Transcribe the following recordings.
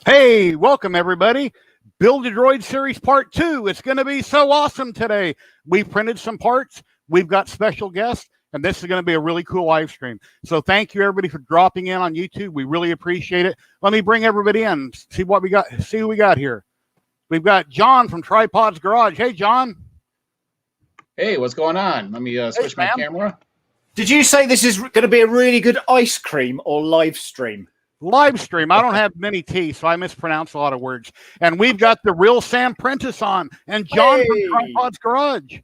Hey, welcome everybody. Build a Droid Series Part 2. It's going to be so awesome today. We printed some parts. We've got special guests, and this is going to be a really cool live stream. So thank you everybody for dropping in on YouTube. We really appreciate it. Let me bring everybody in. See what we got. See who we got here. We've got John from Tripod's Garage. Hey, John. Hey, what's going on? Let me switch my camera. Did you say this is going to be a really good ice cream or live stream? Live stream. I don't have many T's, so I mispronounce a lot of words. And we've got the Real Sam Prentice on, and John from Tripod's Garage.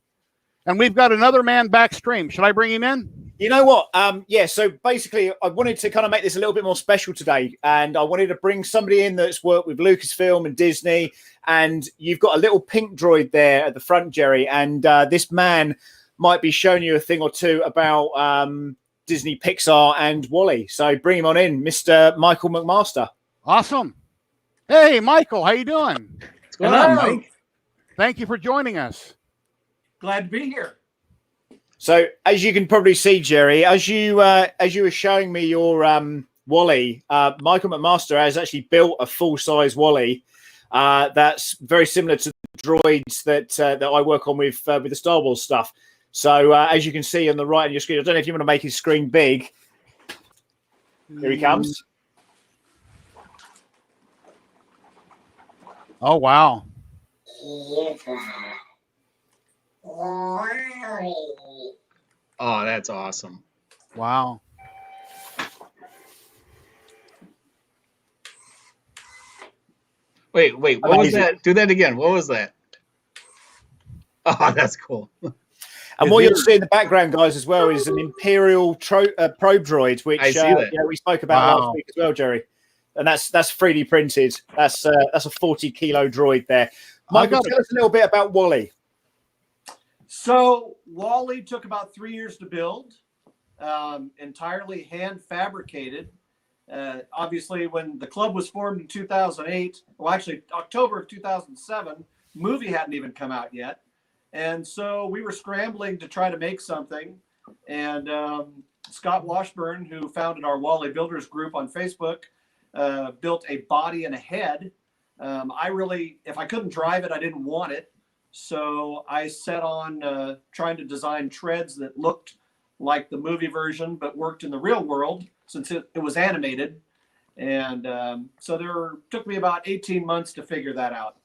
And we've got another man backstream. Should I bring him in? You know what? Yeah, so basically, I wanted to kind of make this a little bit more special today. And I wanted to bring somebody in that's worked with Lucasfilm and Disney. And you've got a little pink droid there at the front, Jerry. And this man might be showing you a thing or two about Disney, Pixar, and WALL-E. So bring him on in, Mr. Michael McMaster. Awesome. Hey, Michael, how you doing? What's going on, Mike? Thank you for joining us. Glad to be here. So as you can probably see, Jerry, as you were showing me your WALL-E, Michael McMaster has actually built a full-size WALL-E that's very similar to the droids that I work on with the Star Wars stuff. So as you can see on the right of your screen, I don't know if you want to make his screen big. Here he comes. Oh, wow. Oh, that's awesome. Wow. Wait, what was that? Do that again. What was that? Oh, that's cool. And what you'll see in the background, guys, as well, is an Imperial probe droid, which we spoke about last week as well, Jerry. And that's 3D printed. That's a 40-kilo droid there. Michael, tell us a little bit about WALL-E. So WALL-E took about 3 years to build, entirely hand fabricated. Obviously, when the club was formed in 2008, well, actually October of 2007, movie hadn't even come out yet. And so we were scrambling to try to make something. And Scott Washburn, who founded our WALL-E Builders group on Facebook, built a body and a head. If I couldn't drive it, I didn't want it. So I set on trying to design treads that looked like the movie version, but worked in the real world since it was animated. And so took me about 18 months to figure that out.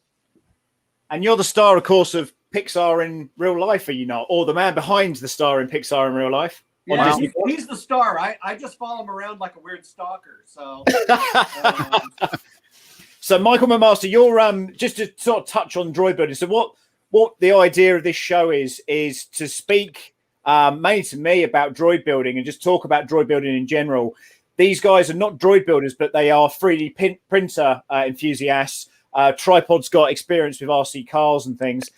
And you're the star, of course, of Pixar in real life, are you not? Or the man behind the star in Pixar in real life? Yeah, he's the star. I just follow him around like a weird stalker. So, so Michael McMaster, you're just to sort of touch on droid building. So what the idea of this show is to speak mainly to me about droid building and just talk about droid building in general. These guys are not droid builders, but they are 3D printer enthusiasts. Tripod's got experience with RC cars and things.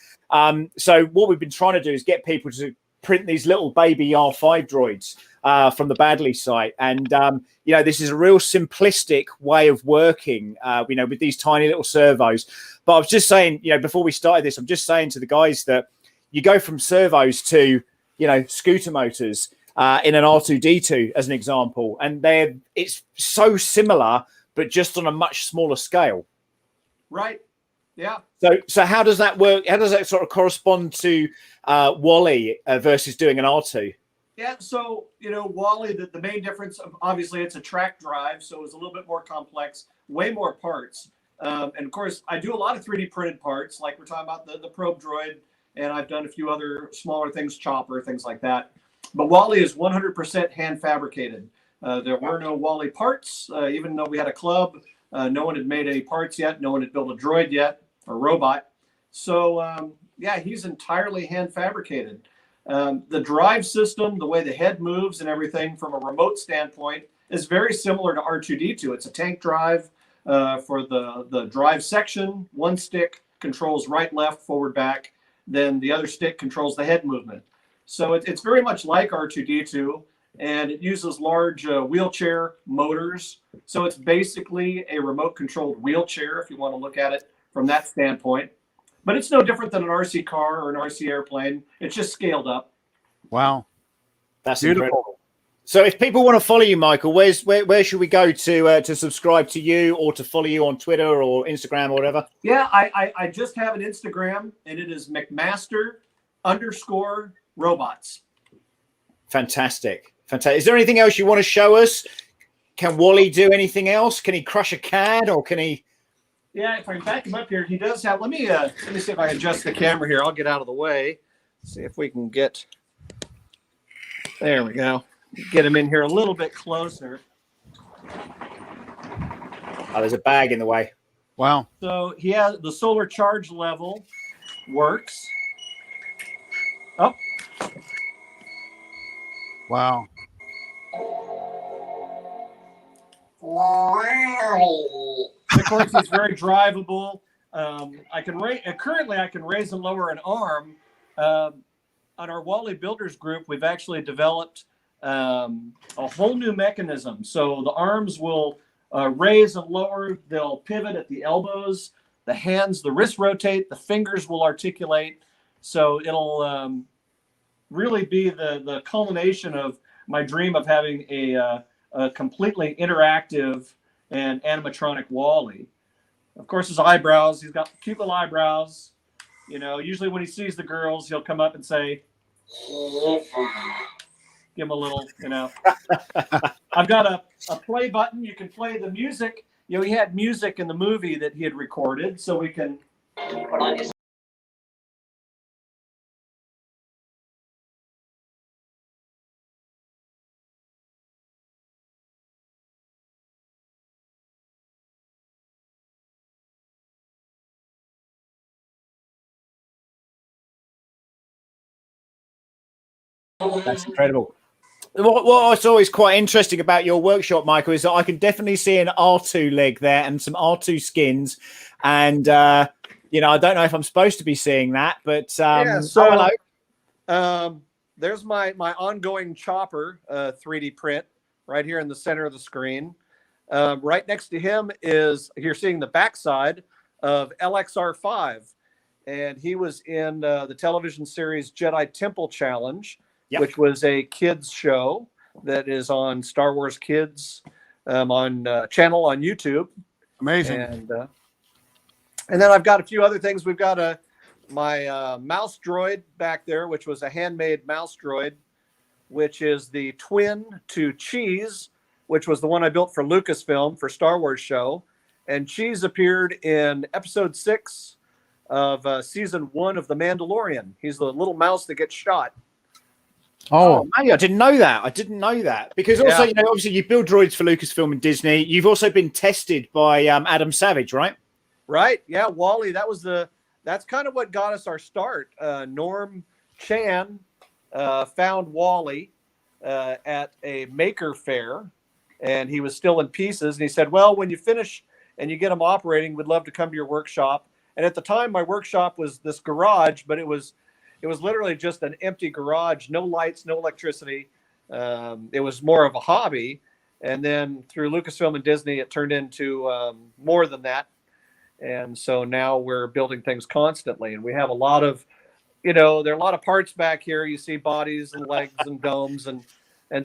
So what we've been trying to do is get people to print these little baby R5 droids from the Baddeley site. And, this is a real simplistic way of working, with these tiny little servos. But I was just saying, before we started this, I'm just saying to the guys that you go from servos to, scooter motors in an R2-D2 as an example. And it's so similar, but just on a much smaller scale. Right. Yeah. So how does that work? How does that sort of correspond to WALL-E versus doing an R2? Yeah. So, WALL-E, the main difference, obviously, it's a track drive. So it's a little bit more complex, way more parts. And of course, I do a lot of 3D printed parts, like we're talking about the probe droid. And I've done a few other smaller things, chopper, things like that. But WALL-E is 100% hand fabricated. There were no Wally parts, even though we had a club. No one had made any parts yet. No one had built a droid yet, or robot. So yeah, he's entirely hand fabricated. The drive system, the way the head moves and everything from a remote standpoint is very similar to R2-D2. It's a tank drive for the drive section. One stick controls right, left, forward, back. Then the other stick controls the head movement. So it's very much like R2-D2, and it uses large wheelchair motors. So it's basically a remote controlled wheelchair if you want to look at it from that standpoint. But it's no different than an RC car or an RC airplane. It's just scaled up. Wow. That's Beautiful. incredible. So if people want to follow you, Michael, where should we go to subscribe to you or to follow you on Twitter or Instagram or whatever? Yeah, I just have an Instagram, and it is McMaster_robots. Fantastic. Fantastic. Is there anything else you want to show us? Can Wally do anything else? Can he crush a can, or can he? Yeah, if I can back him up here, he does have. Let me see if I can adjust the camera here. I'll get out of the way. See if we can get. There we go. Get him in here a little bit closer. Oh, there's a bag in the way. Wow. So he has the solar charge level works. Oh. Wow. Of course, he's very drivable. Currently I can raise and lower an arm. On our Wally Builders group, we've actually developed a whole new mechanism. So the arms will raise and lower. They'll pivot at the elbows. The hands, the wrists rotate. The fingers will articulate. So it'll really be the culmination of my dream of having a completely interactive and animatronic Wally. Of course, his eyebrows. He's got cute little eyebrows. You know, usually when he sees the girls, he'll come up and say, give him a little, you know. I've got a play button. You can play the music. You know, he had music in the movie that he had recorded, so we can put on his. That's incredible. What's always quite interesting about your workshop, Michael, is that I can definitely see an R2 leg there and some R2 skins. And, you know, I don't know if I'm supposed to be seeing that, but hello. There's my ongoing chopper 3D print right here in the center of the screen. Right next to him is, you're seeing the backside of LXR5. And he was in the television series Jedi Temple Challenge. Yep. Which was a kids show that is on Star Wars Kids on channel on YouTube. Amazing. And then I've got a few other things. We've got my mouse droid back there, which was a handmade mouse droid, which is the twin to Cheese, which was the one I built for Lucasfilm for Star Wars show. And Cheese appeared in episode 6 of season 1 of The Mandalorian. He's the little mouse that gets shot. Oh, I didn't know that. I didn't know that. Because also, you know, obviously you build droids for Lucasfilm and Disney. You've also been tested by Adam Savage, right? Right. Yeah, Wally. That's kind of what got us our start. Norm Chan found Wally at a maker fair, and he was still in pieces. And he said, well, when you finish and you get them operating, we'd love to come to your workshop. And at the time, my workshop was this garage, but it was literally just an empty garage, no lights, no electricity. It was more of a hobby. And then through Lucasfilm and Disney, it turned into more than that. And so now we're building things constantly. And we have a lot of, you know, there are a lot of parts back here. You see bodies and legs and domes and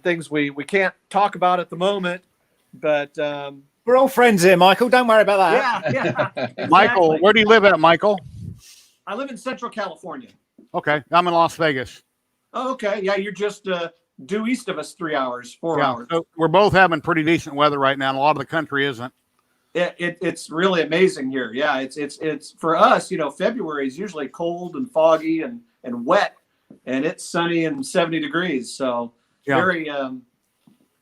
things we can't talk about at the moment. But we're all friends here, Michael. Don't worry about that. Yeah. Exactly. Michael, where do you live at, Michael? I live in Central California. Okay. I'm in Las Vegas. Oh, okay. Yeah, you're just due east of us 4 hours. So we're both having pretty decent weather right now, and a lot of the country isn't. It's really amazing here. Yeah, it's for us, you know, February is usually cold and foggy and wet, and it's sunny and 70 degrees. So very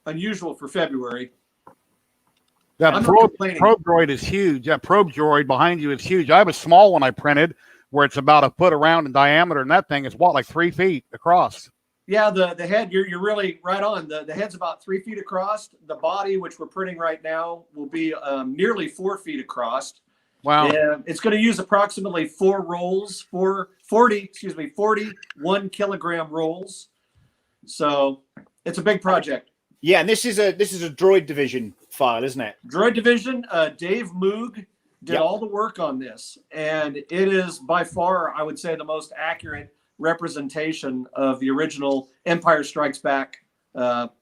unusual for February. That I'm not probe complaining. droid is huge. That probe droid behind you is huge. I have a small one I printed where it's about a foot around in diameter, and that thing is what, like 3 feet across. Yeah, the head, you're really right on. The head's about 3 feet across. The body, which we're printing right now, will be nearly 4 feet across. Wow. And it's going to use approximately 4 rolls, 40 1 kilogram rolls. So it's a big project. Yeah, and this is a Droid Division file, isn't it? Droid Division, Dave Moog did all the work on this, and it is by far, I would say, the most accurate representation of the original Empire Strikes Back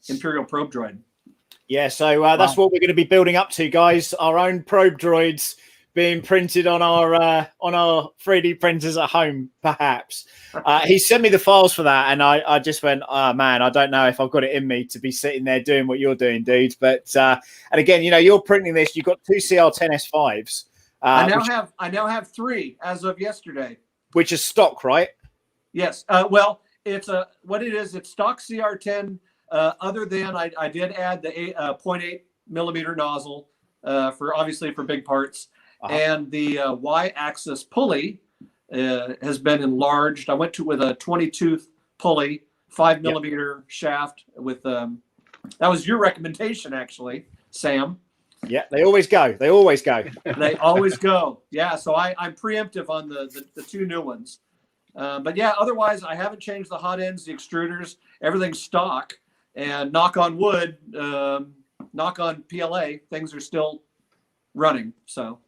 Imperial probe droid. Yeah, so that's what we're going to be building up to, guys. Our own probe droids being printed on our 3D printers at home, perhaps. He sent me the files for that, and I just went, oh, man, I don't know if I've got it in me to be sitting there doing what you're doing, dude. But and again, you know, you're printing this. You've got 2 CR10 S5s. I now have 3 as of yesterday, which is stock, right? Yes. Well, it's what it is. It's stock CR10. Other than I did add the 0.8 millimeter nozzle for big parts. And the Y-axis pulley has been enlarged. I went with a 20-tooth pulley, 5 millimeter shaft with that was your recommendation, actually, Sam. Yeah, they always go. They always go. They always go. Yeah, so I'm preemptive on the 2 new ones. But yeah, otherwise I haven't changed the hot ends, the extruders, everything's stock. And knock on wood, knock on PLA, things are still running. So.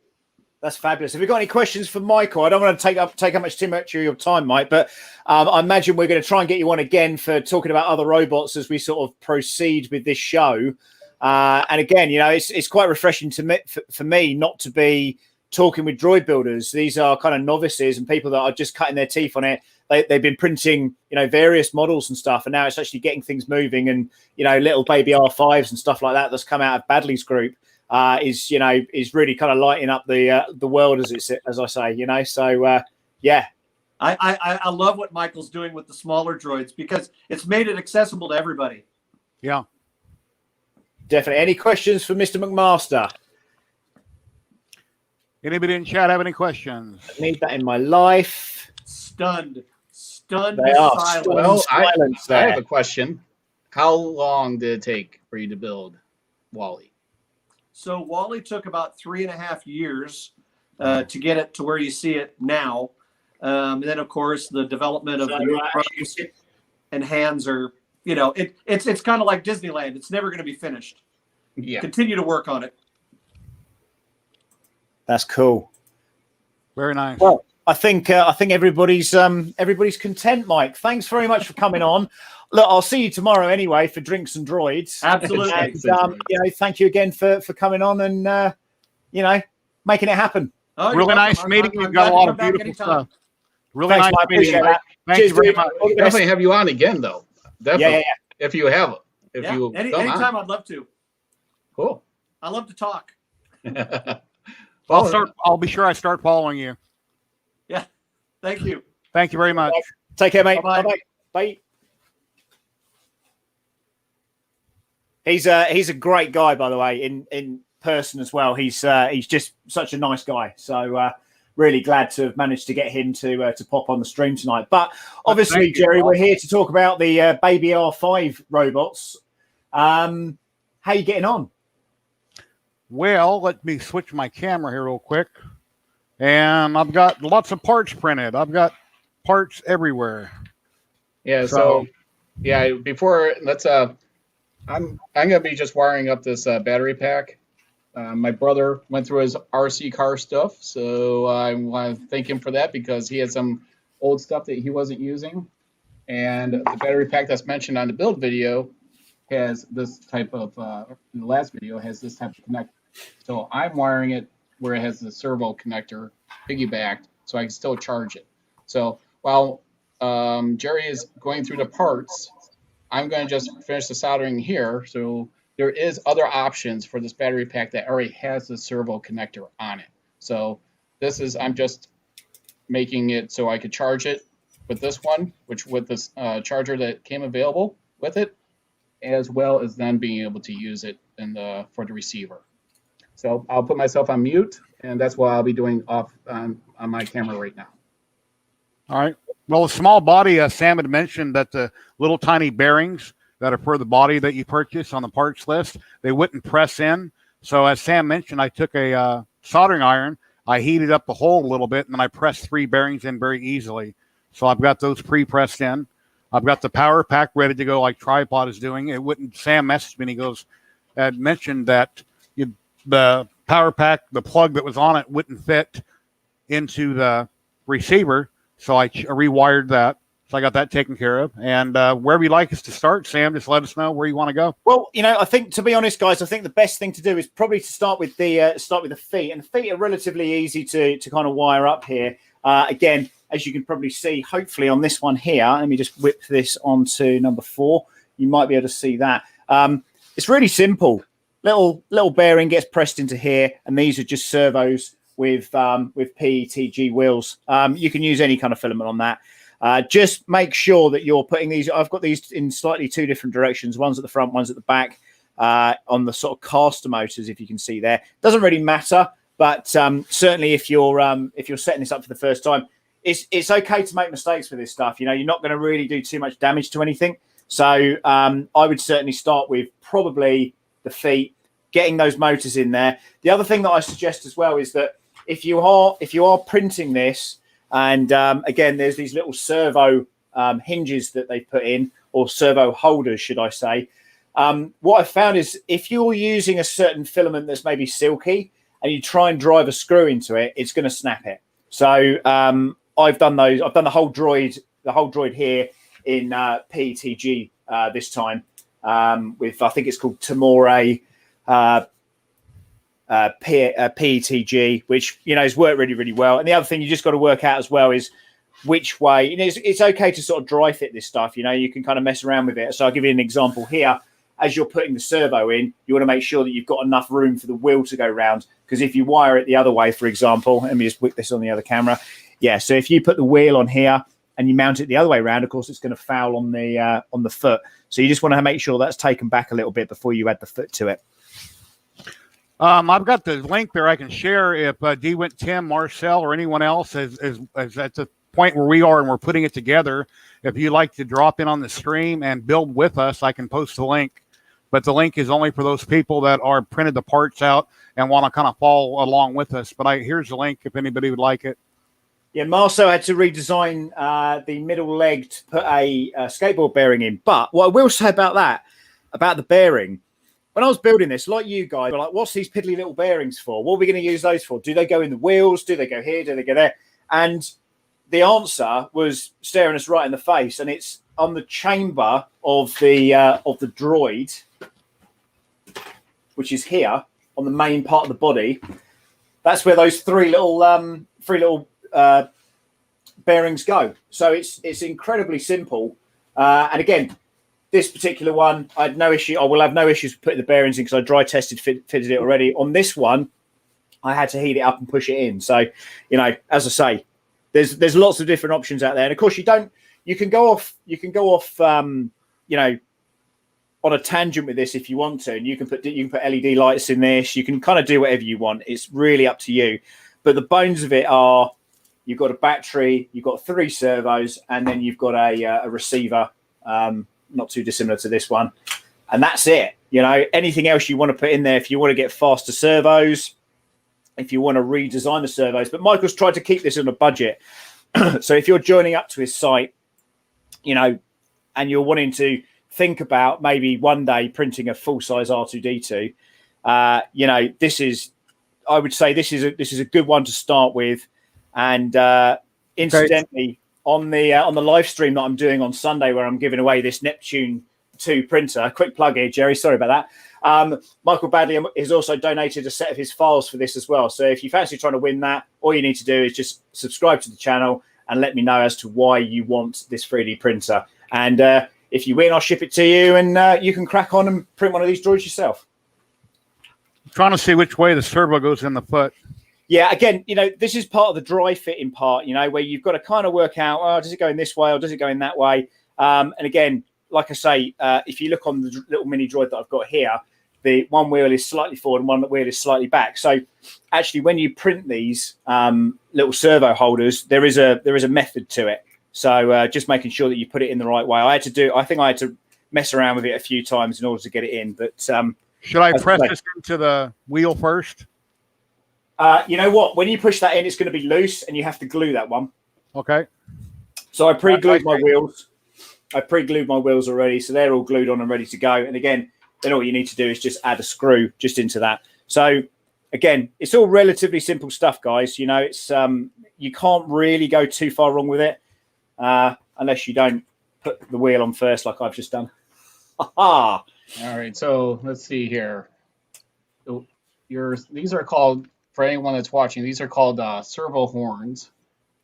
That's fabulous. Have you got any questions for Michael? I don't want to take up too much of your time, Mike, but I imagine we're going to try and get you on again for talking about other robots as we sort of proceed with this show. And again, you know, it's quite refreshing for me not to be talking with droid builders. These are kind of novices and people that are just cutting their teeth on it. They've been printing, you know, various models and stuff, and now it's actually getting things moving. And you know, little baby R5s and stuff like that that's come out of Baddeley's group. Is really kind of lighting up the world as I say, you know. So yeah, I love what Michael's doing with the smaller droids because it's made it accessible to everybody. Yeah, definitely. Any questions for Mr. McMaster? Anybody in chat have any questions? I need that in my life. Stunned. They are Silence. Well, I there. have a question. How long did it take for you to build Wally? So Wally took about 3.5 years to get it to where you see it now. And then, of course, the development of the new arms and hands are, you know, it's kind of like Disneyland. It's never going to be finished. Yeah. Continue to work on it. That's cool. Very nice. Well, I think everybody's content, Mike. Thanks very much for coming on. Look, I'll see you tomorrow anyway for Drinks and Droids. Absolutely. And, you know, thank you again for coming on and you know, making it happen. Oh, really nice meeting you. You've got a lot of beautiful stuff. Really nice meeting you. Thank you very much. Definitely have you on again, though. Definitely. Yeah. If you have it. Anytime, I'd love to. Cool. I love to talk. I'll be sure I start following you. Yeah. Thank you. Thank you very much. Take care, mate. Bye-bye. Bye. He's a great guy, by the way, in person as well. He's just such a nice guy. So really glad to have managed to get him to pop on the stream tonight. But obviously, Jerry, we're here to talk about the baby R5 robots. How are you getting on? Well, let me switch my camera here real quick. And I've got lots of parts printed. I've got parts everywhere. Yeah, so yeah, before let's I'm gonna be just wiring up this battery pack. My brother went through his RC car stuff, so I want to thank him for that because he had some old stuff that he wasn't using. And the battery pack that's mentioned on the build video has this type of, in the last video, has this type of connector. So I'm wiring it where it has the servo connector piggybacked so I can still charge it. So while Jerry is going through the parts, I'm going to just finish the soldering here. So there is other options for this battery pack that already has the servo connector on it. So this is, I'm just making it so I could charge it with this one, which with this charger that came available with it. as well as then being able to use it for the receiver. So I'll put myself on mute, and that's what I'll be doing off on my camera right now. All right. Well, the small body, Sam had mentioned that the little tiny bearings that are for the body that you purchase on the parts list, they wouldn't press in. So as Sam mentioned, I took a soldering iron, I heated up the hole a little bit, and then I pressed 3 bearings in very easily. So I've got those pre-pressed in. I've got the power pack ready to go like Tripod is doing. It wouldn't. Sam messaged me and he goes, had mentioned that the power pack, the plug that was on it wouldn't fit into the receiver. So I rewired that. So I got that taken care of. And wherever you'd like us to start, Sam, just let us know where you want to go. Well, I think, to be honest, guys, I think the best thing to do is probably to start with the feet. And the feet are relatively easy to kind of wire up here. Again, as you can probably see, hopefully on this one here, let me just whip this onto number 4. You might be able to see that. It's really simple. Little bearing gets pressed into here, and these are just servos with PETG wheels. You can use any kind of filament on that. Just make sure that you're putting these. I've got these in slightly 2 different directions. One's at the front, one's at the back. On the sort of caster motors, if you can see there, doesn't really matter. But certainly, if you're setting this up for the first time, it's okay to make mistakes with this stuff. You're not going to really do too much damage to anything. So I would certainly start with probably the feet, getting those motors in there. The other thing that I suggest as well is that if you are printing this, and again, there's these little servo hinges that they put in, or servo holders, should I say. What I've found is if you're using a certain filament that's maybe silky and you try and drive a screw into it, it's going to snap it. So I've done those. I've done the whole droid here in PETG this time with, I think it's called Tamore PETG, which has worked really, really well. And the other thing you just got to work out as well is which way. It's okay to sort of dry fit this stuff. You can kind of mess around with it. So I'll give you an example here. As you're putting the servo in, you want to make sure that you've got enough room for the wheel to go round. Because if you wire it the other way, for example, let me just whip this on the other camera. Yeah, so if you put the wheel on here and you mount it the other way around, of course, it's going to foul on the foot. So you just want to make sure that's taken back a little bit before you add the foot to it. I've got the link there I can share if DeWint, Tim, Marcel, or anyone else is at the point where we are and we're putting it together. If you'd like to drop in on the stream and build with us, I can post the link. But the link is only for those people that are printed the parts out and want to kind of follow along with us. But here's the link if anybody would like it. Yeah, Marcel had to redesign the middle leg to put a skateboard bearing in. But what I will say about the bearing, when I was building this, like you guys, were like, what's these piddly little bearings for? What are we going to use those for? Do they go in the wheels? Do they go here? Do they go there? And the answer was staring us right in the face. And it's on the chamber of the droid, which is here on the main part of the body. That's where those three little bearings go. So it's incredibly simple. And again, this particular one, I had no issue. I will have no issues with putting the bearings in because I dry tested, fitted it already. On this one, I had to heat it up and push it in. So, as I say, there's lots of different options out there. And of course, you can go off, on a tangent with this if you want to, and you can put LED lights in this. You can kind of do whatever you want. It's really up to you. But the bones of it are, you've got a battery, you've got 3 servos, and then you've got a receiver, not too dissimilar to this one. And that's it. Anything else you want to put in there, if you want to get faster servos, if you want to redesign the servos. But Michael's tried to keep this on a budget. So if you're joining up to his site, and you're wanting to think about maybe one day printing a full-size R2-D2, I would say this is a good one to start with. And incidentally, on the live stream that I'm doing on Sunday, where I'm giving away this Neptune 2 printer, quick plug here, Jerry, sorry about that. Michael Baddeley has also donated a set of his files for this as well. So if you fancy trying to win that, all you need to do is just subscribe to the channel and let me know as to why you want this 3D printer. And if you win, I'll ship it to you, and you can crack on and print one of these droids yourself. I'm trying to see which way the servo goes in the foot. Yeah, again, this is part of the dry fitting part, where you've got to kind of work out, does it go in this way or does it go in that way? And again, like I say, if you look on the little mini droid that I've got here, the one wheel is slightly forward and one wheel is slightly back. So actually, when you print these little servo holders, there is a method to it. So just making sure that you put it in the right way. I think I had to mess around with it a few times in order to get it in. But should I press this into the wheel first? You know what? When you push that in, it's going to be loose, and you have to glue that one. Okay. So I pre-glued my wheels. I pre-glued my wheels already, so they're all glued on and ready to go. And again, then all you need to do is just add a screw just into that. So again, it's all relatively simple stuff, guys. You know, it's you can't really go too far wrong with it unless you don't put the wheel on first, like I've just done. All right, so let's see here. These are called, for anyone that's watching, these are called servo horns.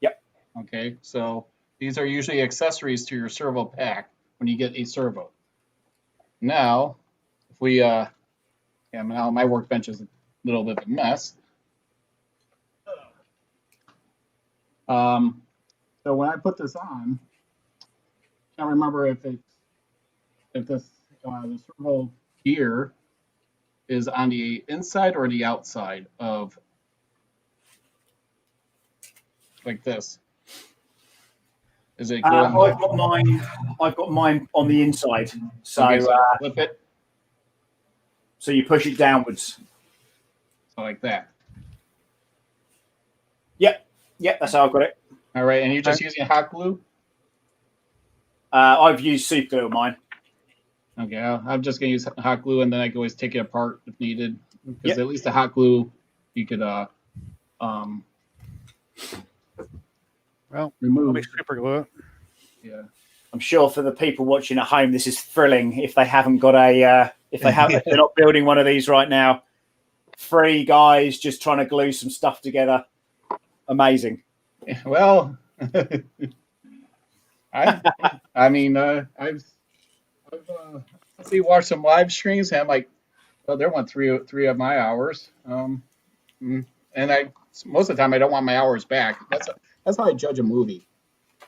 Yep. Okay, so these are usually accessories to your servo pack when you get a servo. Now, if we, now my workbench is a little bit of a mess. So when I put this on, I can't remember if the servo gear is on the inside or the outside of, like this. Is it going? I've got mine on the inside. So, okay, so flip it. So you push it downwards. So like that. Yep, that's how I've got it. All right, and you're just using hot glue? I've used super glue on mine. Okay, I'm just gonna use hot glue, and then I can always take it apart if needed. Because at least the hot glue, you could remove. Let me super glue it. Yeah, I'm sure for the people watching at home, this is thrilling. If they haven't got if they're not building one of these right now, 3 guys just trying to glue some stuff together. Amazing. well, I've watched some live streams, and I'm like, well, there went three of my hours. And most of the time I don't want my hours back. That's how I judge a movie.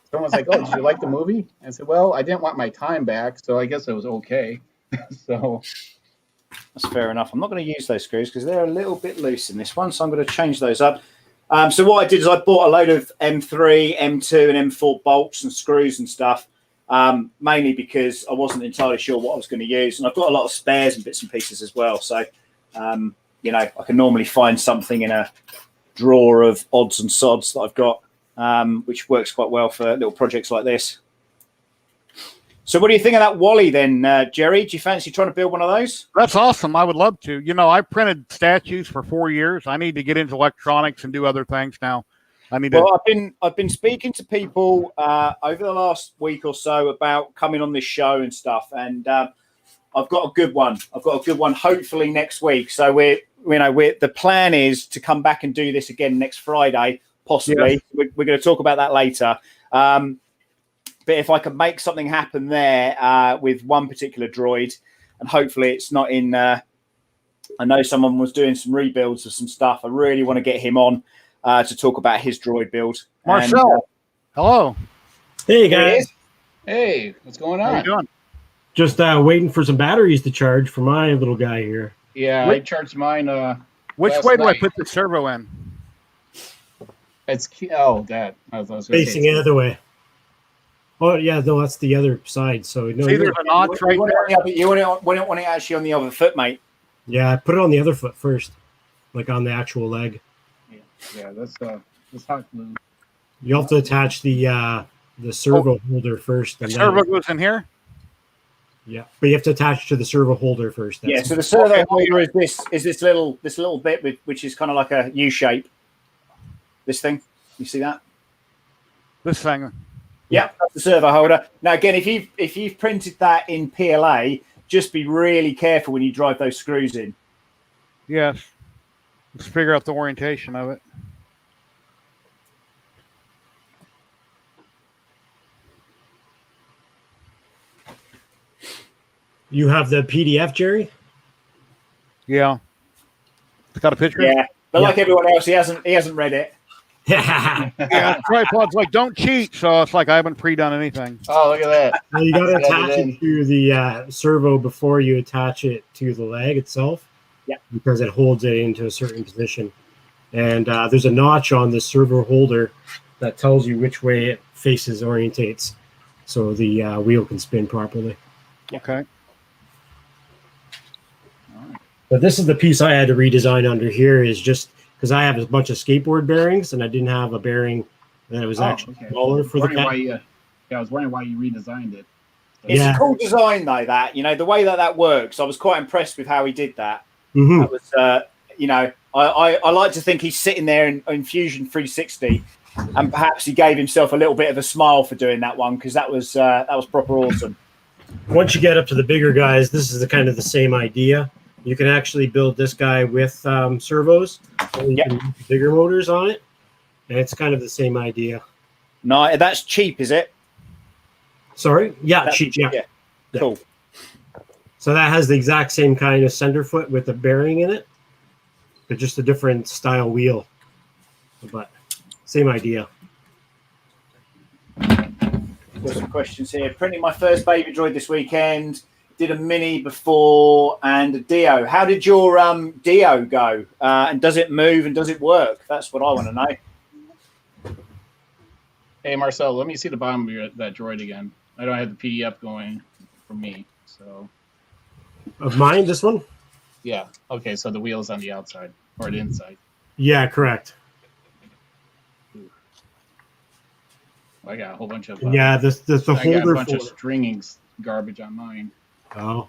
Someone's like, "Oh, did you like the movie?" I said, "Well, I didn't want my time back, so I guess it was okay." So that's fair enough. I'm not going to use those screws because they're a little bit loose in this one, so I'm going to change those up. So what I did is I bought a load of M3, M2, and M4 bolts and screws and stuff, mainly because I wasn't entirely sure what I was going to use, and I've got a lot of spares and bits and pieces as well. So, I can normally find something in a drawer of odds and sods that I've got, which works quite well for little projects like this. So what do you think of that Wally then, Jerry? Do you fancy trying to build one of those? That's awesome. I would love to. You know, I printed statues for 4 years. I need to get into electronics and do other things now. Well, I've been speaking to people over the last week or so about coming on this show and stuff, and I've got a good one. Hopefully next week. So the plan is to come back and do this again next Friday, possibly. Yes. We're going to talk about that later. But if I can make something happen there with one particular droid, and hopefully it's not in. I know someone was doing some rebuilds of some stuff. I really want to get him on to talk about his droid build. Marcel, hello. Hey guys. Hey, what's going on? How you doing? Just waiting for some batteries to charge for my little guy here. Yeah, I charged mine. Which way do I put the servo in? It's that. I was facing the other way. Oh yeah, no, that's the other side. So no, see, there's a notch right there. You want it actually on the other foot, mate. Yeah, put it on the other foot first, like on the actual leg. Yeah, that's hot glue. You have to attach the servo holder first. The servo goes in here. Yeah, but you have to attach to the servo holder first. That's so the servo holder is this little bit which is kind of like a U shape. This thing, you see that? This thing. Yeah, that's the servo holder. Now again, if you've printed that in PLA, just be really careful when you drive those screws in. Yes. Let's figure out the orientation of it. You have the PDF, Jerry? Yeah. It's got a picture? Yeah. But like everyone else, he hasn't read it. Yeah. Yeah, tripod's like, don't cheat. So it's like I haven't pre-done anything. Oh, look at that. Well, you got to Just got attach it in. it to the servo before you attach it to the leg itself. Yeah. Because it holds it into a certain position. And there's a notch on the servo holder that tells you which way it faces, orientates, so the wheel can spin properly. Okay. But this is the piece I had to redesign under here, is just because I have a bunch of skateboard bearings and I didn't have a bearing that was actually smaller for the cat. I was wondering why you redesigned it. It's Yeah. a cool design, though. That the way that works, I was quite impressed with how he did that. Mhm. That was, I like to think he's sitting there in Fusion 360, and perhaps he gave himself a little bit of a smile for doing that one, because that was proper awesome. Once you get up to the bigger guys, this is kind of the same idea. You can actually build this guy with servos, or you can use bigger motors on it, and it's kind of the same idea. No, that's cheap, is it? Sorry? Yeah, That's cheap, yeah. Cool. So that has the exact same kind of center foot with a bearing in it, but just a different style wheel. But same idea. Got some questions here. Printing my first baby droid this weekend. Did a mini before and a Dio. How did your Dio go? And does it move and does it work? That's what I want to know. Hey, Marcel, let me see the bottom of that droid again. I don't have the PDF going for me, so. Of mine, this one? Yeah. Okay, so the wheel's on the outside or the inside. Yeah, correct. I got a whole bunch of. Yeah, the I got a holder bunch for. of stringing garbage on mine. Oh,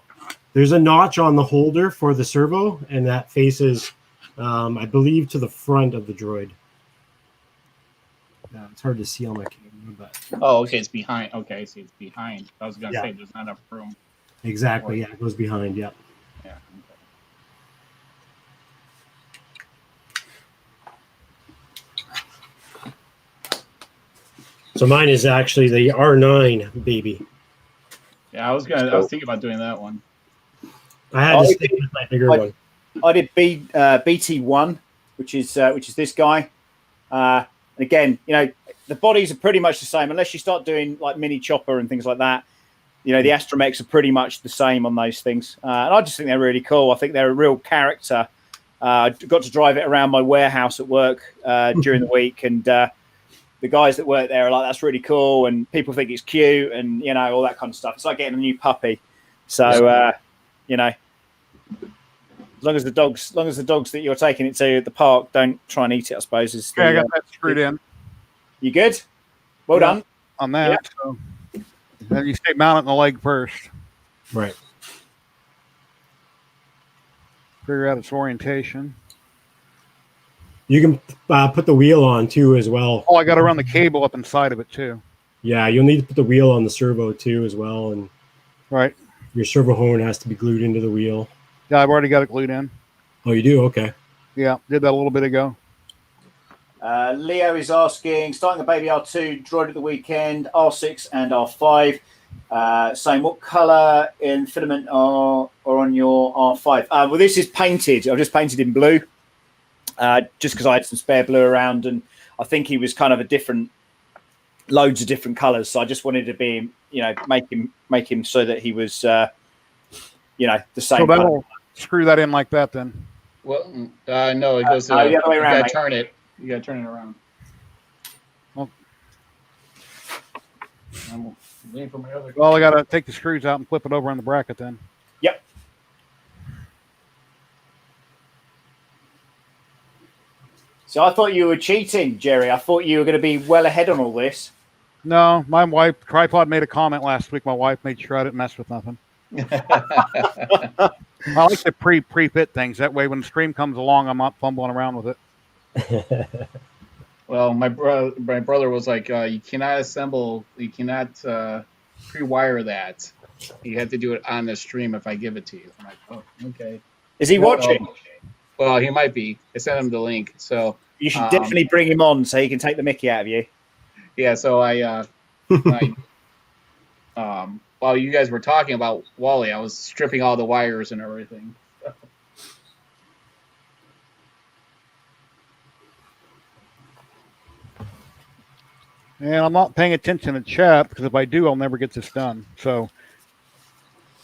there's a notch on the holder for the servo, and that faces, I believe, to the front of the droid. It's hard to see on my camera, but Oh, okay, it's behind. Okay, I see, it's behind. I was gonna Yeah. say there's not enough room. exactly, yeah, it goes behind. Yeah. Yeah. So mine is actually the R9 baby. Yeah, I was thinking about doing that one. I had to stick with my bigger one. I did BT1, which is this guy. And again, the bodies are pretty much the same, unless you start doing like mini chopper and things like that. The astromechs are pretty much the same on those things. And I just think they're really cool. I think they're a real character. I got to drive it around my warehouse at work during the week, and the guys that work there are like, that's really cool, and people think it's cute, and all that kind of stuff. It's like getting a new puppy. So as long as the dogs that you're taking it to at the park don't try and eat it, I suppose. Okay, I got that screwed in. You good? Well done. On that. So then you stay mounted on the leg first. Right. Figure out its orientation. You can put the wheel on too as well. Oh, I got to run the cable up inside of it too. Yeah, you'll need to put the wheel on the servo too as well, and Right. your servo horn has to be glued into the wheel. Yeah, I've already got it glued in. Oh, you do? Okay. Yeah, did that a little bit ago. Leo is asking, starting a baby R2 droid at the weekend, R6 and R5. Saying what color in filament are on your R5? Well, this is painted. I've just painted in blue, just because I had some spare blue around, and I think he was kind of loads of different colors. So I just wanted to be, make him so that he was, the same. So that'll screw that in like that then. Well, no, it goes. The other way around. You gotta Mate. turn it. You gotta turn it around. Well- I'm waiting for my other. Well, I got to take the screws out and flip it over on the bracket then. Yep. So I thought you were cheating, Jerry. I thought you were going to be well ahead on all this. No, my wife, Tripod made a comment last week. My wife made sure I didn't mess with nothing. I like to pre-fit things. That way when the stream comes along, I'm not fumbling around with it. Well, my brother was like, you cannot assemble, you cannot pre-wire that. You have to do it on the stream if I give it to you. I'm like, oh, okay. Is he watching? Well, he might be. I sent him the link, so You should definitely bring him on so he can take the mickey out of you. yeah. So while you guys were talking about Wally, I was stripping all the wires and everything. And I'm not paying attention to chat because if I do, I'll never get this done. So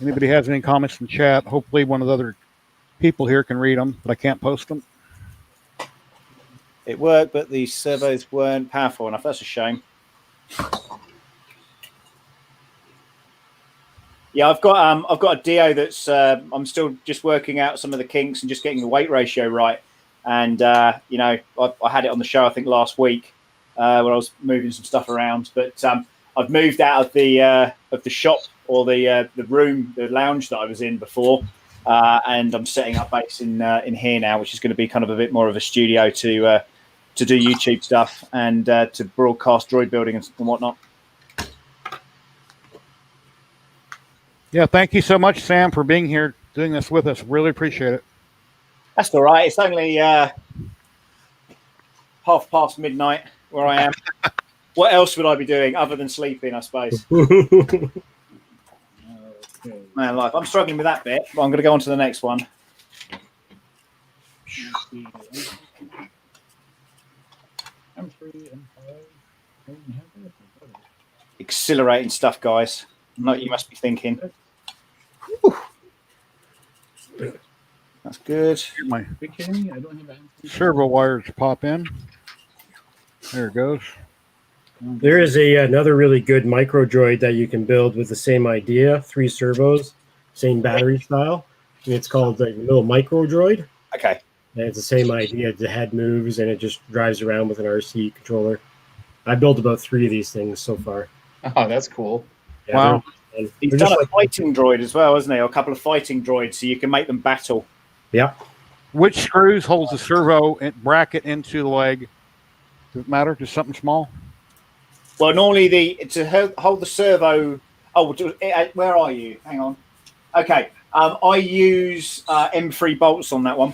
anybody has any comments in chat, hopefully one of the other people here can read them, but I can't post them. It worked, but the servos weren't powerful enough. That's a shame. Yeah, I've got a Dio that's I'm still just working out some of the kinks and just getting the weight ratio right. And you know, I had it on the show I think last week when I was moving some stuff around. But I've moved out of the shop or the room, the lounge that I was in before, and I'm setting up base in here now, which is going to be kind of a bit more of a studio to do YouTube stuff and to broadcast droid building and whatnot. Yeah, thank you so much, Sam, for being here, doing this with us. Really appreciate it. That's all right. It's only midnight where I am. What else would I be doing other than sleeping, I suppose? Man, life. I'm struggling with that bit, but I'm going to go on to the next one. Exhilarating stuff, guys. Not you must be thinking. Whew. That's good. My servo wires pop in. There it goes. There is another really good micro droid that you can build with the same idea, 3 servos, same battery style. And it's called the little micro droid. Okay. And it's the same idea. The head moves and it just drives around with an RC controller. I built about 3 of these things so far. Oh, that's cool. Yeah, Wow. He's done a fighting droid as well, hasn't he? Or a couple of fighting droids, so you can make them battle. Yeah. Which screws holds the servo bracket into the leg? Does it matter? Just something small? Well, normally to hold the servo. Oh, where are you? Hang on. Okay. I use M3 bolts on that one.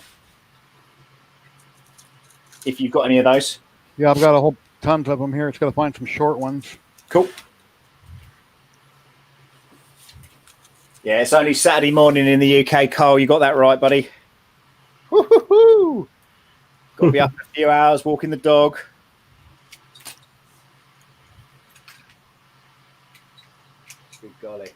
If you've got any of those. Yeah, I've got a whole tons of them here. It's got to find some short ones. Cool. Yeah, it's only Saturday morning in the UK, Carl. You got that right, buddy. Woo-hoo-hoo. Got to be up in a few hours, walking the dog. Good golly.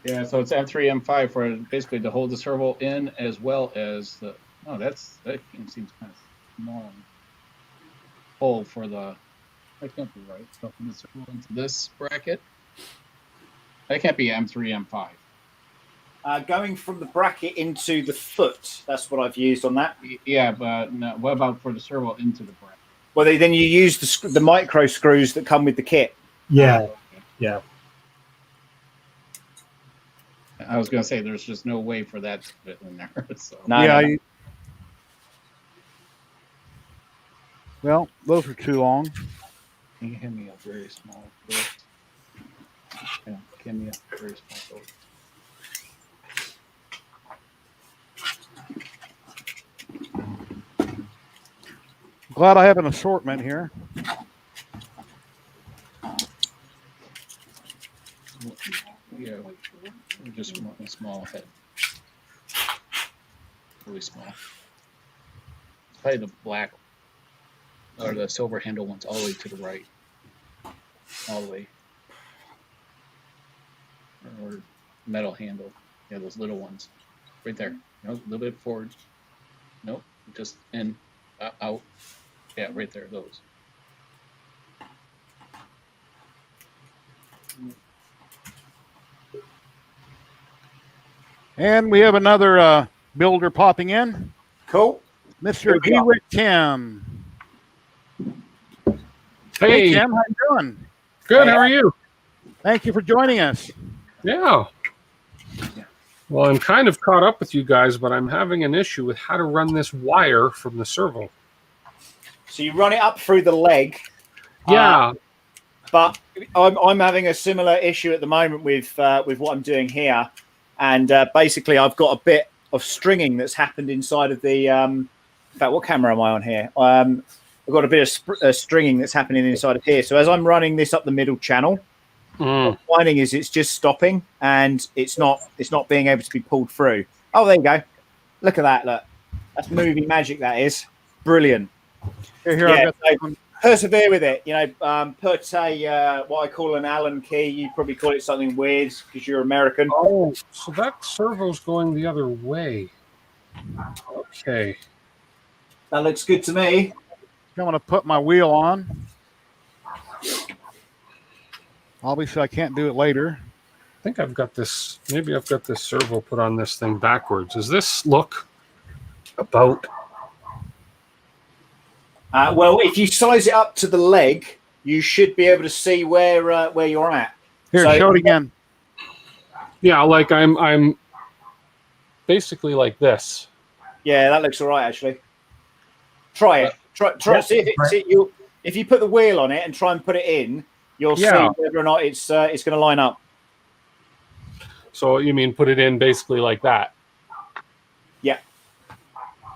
Yeah, so it's M3, M5 for basically to hold the servo in as well as the. Oh, that thing seems kind of small. Hole for the. That can't be right. So from the servo into this bracket. That can't be M3, M5. Going from the bracket into the foot. That's what I've used on that. Yeah, but no, what about for the servo into the bracket? Well, then you use the micro screws that come with the kit. Yeah. Yeah. I was going to say there's just no way for that to fit in there. So. No, yeah. no. Well, those are too long. Can you hand me a very small boat? Yeah, give me a very small boat. Glad I have an assortment here. Yeah, we just want a small head. Really small. Probably the black or the silver handle ones all the way to the right. All the way. Or metal handle. Yeah, those little ones. Right there. No, a little bit forward. Nope. Just in, out. Yeah, right there. Those. And we have another builder popping in. Cool. Mr. Hewitt Tim. Hey, Tim, how you doing? good. How are you? Thank you for joining us. Yeah. Well, I'm kind of caught up with you guys, but I'm having an issue with how to run this wire from the servo. So you run it up through the leg. Yeah. But I'm having a similar issue at the moment with what I'm doing here, and basically I've got a bit of stringing that's happened inside of the. In fact, what camera am I on here? I've got a bit of stringing that's happening inside of here. So as I'm running this up the middle channel, what I'm finding is it's just stopping and it's not being able to be pulled through. Oh, there you go. Look at that. Look, that's movie magic. That is brilliant. Here, Yeah, I've got this one. persevere with it. You know, put a what I call an Allen key. You probably call it something weird because you're American. Oh, so that servo's going the other way. Okay. That looks good to me. I'm going to put my wheel on. Obviously, I can't do it later. I think I've got this. Maybe I've got this servo put on this thing backwards. Does this look about? Well, if you size it up to the leg, you should be able to see where you're at. Here, So- show it again. Yeah, like I'm basically like this. Yeah, that looks all right actually. Try it. Try. Yeah, See if if you put the wheel on it and try and put it in, you'll see Yeah. whether or not it's going to line up. So you mean put it in basically like that? Yeah.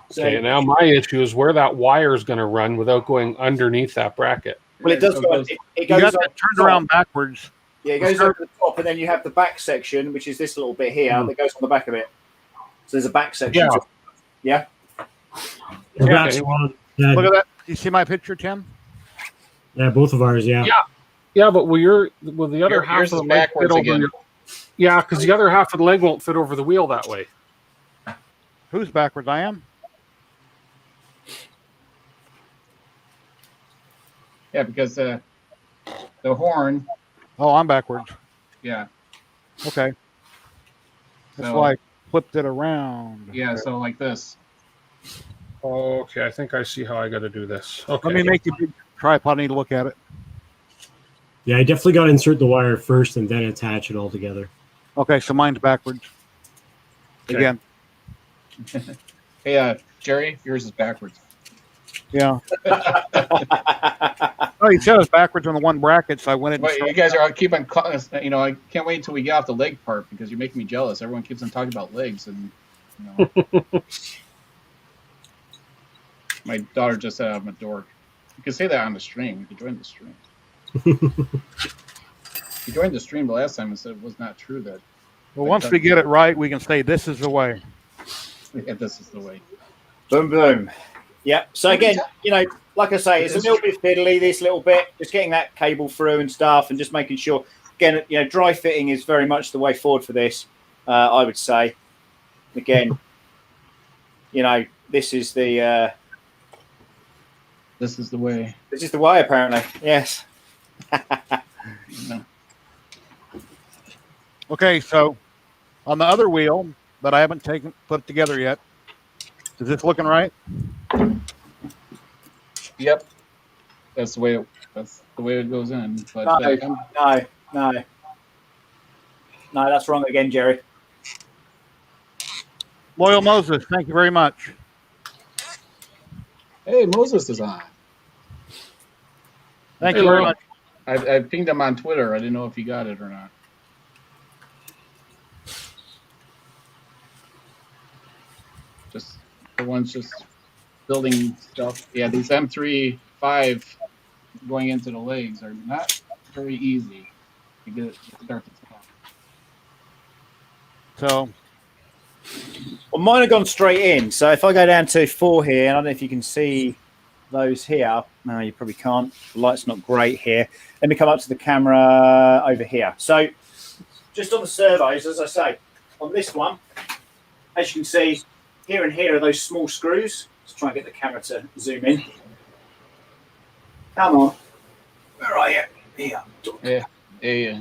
So, Okay. Now my issue is where that wire is going to run without going underneath that bracket. well, it does So go. goes- It You goes got over that the turned top. around backwards. Yeah, it goes over the top, and then you have the back section, which is this little bit here that goes on the back of it. So there's a back section. Yeah. Yeah. Congrats, Ron. Yeah, Look at that. You see my picture, Tim? yeah, both of ours. Yeah. Yeah, but will the other half Yours of is the leg fit backwards over again. your? Yeah, because the other half of the leg won't fit over the wheel that way. Who's backwards? I am? Yeah, because the horn. Oh, I'm backwards. Yeah. Okay. That's So why I flipped it around. yeah. So like this. Okay, I think I see how I got to do this. Okay. Let me make you a big tripod. I need to look at it. Yeah, I definitely got to insert the wire first and then attach it all together. Okay, so mine's backwards. Okay. Again. Hey, Jerry, yours is backwards. Yeah. Oh, you said it was backwards on the one bracket, so I went in. But you guys are keep on. You know, I can't wait until we get off the leg part because you're making me jealous. Everyone keeps on talking about legs, and you know, my daughter just said I'm a dork. You can say that on the stream. You can join the stream. You joined the stream the last time and said it was not true that. Well, once we get it right, we can say this is the way. Yeah, this is the way. Boom, boom. Yeah. So again, you know, like I say, it's a little bit fiddly. This little bit, just getting that cable through and stuff, and just making sure. Again, you know, dry fitting is very much the way forward for this. I would say. Again, you know, this is the This is the way. this is the way. Apparently, yes. You know. Okay, so on the other wheel that I haven't put it together yet, is this looking right? Yep. That's the way. That's the way it goes in. But No, that's wrong again, Jerry. Loyal Moses, thank you very much. hey, Moses is on. Thank Hey, you very Loyal. much. I pinged him on Twitter. I didn't know if he got it or not. Just the ones just building stuff. Yeah, these M3.5 going into the legs are not very easy to get it to start to stop. So, Well, mine have gone straight in. So if I go down to 4 here, I don't know if you can see those here. No, you probably can't. The light's not great here. Let me come up to the camera over here. So just on the servos, as I say, on this one, as you can see, here and here are those small screws. Let's try and get the camera to zoom in. Come on. Where are you? Here. Yeah.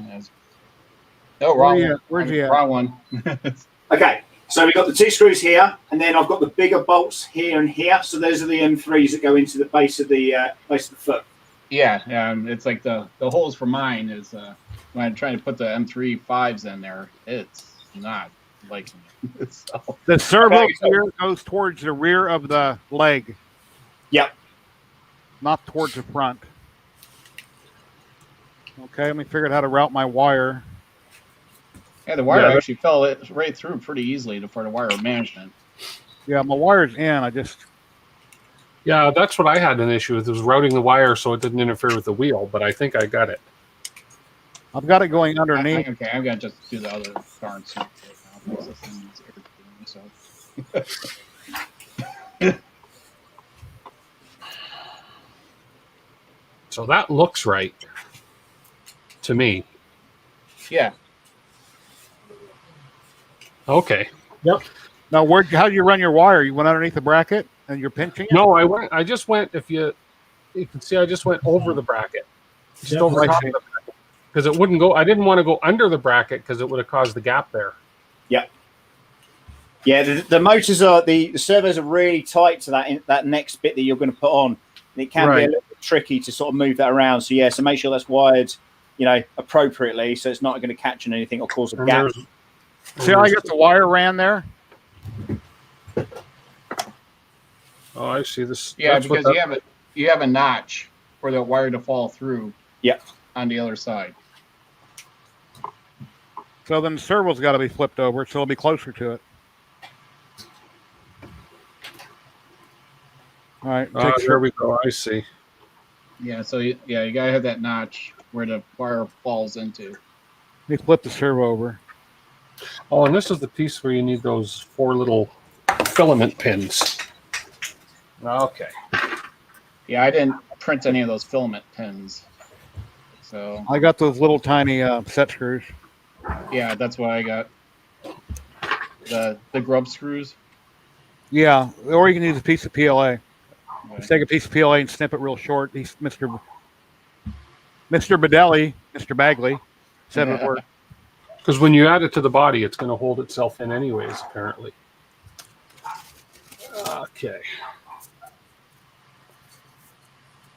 No, wrong one. Where's he at? Wrong one. Okay, so we've got the 2 screws here, and then I've got the bigger bolts here and here. So those are the M3s that go into the base of the foot. Yeah, it's like the holes for mine is when I'm trying to put the M3.5s in there, it's not liking it. So, the servo Okay, so- here goes towards the rear of the leg, Yep. not towards the front. Okay, let me figure out how to route my wire. yeah, the wire Yeah. actually fell it right through pretty easily for the wire management. Yeah, my wire's in. I just, Yeah, that's what I had an issue with, was routing the wire so it didn't interfere with the wheel, but I think I got it. I've got it going underneath. Okay, I'm gonna just do the other darn suit right now. because this thing is irritating, so. So that looks right to me. Yeah. Okay. Yep. Now, how do you run your wire? You went underneath the bracket and you're pinching it? No, I just went. If you can see, I just went over the bracket, just Yep. over I top see. of the bracket, because it wouldn't go. I didn't want to go under the bracket because it would have caused the gap there. Yeah, the motors are the servos are really tight to that next bit that you're going to put on, and it can be a Right. little bit tricky to sort of move that around. So yeah, so make sure that's wired, appropriately, so it's not going to catch on anything or cause a And gap. See how I got the wire ran there? Oh, I see this. Yeah, that's what because you have a notch for the wire to fall through. Yeah. On the other side. So then the servo's got to be flipped over, so it'll be closer to it. All right. There we go. I see. Yeah. So you gotta have that notch where the wire falls into. Let me flip the servo over. Oh, and this is the piece where you need those 4 little filament pins. Okay. Yeah, I didn't print any of those filament pins. So I got those little tiny set screws. yeah, that's what I got. The grub screws. Yeah, or you can use a piece of PLA. Okay. Just take a piece of PLA and snip it real short. He's Mr. Baddeley, Mr. Bagley, said it would work. Because when you add it to the body, it's going to hold itself in anyways, apparently. Okay.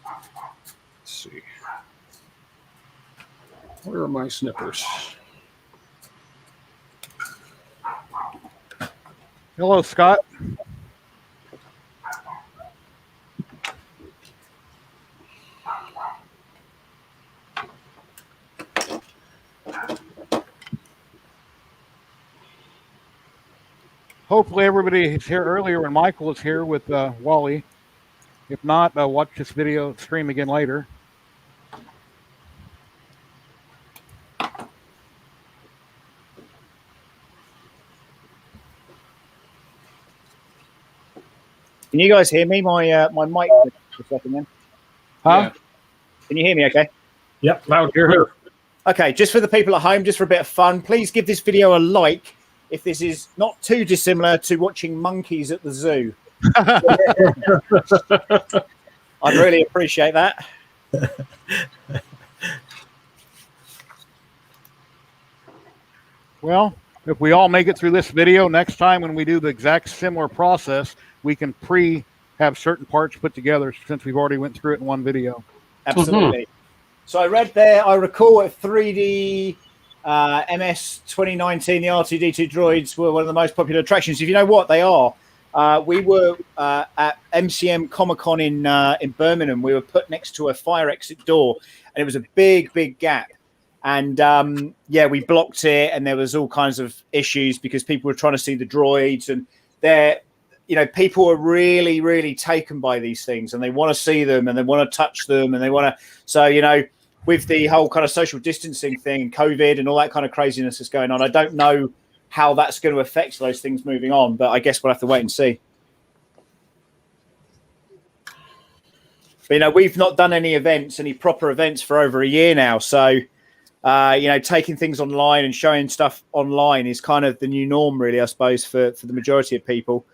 Let's see. Where are my snippers? Hello, Scott. Hopefully everybody is here earlier when Michael was here with Wally. If not, watch this video stream again later. Can you guys hear me? My mic for a second then. Huh? Can you hear me okay? Yep. Loud here. Okay, just for the people at home, just for a bit of fun, please give this video a like if this is not too dissimilar to watching monkeys at the zoo. I'd really appreciate that. Well, if we all make it through this video, next time when we do the exact similar process, we can have certain parts put together since we've already went through it in one video. Absolutely. So I read there, I recall at 3D MS 2019, the R2D2 droids were one of the most popular attractions. If you know what they are, we were at MCM Comic-Con in Birmingham. We were put next to a fire exit door, and it was a big, big gap. And we blocked it, and there was all kinds of issues because people were trying to see the droids, and people are really, really taken by these things, and they want to see them, and they want to touch them, and they want to. So, with the whole kind of social distancing thing and COVID and all that kind of craziness that's going on, I don't know how that's going to affect those things moving on, but I guess we'll have to wait and see. But, we've not done any proper events for over a year now. So, taking things online and showing stuff online is kind of the new norm, really, I suppose, for the majority of people.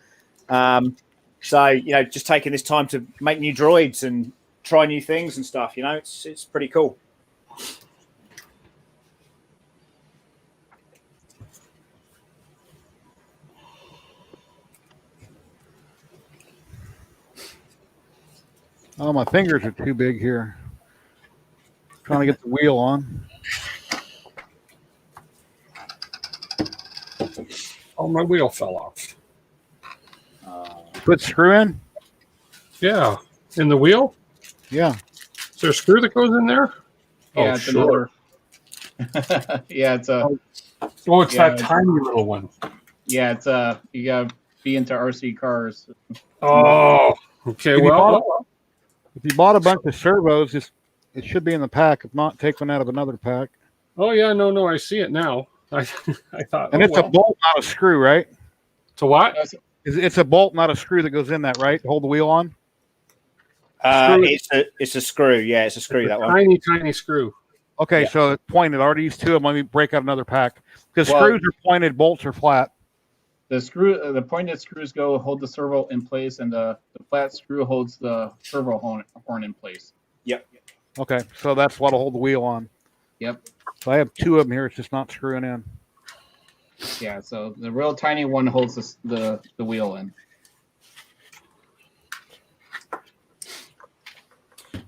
Just taking this time to make new droids and try new things and stuff, it's pretty cool. Oh, my fingers are too big here. Trying to get the wheel on. Oh, my wheel fell off. Put screw in? Yeah. In the wheel? Yeah. Is there a screw that goes in there? Yeah, Oh, it's sure. another. Yeah, it's a. Oh, it's Yeah, that tiny little one. Yeah, it's you gotta be into RC cars. Oh, okay. If Well, you bought a bunch of servos, it should be in the pack. If not, take one out of another pack. oh yeah, no, I see it now. I thought, And it's a bolt, not a screw, right? to what? It's a bolt, not a screw that goes in that, right? To hold the wheel on? It's a screw. Yeah, it's a screw. That one. Tiny screw. Okay, Yeah. so it's pointed. I already used two of them. Let me break out another pack. Because Well- screws are pointed, bolts are flat. The pointed screws hold the servo in place, and the flat screw holds the servo horn in place. Yep. Okay, so that's what'll hold the wheel on. Yep. So I have two of them here. It's just not screwing in. Yeah. So the real tiny one holds the wheel in.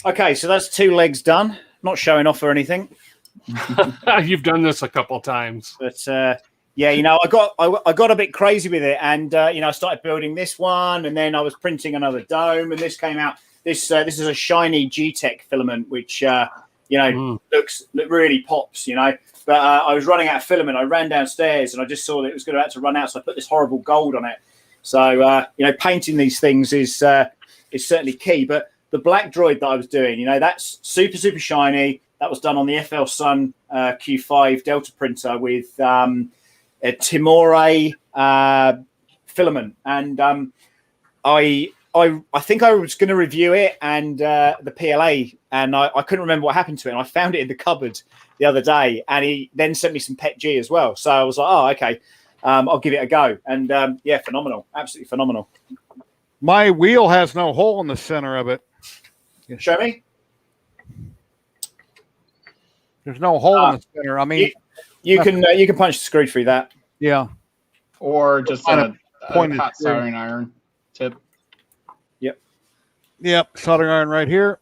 Okay, so that's 2 legs done. Not showing off or anything, You've done this a couple times. but yeah, I got a bit crazy with it, and I started building this one, and then I was printing another dome, and this came out. This is a shiny G-Tech filament, which looks really pops, But I was running out of filament. I ran downstairs, and I just saw that it was going to run out, so I put this horrible gold on it. So painting these things is certainly key. But the black droid that I was doing, that's super shiny. That was done on the FL Sun Q5 Delta printer with a Timore filament, and I think I was going to review it and the PLA, and I couldn't remember what happened to it. And I found it in the cupboard the other day, and he then sent me some PET G as well. So I was like, oh, okay, I'll give it a go. And yeah, phenomenal, absolutely phenomenal. My wheel has no hole in the center of it. Show me. There's no hole in the center. I mean, you can punch the screw through that. yeah. Or just a pointed hot screw. soldering iron tip. Yep. Soldering iron right here.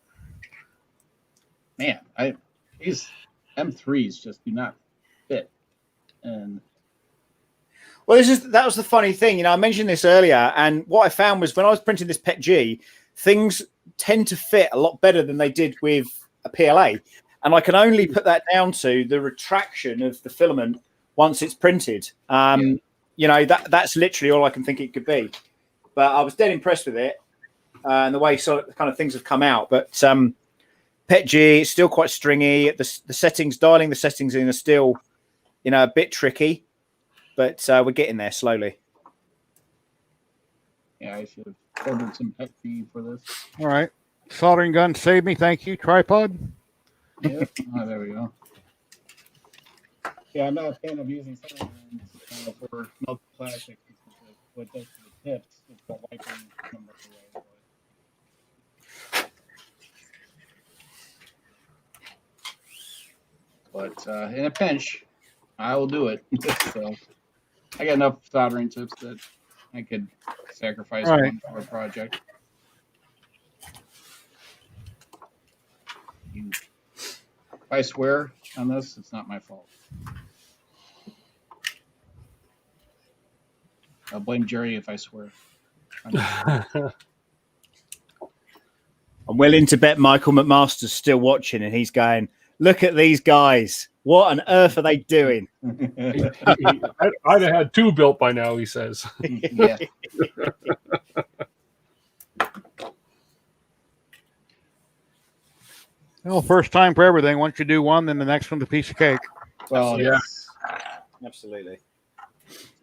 Man, these M3s just do not fit. And Well, that was the funny thing. I mentioned this earlier, and what I found was when I was printing this PET G, things tend to fit a lot better than they did with a PLA. And I can only put that down to the retraction of the filament once it's printed. That's literally all I can think it could be. But I was dead impressed with it and the way kind of things have come out. But PET G is still quite stringy. The settings, dialing the settings in are still, a bit tricky. But we're getting there slowly. yeah, I should have ordered some PET G for this. All right. Soldering gun saved me. Thank you. Tripod. Yep. Oh, there we go. Yeah, I'm not a fan of using soldering irons for melted plastic because what does to the tips is the wiping number away. But in a pinch, I will do it. So I got enough soldering tips that I could sacrifice All right. one for a project. If I swear on this, it's not my fault. I'll blame Jerry if I swear. I'm willing to bet Michael McMasters still watching, and he's going, look at these guys. What on earth are they doing? I'd have had 2 built by now, he says. Yeah. Well, first time for everything. Once you do one, then the next one's a piece of cake. Well, Yeah. Absolutely.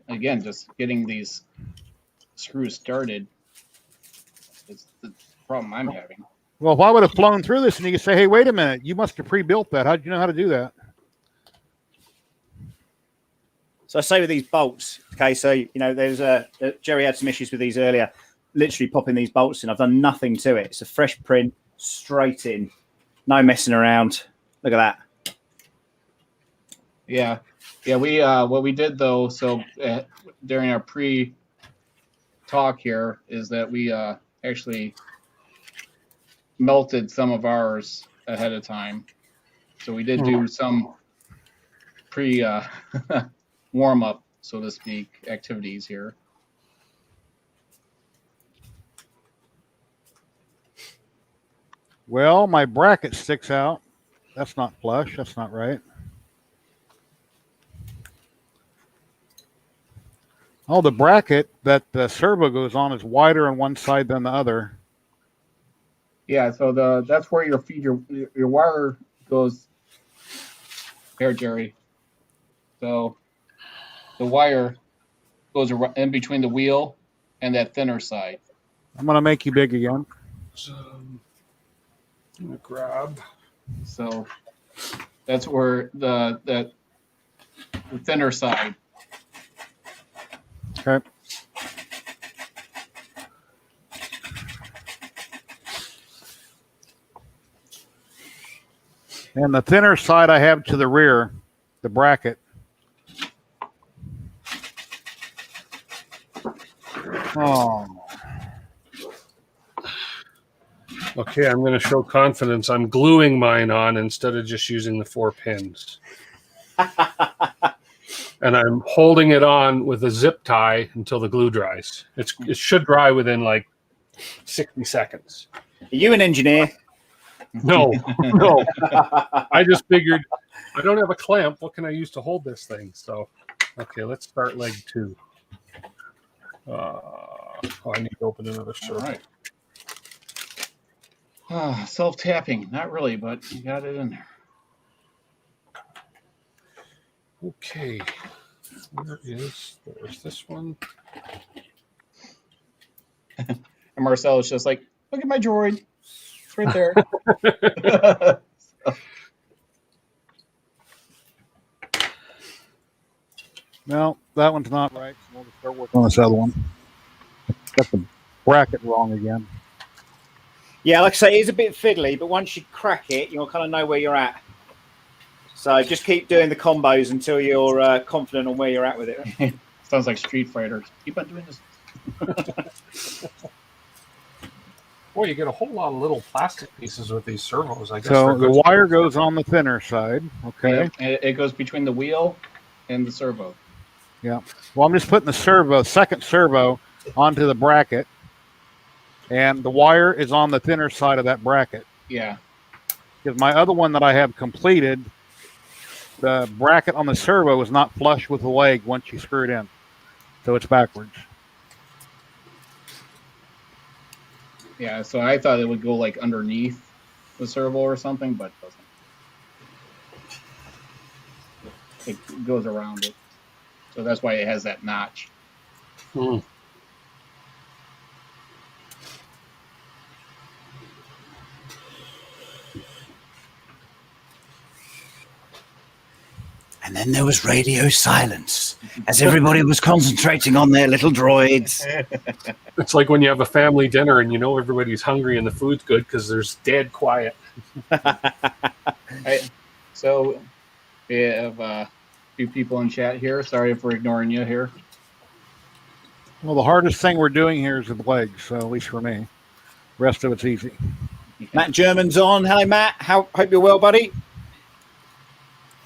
again, just getting these screws started is the problem I'm having. Well, if I would have flown through this and you could say, hey, wait a minute, you must have pre-built that. How did you know how to do that? So I say with these bolts, okay, so, there's Jerry had some issues with these earlier, literally popping these bolts in. I've done nothing to it. It's a fresh print, straight in, no messing around. Look at that. Yeah. Yeah, we what we did though, so during our pre-talk here is that we actually melted some of ours ahead of time. So we did do some pre warm up, so to speak, activities here. Well, my bracket sticks out. That's not flush. That's not right. Oh, the bracket that the servo goes on is wider on one side than the other. Yeah, so that's where your wire goes here, Jerry. So the wire goes in between the wheel and that thinner side. I'm going to make you big again. I'm gonna grab. So that's where the thinner side. Okay. And the thinner side I have to the rear, the bracket. Oh. Okay, I'm going to show confidence. I'm gluing mine on instead of just using the 4 pins. And I'm holding it on with a zip tie until the glue dries. It should dry within like 60 seconds. Are you an engineer? No, no. I just figured I don't have a clamp. What can I use to hold this thing? So, okay, let's start leg 2. I need to open another All circle. right. Self-tapping. Not really, but you got it in there. Okay. There's this one. And Marcel is just like, look at my droid. It's right there. No, that one's not right. So we'll just start working on this other one. Got the bracket wrong again. Yeah, like I say, it's a bit fiddly, but once you crack it, you'll kind of know where you're at. So just keep doing the combos until you're confident on where you're at with it. Sounds like Street Fighter. Keep on doing this. Boy, you get a whole lot of little plastic pieces with these servos. I guess. So the wire goes on the thinner side. Okay. Yeah, it goes between the wheel and the servo. Yeah. Well, I'm just putting the second servo onto the bracket, and the wire is on the thinner side of that bracket. Yeah. Because my other one that I have completed, the bracket on the servo is not flush with the leg once you screw it in. So it's backwards. Yeah, so I thought it would go like underneath the servo or something, but it doesn't. It goes around it. So that's why it has that notch. Hmm. And then there was radio silence as everybody was concentrating on their little droids. It's like when you have a family dinner and you know everybody's hungry and the food's good because there's dead quiet. So we have a few people in chat here. Sorry for ignoring you here. Well, the hardest thing we're doing here is the legs, so at least for me. The rest of it's easy. Matt German's on. Hello, Matt. Hope you're well, buddy.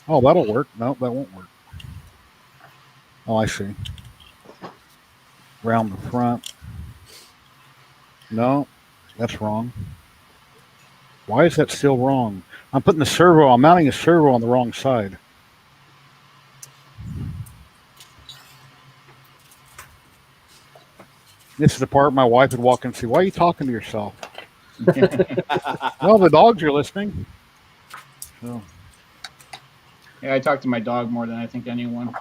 Oh, that'll work. No, that won't work. Oh, I see. Round the front. No, that's wrong. Why is that still wrong? I'm mounting a servo on the wrong side. This is the part my wife would walk in and say, why are you talking to yourself? Well, the dogs are listening. So. Yeah, I talk to my dog more than I think anyone.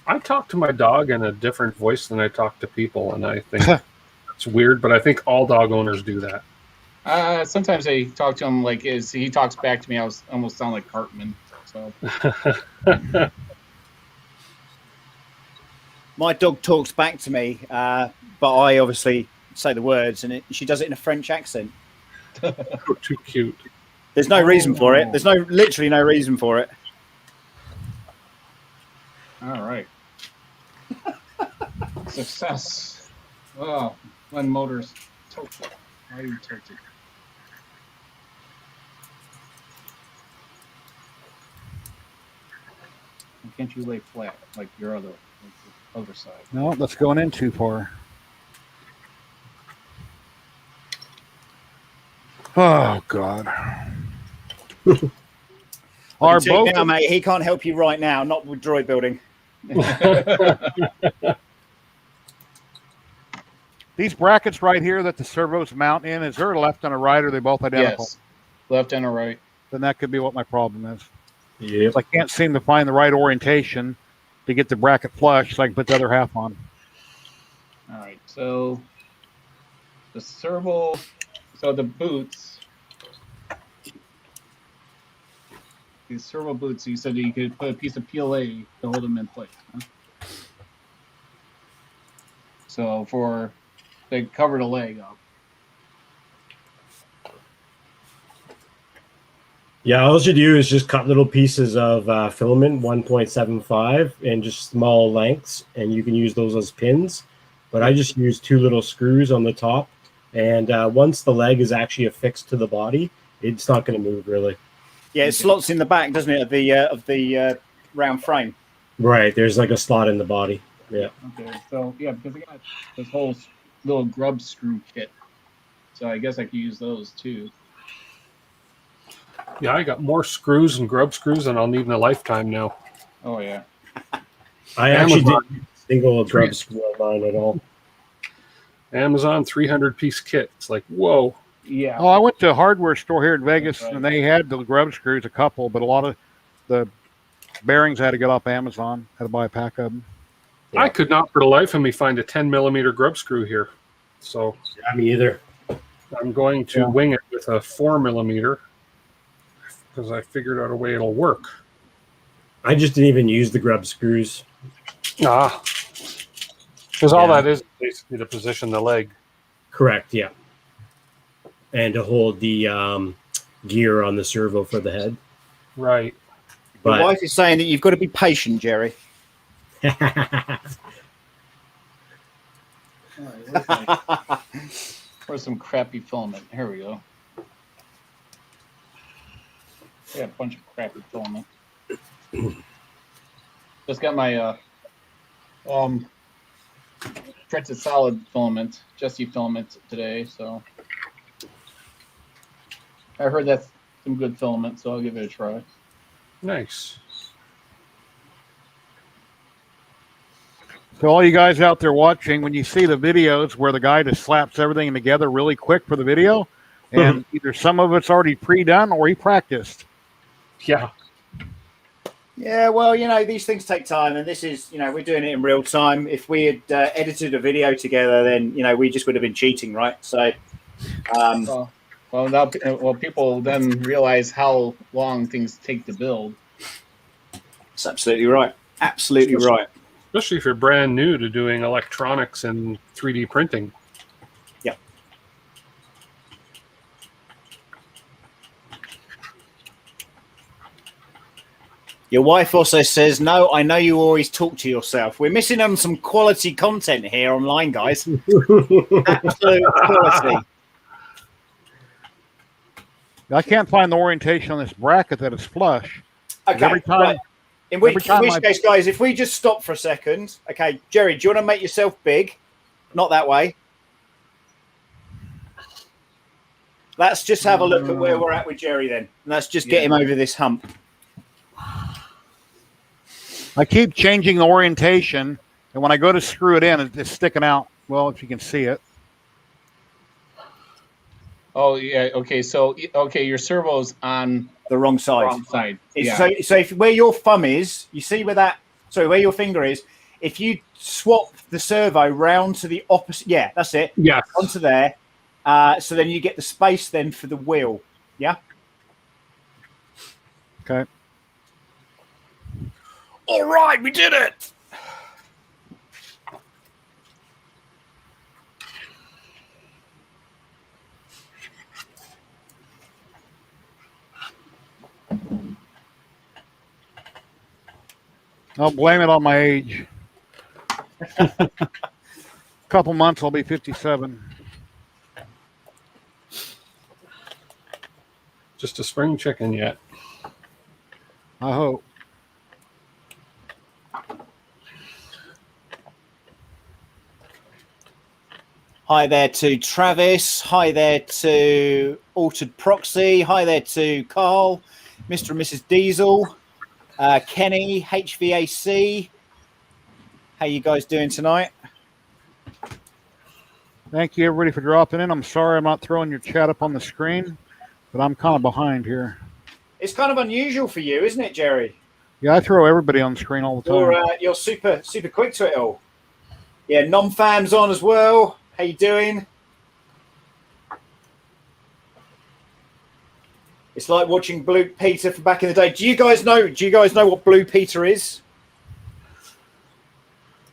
I talk to my dog in a different voice than I talk to people, and I think it's weird, but I think all dog owners do that. Sometimes I talk to him like he talks back to me. I almost sound like Cartman. So My dog talks back to me, but I obviously say the words, and she does it in a French accent. Too cute. There's no reason for it. There's literally no reason for it. all right. Success. Oh, one motor's tilted. Why are you tilted? Why can't you lay flat like your other side? No, that's going in too far. Oh, God. Our boat now, mate. He can't help you right now. Not with droid building. These brackets right here that the servos mount in, is there a left and a right, or are they both identical? Yes, left and a right. Then that could be what my problem is. Yeah. I can't seem to find the right orientation to get the bracket flush so I can put the other half on. All right, so the servo So the boots, these servo boots, you said you could put a piece of PLA to hold them in place. Huh? So they cover the leg up. Yeah, all you do is just cut little pieces of filament, 1.75, and just small lengths, and you can use those as pins. But I just use 2 little screws on the top, and once the leg is actually affixed to the body, it's not going to move really. Yeah, it slots in the back, doesn't it, of the round frame? Right, there's like a slot in the body. Yeah. Okay, so yeah, because I got this whole little grub screw kit, so I guess I could use those too. Yeah, I got more screws and grub screws than I'll need in a lifetime now. Oh yeah. I actually Amazon. didn't use a single grub screw on mine at all. Amazon 300-piece kit. It's like, whoa. Yeah. Oh, I went to a hardware store here in Vegas, That's right. and they had the grub screws, a couple, but a lot of the bearings I had to get off Amazon. Had to buy a pack of them. Yeah. I could not for the life of me find a 10mm grub screw here. So Yeah, me either. I'm going to wing it with a 4mm because I figured out a way it'll work. I just didn't even use the grub screws. Because all that is basically to position the leg. Correct, yeah. And to hold the gear on the servo for the head. Right. Your But wife is saying that you've got to be patient, Jerry. Where's some crappy filament? Here we go. Yeah, a bunch of crappy filament. Just got my printed solid filament, Jesse filament today, so I heard that's some good filament, so I'll give it a try. Nice. So all you guys out there watching, when you see the videos where the guy just slaps everything together really quick for the video, and either some of it's already pre-done or he practiced. Yeah. Yeah, well, these things take time, and this is, we're doing it in real time. If we had edited a video together, then, we just would have been cheating, right? So, well, people then realize how long things take to build. that's absolutely right. Absolutely right. Especially if you're brand new to doing electronics and 3D printing. Yeah. Your wife also says, no, I know you always talk to yourself. We're missing on some quality content here online, guys. Absolute quality. I can't find the orientation on this bracket that is flush. Okay, Every time, right. In which case, guys, if we just stop for a second. Okay, Jerry, do you want to make yourself big? Not that way. Let's just have a look at where we're at with Jerry then. And let's just get him over this hump. I keep changing the orientation, and when I go to screw it in, it's sticking out. Well, if you can see it. Oh yeah, okay. So your servo's on The wrong side. wrong side. Yeah. So if where your thumb is, you see where where your finger is, if you swap the servo round to the opposite, yeah, that's it. Yeah. Onto there. So then you get the space then for the wheel. Yeah. Okay. All right, we did it. I'll blame it on my age. Couple months, I'll be 57. Just a spring chicken yet. I hope. Hi there to Travis. Hi there to Altered Proxy. Hi there to Carl, Mr. and Mrs. Diesel, Kenny, HVAC. How you guys doing tonight? Thank you, everybody, for dropping in. I'm sorry I'm not throwing your chat up on the screen, but I'm kind of behind here. It's kind of unusual for you, isn't it, Jerry? Yeah, I throw everybody on the screen all the time. You're super quick to it all. Yeah, non-fam's on as well. How you doing? It's like watching Blue Peter from back in the day. Do you guys know what Blue Peter is?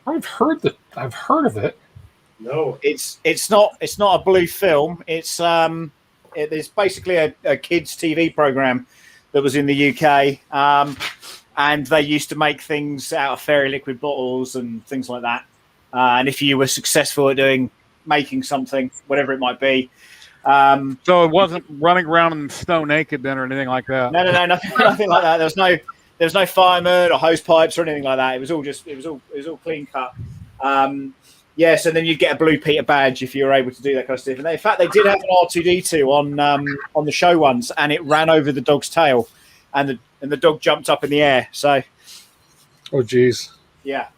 I've heard of it. No. It's not a blue film. It's basically a kids TV program that was in the UK, and they used to make things out of fairy liquid bottles and things like that. And if you were successful at making something, whatever it might be, So it wasn't running around in snow naked then or anything like that. no, nothing like that. There was no firemen or hose pipes or anything like that. It was all clean cut. So then you'd get a Blue Peter badge if you were able to do that kind of stuff. And in fact, they did have an R2D2 on the show once, and it ran over the dog's tail, and the dog jumped up in the air. So, Oh, geez. yeah.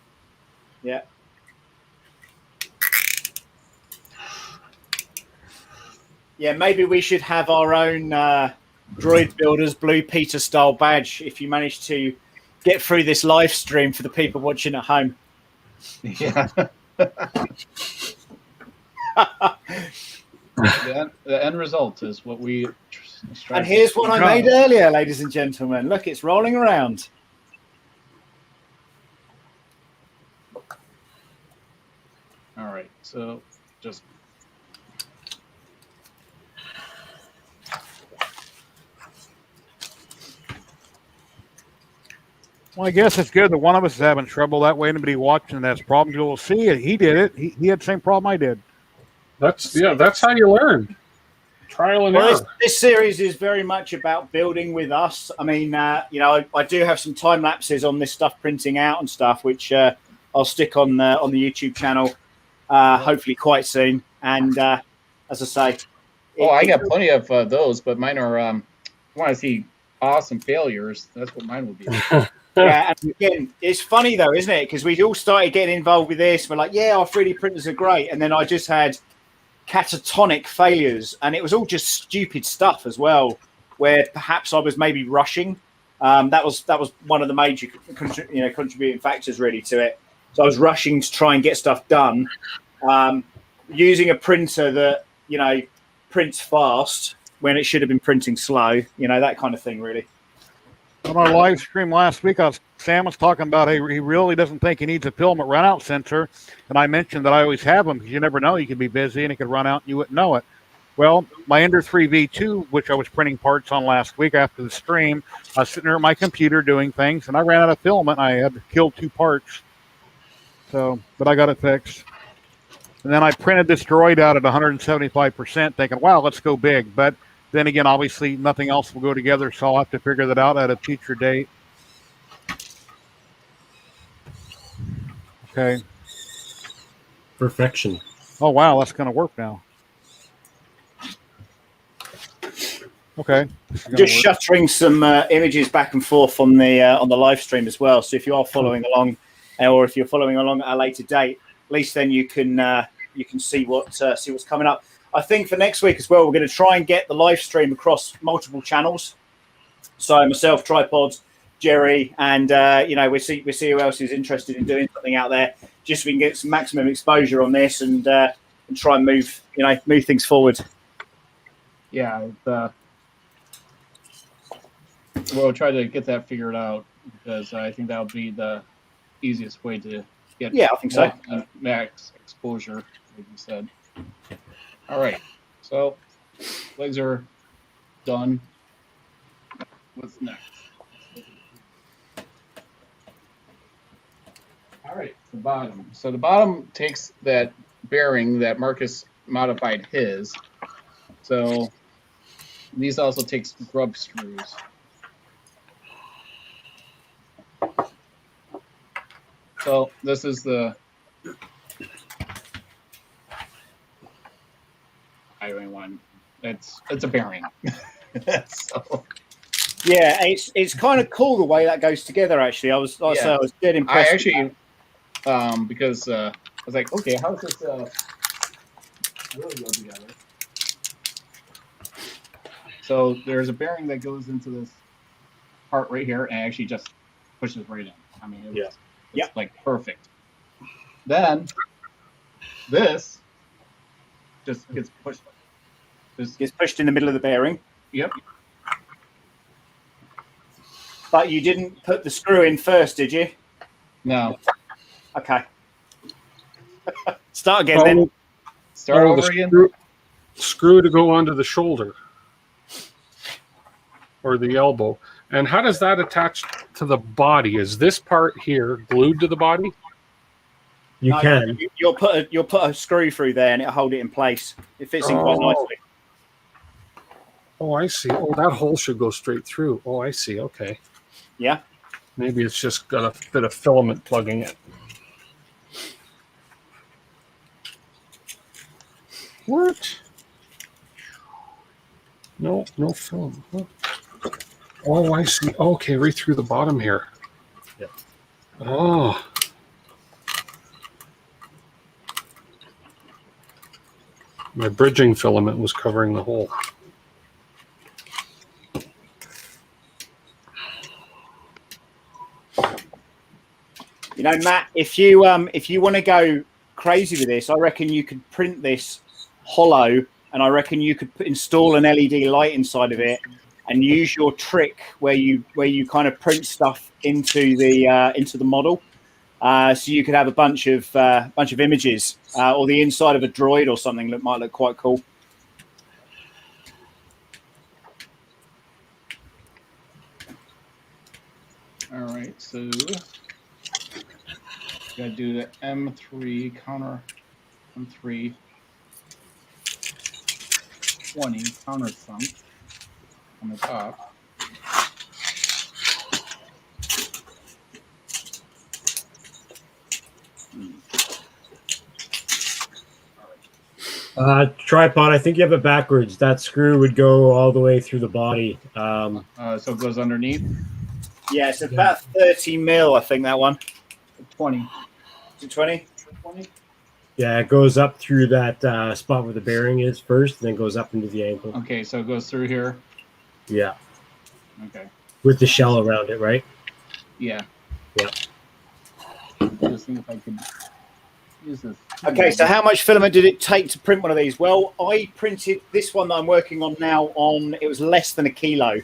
Yeah, maybe we should have our own Droid Builders Blue Peter style badge if you manage to get through this live stream for the people watching at home. Yeah. The end result is what we strive And here's to what I draw. made earlier, ladies and gentlemen. Look, it's rolling around. All right, so just Well, I guess it's good that one of us is having trouble. That way, anybody watching that has problems, you'll see it. He did it. He had the same problem I did. That's how you learn. Trial and Well, error. this series is very much about building with us. I mean, I do have some time lapses on this stuff printing out and stuff, which I'll stick on the YouTube channel hopefully quite soon. And as I say, I got plenty of those, but mine are. I want to see awesome failures. That's what mine will be. Yeah, and again, it's funny though, isn't it? Because we all started getting involved with this. We're like, yeah, our 3D printers are great, and then I just had catatonic failures, and it was all just stupid stuff as well. Where perhaps I was maybe rushing. That was one of the major contributing factors really to it. So I was rushing to try and get stuff done, using a printer that prints fast when it should have been printing slow. That kind of thing, really. On our live stream last week, Sam was talking about he really doesn't think he needs a filament runout sensor, and I mentioned that I always have them because you never know, you could be busy and it could run out and you wouldn't know it. Well, my Ender 3 V2, which I was printing parts on last week after the stream, I was sitting there at my computer doing things, and I ran out of filament. I had to kill 2 parts, but I got it fixed. And then I printed this Droid out at 175%, thinking, wow, let's go big. But then again, obviously, nothing else will go together, so I'll have to figure that out at a future date. Okay. Perfection. Oh, wow, that's going to work now. Okay. Just shuttering some images back and forth on the live stream as well. So if you are following along, or if you're following along at a later date, at least then you can see what's coming up. I think for next week as well, we're going to try and get the live stream across multiple channels. So myself, Tripods, Jerry, and we see who else is interested in doing something out there, just so we can get some maximum exposure on this and try and move things forward. Yeah, we'll try to get that figured out because I think that'll be the easiest way to get I think so. Max exposure, like you said. All right, so legs are done. What's next? All right, the bottom. So the bottom takes that bearing that Marcus modified his. So these also take grub screws. So this is the. I don't want. It's a bearing. So. Yeah, it's kind of cool the way that goes together. Actually, I was dead impressed. I actually, because I was like, okay, how does this really go together? So there's a bearing that goes into this part right here, and actually just pushes right in. I mean, it's like perfect. Then this just gets pushed. Gets pushed in the middle of the bearing. Yep. But you didn't put the screw in first, did you? No. Okay. Start again then. Start the over again. Screw to go onto the shoulder or the elbow. And how does that attach to the body? Is this part here glued to the body? You No, can. You'll put a screw through there and it'll hold it in place. It fits in quite nicely. Oh, I see. Oh, that hole should go straight through. Oh, I see. Okay. Yeah. Maybe it's just got a bit of filament plugging it. What? No film. What? Oh, I see. Okay, right through the bottom here. Yeah. Oh. My bridging filament was covering the hole. You know, Matt, if you want to go crazy with this, I reckon you could print this hollow, and I reckon you could install an LED light inside of it, and use your trick where you kind of print stuff into the model, so you could have a bunch of images, or the inside of a droid or something that might look quite cool. All right, so gotta do the M3 counter, M3 20 countersunk on the top. Tripod, I think you have it backwards. That screw would go all the way through the body. So it goes underneath. Yeah, it's about 30 mil, I think, that one. 20. Is it 20? 20? Yeah, it goes up through that spot where the bearing is first, and then goes up into the ankle. Okay, so it goes through here. Yeah. Okay. With the shell around it, right? Yeah. Yeah. Just think if I could use this. Okay, so how much filament did it take to print one of these? Well, I printed this one that I'm working on now it was less than a kilo.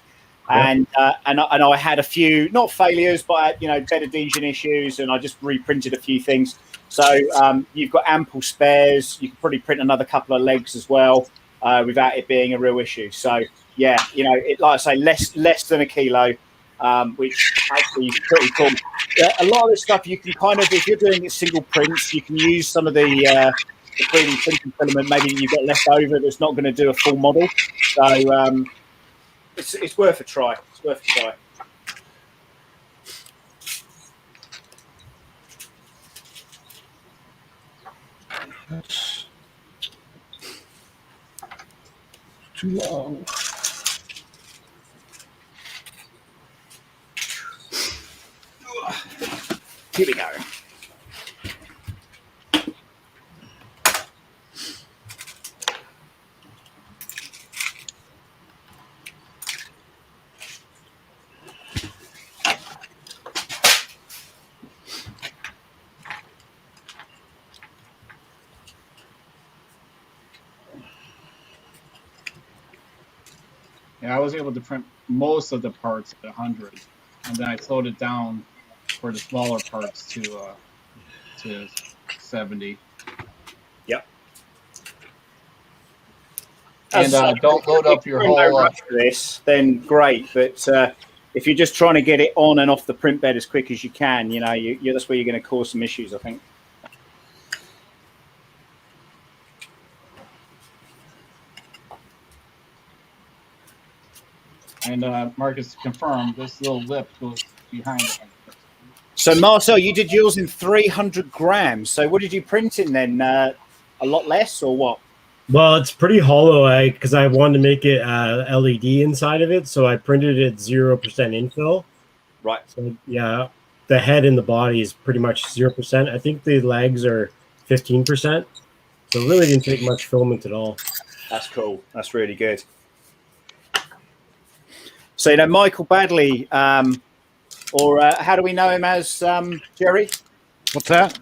And I had a few, not failures, but bed adhesion issues, and I just reprinted a few things. So you've got ample spares. You can probably print another couple of legs as well, without it being a real issue. So yeah, like I say, less than a kilo, which actually is pretty cool. A lot of this stuff you can kind of, if you're doing single prints, you can use some of the 3D printing filament maybe you've got left over that's not going to do a full model. So it's worth a try. It's worth a try. That's too long. Here we go. Yeah, I was able to print most of the parts at 100, and then I slowed it down for the smaller parts to 70. Yep. And don't load up your whole. For this, then great. But if you're just trying to get it on and off the print bed as quick as you can, that's where you're going to cause some issues, I think. And Marcus confirmed this little lip goes behind it. So Marcel, you did yours in 300 grams. So what did you print in then? A lot less or what? Well, it's pretty hollow, because I wanted to make it LED inside of it, so I printed it 0% infill. Right. So yeah, the head and the body is pretty much 0%. I think the legs are 15%. So it really didn't take much filament at all. That's cool. That's really good. So Michael Baddeley, or how do we know him as, Jerry? What's that?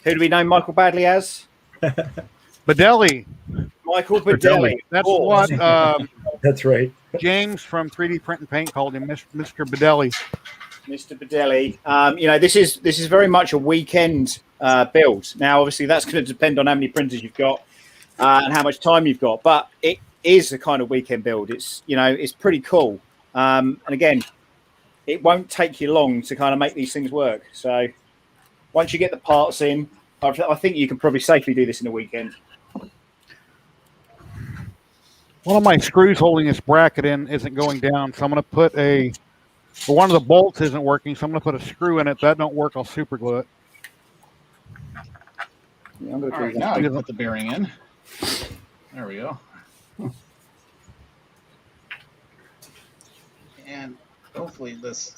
Who do we know Michael Baddeley as? Baddeley. Michael Baddeley. That's what That's right. James from 3D Print and Paint called him Mr. Baddeley. Mr. Baddeley. This is very much a weekend build. Now, obviously, that's going to depend on how many printers you've got and how much time you've got. But it is a kind of weekend build. It's it's pretty cool. And again, it won't take you long to kind of make these things work. So once you get the parts in, I think you can probably safely do this in a weekend. One of my screws holding this bracket in isn't going down, so I'm going to put one of the bolts isn't working, so I'm going to put a screw in it. If that don't work, I'll super glue it. Yeah, I'm going to All right, now I can put the bearing in. There we go. And hopefully this.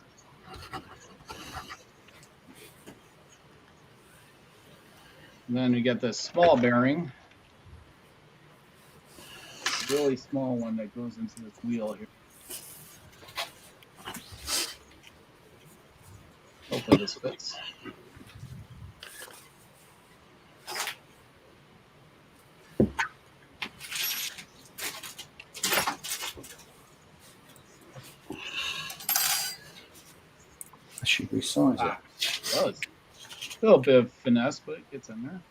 And then we get this small bearing. Really small one that goes into this wheel here. Hopefully this fits. I should resize it. Well, it's a little bit of finesse, but it gets in there.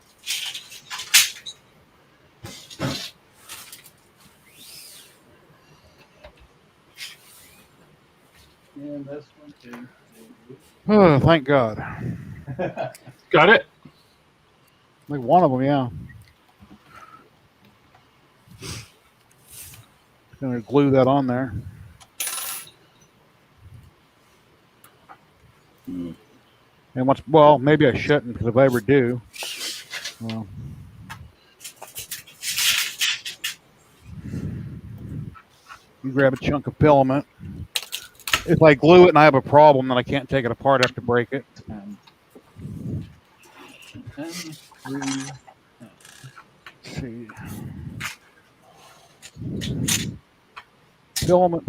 And this one too. Oh, thank God. Got it. Like one of them, yeah. Going to glue that on there. And maybe I shouldn't, because if I ever do, well, you grab a chunk of filament. If I glue it and I have a problem, then I can't take it apart. I have to break it. 10, 3. Let's see. Filament.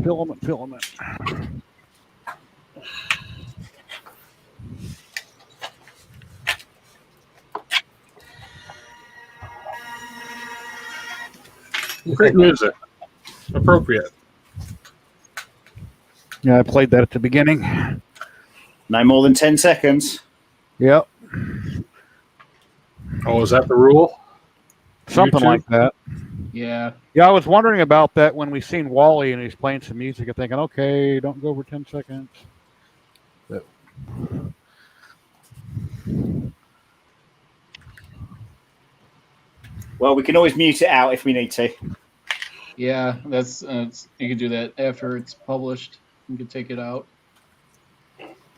Great music. Appropriate. Yeah, I played that at the beginning. No more than 10 seconds. Yep. Oh, is that the rule? Something YouTube? like that. Yeah. Yeah, I was wondering about that when we seen Wally and he's playing some music and thinking, okay, don't go over 10 seconds. But... Well, we can always mute it out if we need to. Yeah, that's you can do that after it's published. You can take it out.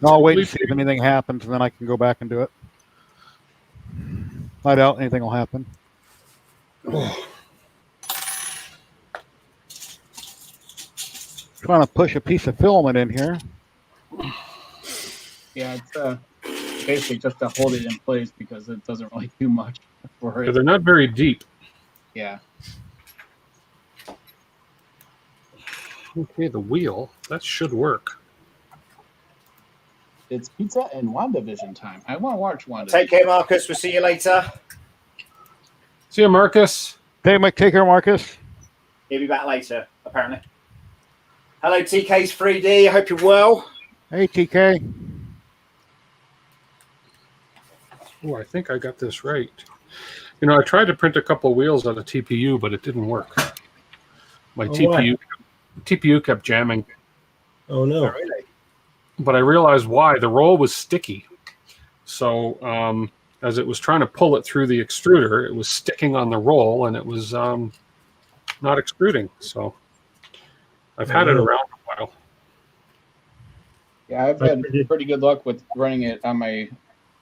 I'll wait and see if anything happens, and then I can go back and do it. I doubt anything will happen. Trying to push a piece of filament in here. Yeah, it's basically just to hold it in place because it doesn't really do much for it. They're not very deep. Yeah. Okay, the wheel. That should work. It's pizza and WandaVision time. I want to watch WandaVision. Take care, Marcus. We'll see you later. See you, Marcus. Hey, Mike, take care, Marcus. He'll be back later, apparently. Hello, TK's 3D. I hope you're well. Hey, TK. Oh, I think I got this right. You know, I tried to print a couple of wheels on a TPU, but it didn't work. My TPU kept jamming. Oh no! Oh, really? But I realized why. The roll was sticky. So as it was trying to pull it through the extruder, it was sticking on the roll, and it was not extruding. So I've had it around a while. Yeah, I've had pretty good luck with running it on my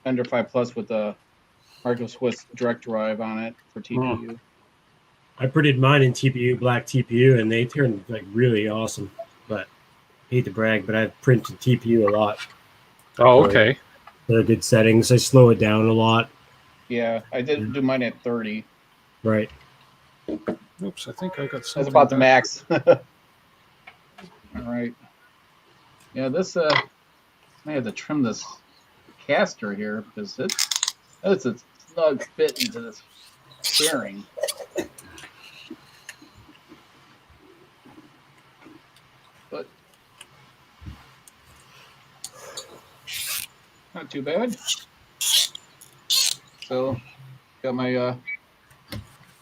Ender 5 Plus with the Marco Swiss direct drive on it for TPU. I printed mine in TPU, black TPU, and they turned like really awesome. But hate to brag, but I've printed TPU a lot. Oh, okay. They're good settings. I slow it down a lot. Yeah, I did do mine at 30. Right. Oops, I think I got something. That's about the max. All right. Yeah, this I have to trim this caster here because it's a snug fit into this bearing. not too bad. So, got my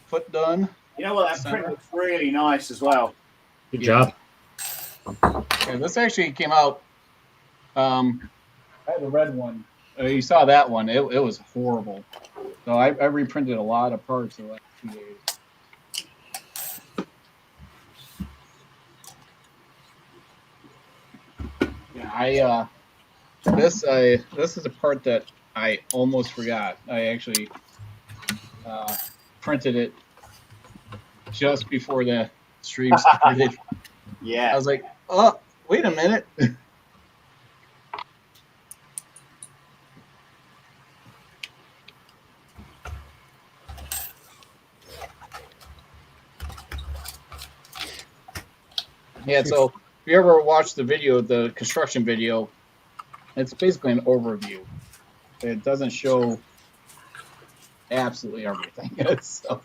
foot done. You know what? That print looks really nice as well. Good job. Yeah, this actually came out. I had the red one. You saw that one. It was horrible. So I reprinted a lot of parts the last 2 days. Yeah, this is a part that I almost forgot. I actually printed it just before the stream started. Yeah. I was like, oh, wait a minute. Yeah, so if you ever watch the video, the construction video, it's basically an overview. It doesn't show absolutely everything. So.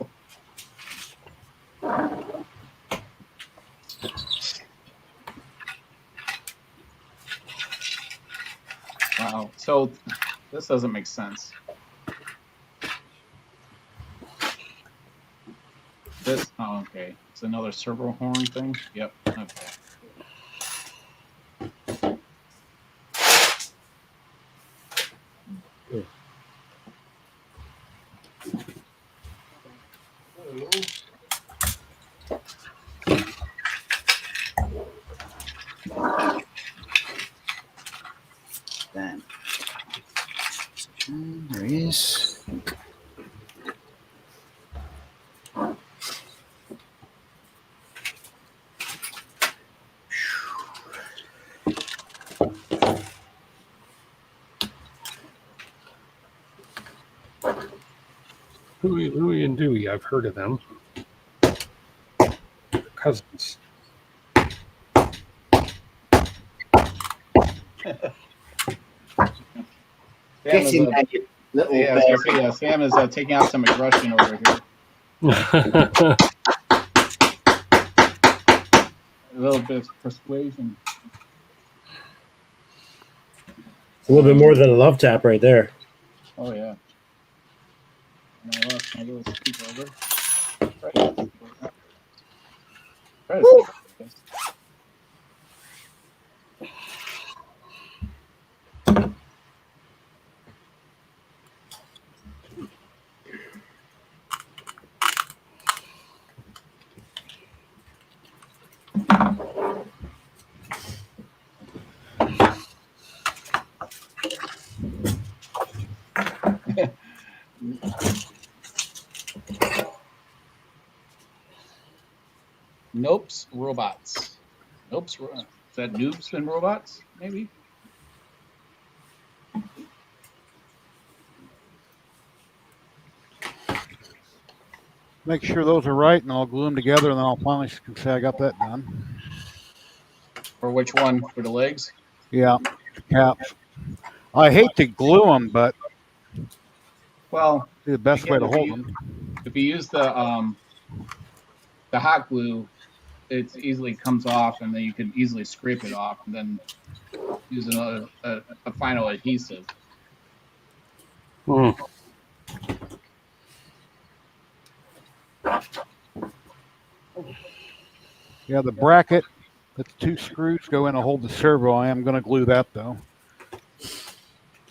Wow. So this doesn't make sense. This, oh, okay. It's another servo horn thing. Yep. Okay. Damn. There he is. Louie and Dewey, I've heard of them. Cousins. Get in there, you little Yeah, Sam is taking out some aggression over here. A little bit of persuasion. It's a little bit more than a love tap right there. Oh, yeah. And I lost my little speaker over. Try to this. Nope's robots. Is that noobs and robots? Maybe. Make sure those are right, and I'll glue them together, and then I'll finally say I got that done. For which one? For the legs? Yeah, caps. I hate to glue them, but Well, the best way to if hold you- them. if you use the hot glue, it easily comes off, and then you can easily scrape it off, and then use another a final adhesive. Hmm. Yeah, the bracket, the 2 screws go in to hold the servo. I am going to glue that, though.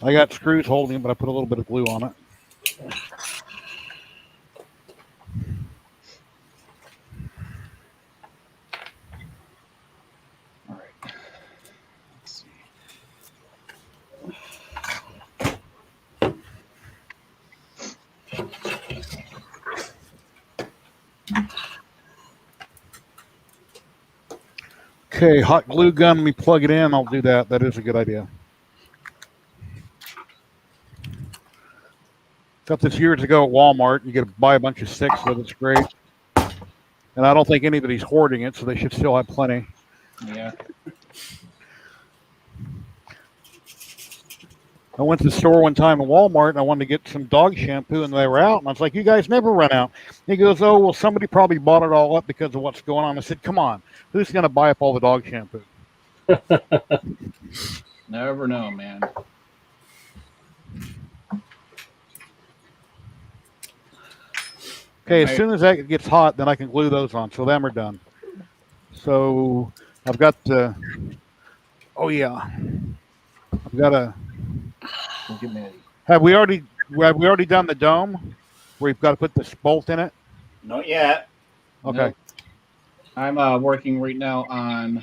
I got screws holding it, but I put a little bit of glue on it. All right. Let's see. Okay, hot glue gun, let me plug it in. I'll do that. That is a good idea. Got this years ago at Walmart. You get to buy a bunch of sticks with it. It's great. And I don't think anybody's hoarding it, so they should still have plenty. Yeah. I went to the store one time at Walmart, and I wanted to get some dog shampoo, and they were out. And I was like, you guys never run out. He goes, oh, well, somebody probably bought it all up because of what's going on. I said, come on. Who's going to buy up all the dog shampoo? Never know, man. Okay, as soon as that gets hot, then I can glue those on. So them are done. So I've got the. Oh yeah, I've got a. Have we already done the dome where you've got to put this bolt in it? Not yet. Okay. Nope. I'm working right now on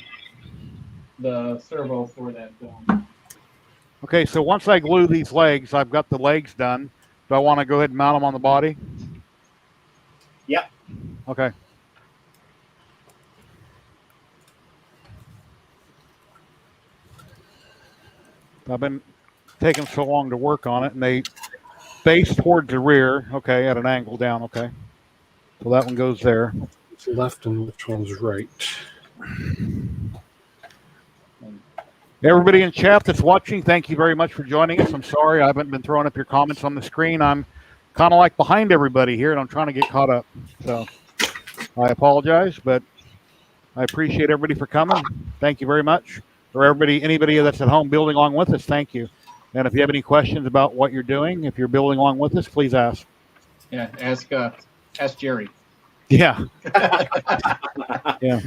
the servo for that dome. Okay, so once I glue these legs, I've got the legs done. Do I want to go ahead and mount them on the body? Yep. Okay. I've been taking so long to work on it, and they face towards the rear. Okay, at an angle down. Okay. So that one goes there. It's left and which one's right? Everybody in chat that's watching, thank you very much for joining us. I'm sorry I haven't been throwing up your comments on the screen. I'm kind of like behind everybody here, and I'm trying to get caught up. So I apologize, but I appreciate everybody for coming. Thank you very much. For anybody that's at home building along with us, thank you. And if you have any questions about what you're doing, if you're building along with us, please ask. Yeah, ask Jerry. Yeah. Yeah.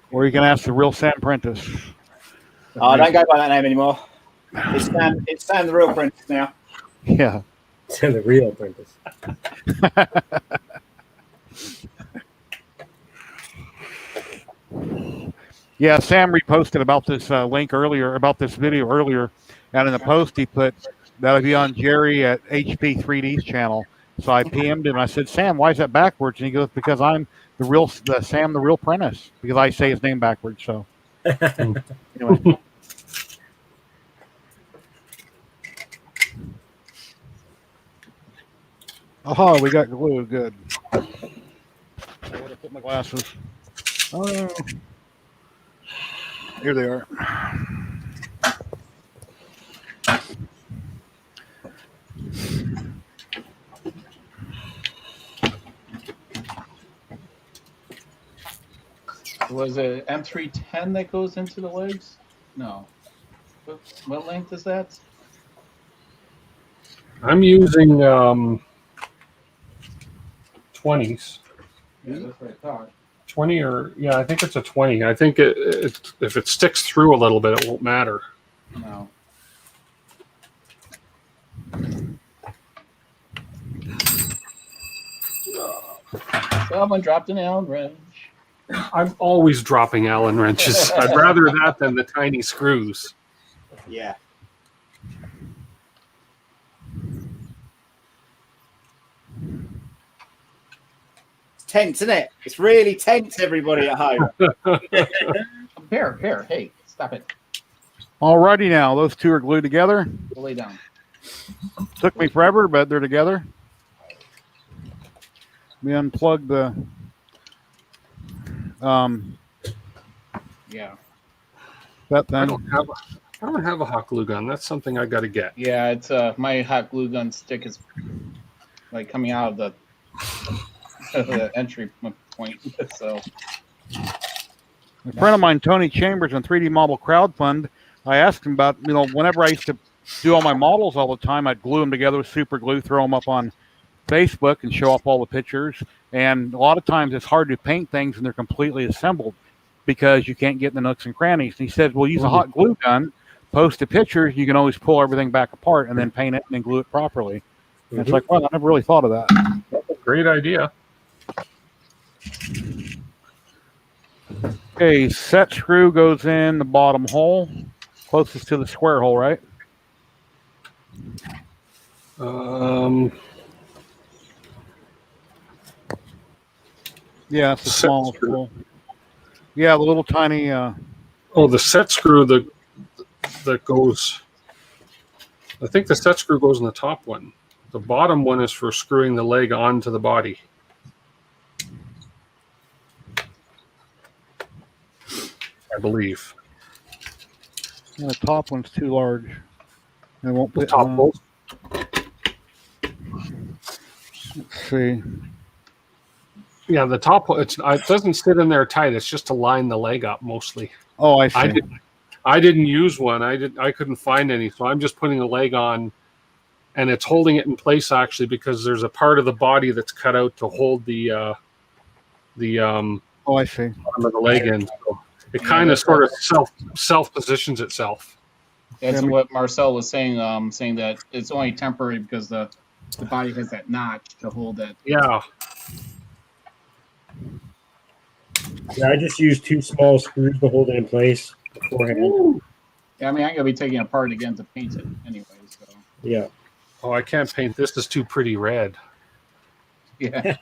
Or you can ask the real Sam Prentice. Oh, I don't go by that name anymore. It's Sam the Real Prentice now. Yeah. Sam the Real Prentice. Yeah, Sam reposted about this link earlier, about this video earlier, and in the post he put that'll be on Jerry at HP 3D's channel. So I PM'd him and I said, Sam, why is that backwards? And he goes, because I'm the Sam the Real Prentice, because I say his name backwards. So anyway. Oh, we got glue. Good. I gotta put my glasses. Oh, here they are. Was it M310 that goes into the legs? No. What length is that? I'm using 20s. Yeah, that's what I thought. 20 or yeah, I think it's a 20. I think if it sticks through a little bit, it won't matter. No. Someone dropped an Allen wrench. I'm always dropping Allen wrenches. I'd rather that than the tiny screws. Yeah. It's tense, isn't it? It's really tense, everybody at home. Here, hey, stop it. Alrighty now, those two are glued together. Go lay down. Took me forever, but they're together. Let me unplug the Yeah. that I thing. don't have a hot glue gun. That's something I got to get. Yeah, it's my hot glue gun stick is like coming out of the entry point. So A friend of mine, Tony Chambers, on 3D Model Crowdfund, I asked him about, whenever I used to do all my models all the time, I'd glue them together with super glue, throw them up on Facebook and show off all the pictures. And a lot of times it's hard to paint things when they're completely assembled because you can't get in the nooks and crannies. And he said, well, use a hot glue gun, post the pictures, you can always pull everything back apart and then paint it and then glue it properly. And it's like, well, I never really thought of that. Great idea. Okay, set screw goes in the bottom hole, closest to the square hole, right? Yeah, it's the Set small screw. hole. Yeah, the little tiny. Oh, the set screw that goes. I think the set screw goes in the top one. The bottom one is for screwing the leg onto the body. I believe. The top one's too large. It won't The fit. top bolt. Let's see. Yeah, the top. It doesn't sit in there tight. It's just to line the leg up mostly. Oh, I see. I didn't use one. I couldn't find any, so I'm just putting a leg on, and it's holding it in place actually because there's a part of the body that's cut out to hold the Oh, I see. bottom of the leg in. So it kind of sort of self positions itself. That's what Marcel was saying. Saying that it's only temporary because the body has that notch to hold that. Yeah. Yeah, I just used 2 small screws to hold it in place beforehand. Yeah, I mean, I'm gonna be taking it apart again to paint it anyway. So Yeah. Oh, I can't paint this. It's too pretty red. yeah,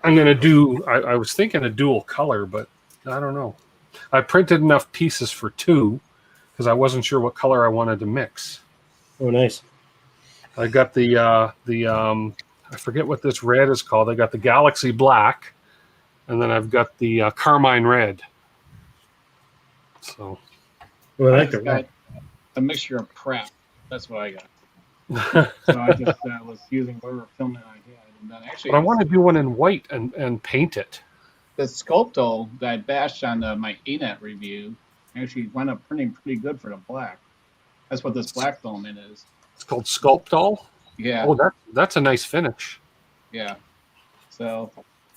I'm gonna do. I was thinking a dual color, but I don't know. I printed enough pieces for 2 because I wasn't sure what color I wanted to mix. Oh, nice. I got the I forget what this red is called. I got the Galaxy Black, and then I've got the Carmine Red. So, Well, I I like just it. got a mixture of crap. That's what I got. So I just was using whatever filament I had, and then actually, but I want to do one in white and paint it. the Sculpto that I bashed on my ANET review actually wound up printing pretty good for the black. That's what this black filament is. It's called Sculptol. Yeah, Oh, that's a nice finish. yeah. So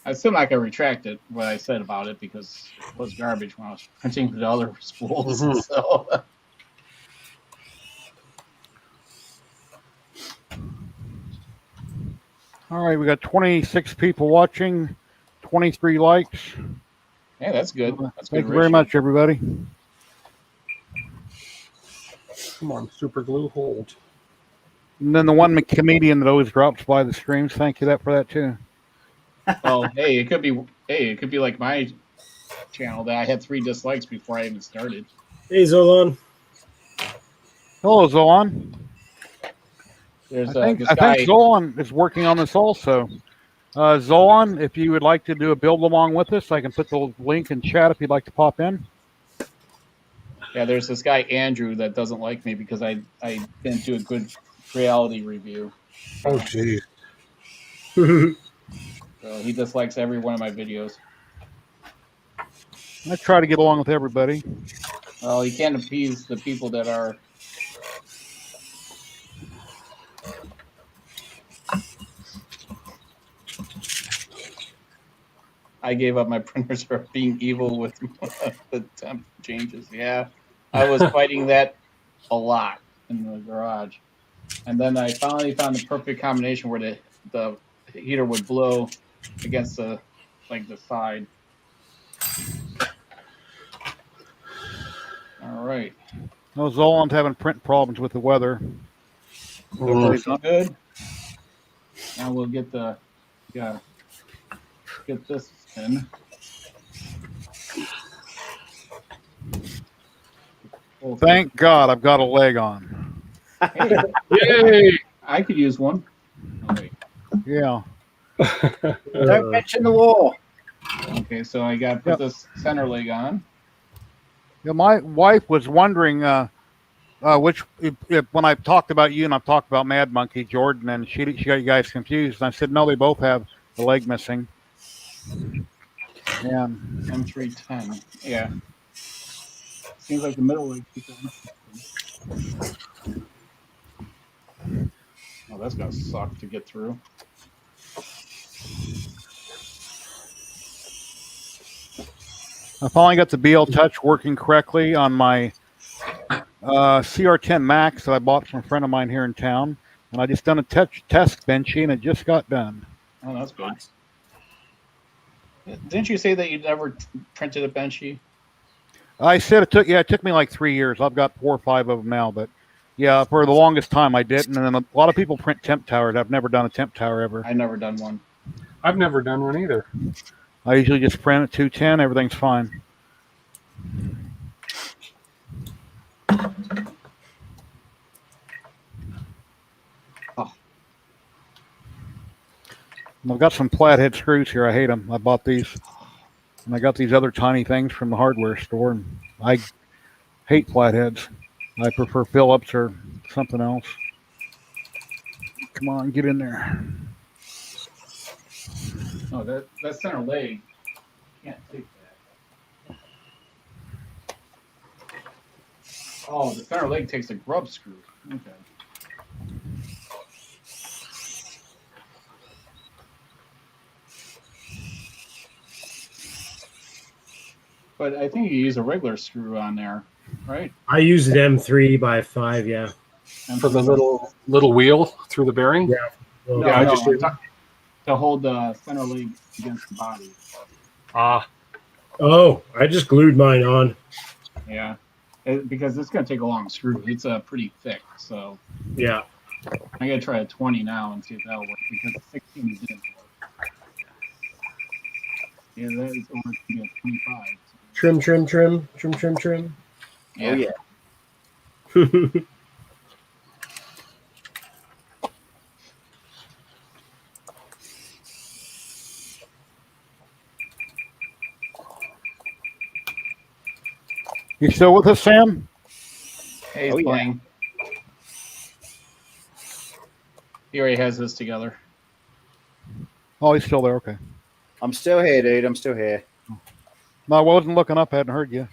I'm still not gonna retract it what I said about it because it was garbage when I was printing the other spools. Mhm. So All right, we got 26 people watching, 23 likes. yeah, that's good. That's good. Thank you very ratio. much, everybody. Come on, super glue hold. And then the one comedian that always drops by the streams, thank you for that too. Well, hey, it could be like my channel that I had 3 dislikes before I even started. Hey, Zolan. Hello, Zolan. There's I this think guy. Zolan is working on this also. Zolan, if you would like to do a build along with us, I can put the link in chat if you'd like to pop in. Yeah, there's this guy Andrew that doesn't like me because I didn't do a good reality review. Oh, geez. So he dislikes every one of my videos. I try to get along with everybody. Well, he can't appease the people that are. I gave up my printers for being evil with the temp changes. Yeah, I was fighting that a lot in the garage, and then I finally found the perfect combination where the heater would blow against the side. All right. No, Zolan's having print problems with the weather. Everybody's good. Now we'll get get this in. Thank God I've got a leg on. Hey, Yay! I could use one. Oh, wait. Yeah. Don't mention the war. Okay, so I got to put this center leg on. Yeah, my wife was wondering which if when I talked about you and I've talked about Mad Monkey Jordan, and she got you guys confused. And I said no, they both have the leg missing. Yeah. M310. Yeah. Seems like the middle leg. Oh, that's gonna suck to get through. I finally got the ZYLTECH working correctly on my CR10 Max that I bought from a friend of mine here in town, and I just done a test benchy, and it just got done. Oh, that's good. Didn't you say that you never printed a Benchy? I said it took me like 3 years. I've got 4 or 5 of them now, but yeah, for the longest time I didn't. And then a lot of people print temp towers. I've never done a temp tower ever. I've never done one. I've never done one either. I usually just print at 210. Everything's fine. Oh. And I've got some flathead screws here. I hate them. I bought these. And I got these other tiny things from the hardware store. And I hate flatheads. I prefer Phillips or something else. Come on, get in there. Oh, that center leg. Can't take that. Oh, the center leg takes a grub screw. Okay. But I think you use a regular screw on there, right? I use an M3 by 5, yeah. For the little wheel through the bearing. Yeah. No, Yeah, I no, just to hold the center leg against the body. Oh, I just glued mine on. Yeah, because it's gonna take a long screw. It's pretty thick, so Yeah. I'm gonna try a 20 now and see if that'll work because the 16 didn't work. Yeah, that is only gonna be a 25. So. Trim, trim, trim, trim, trim, trim. Yeah. Oh yeah. You still with us, Sam? Hey, he's Oh, yeah. playing. He already has this together. Oh, he's still there. Okay. I'm still here, dude. I'm still here. No, I wasn't looking up. I hadn't heard you.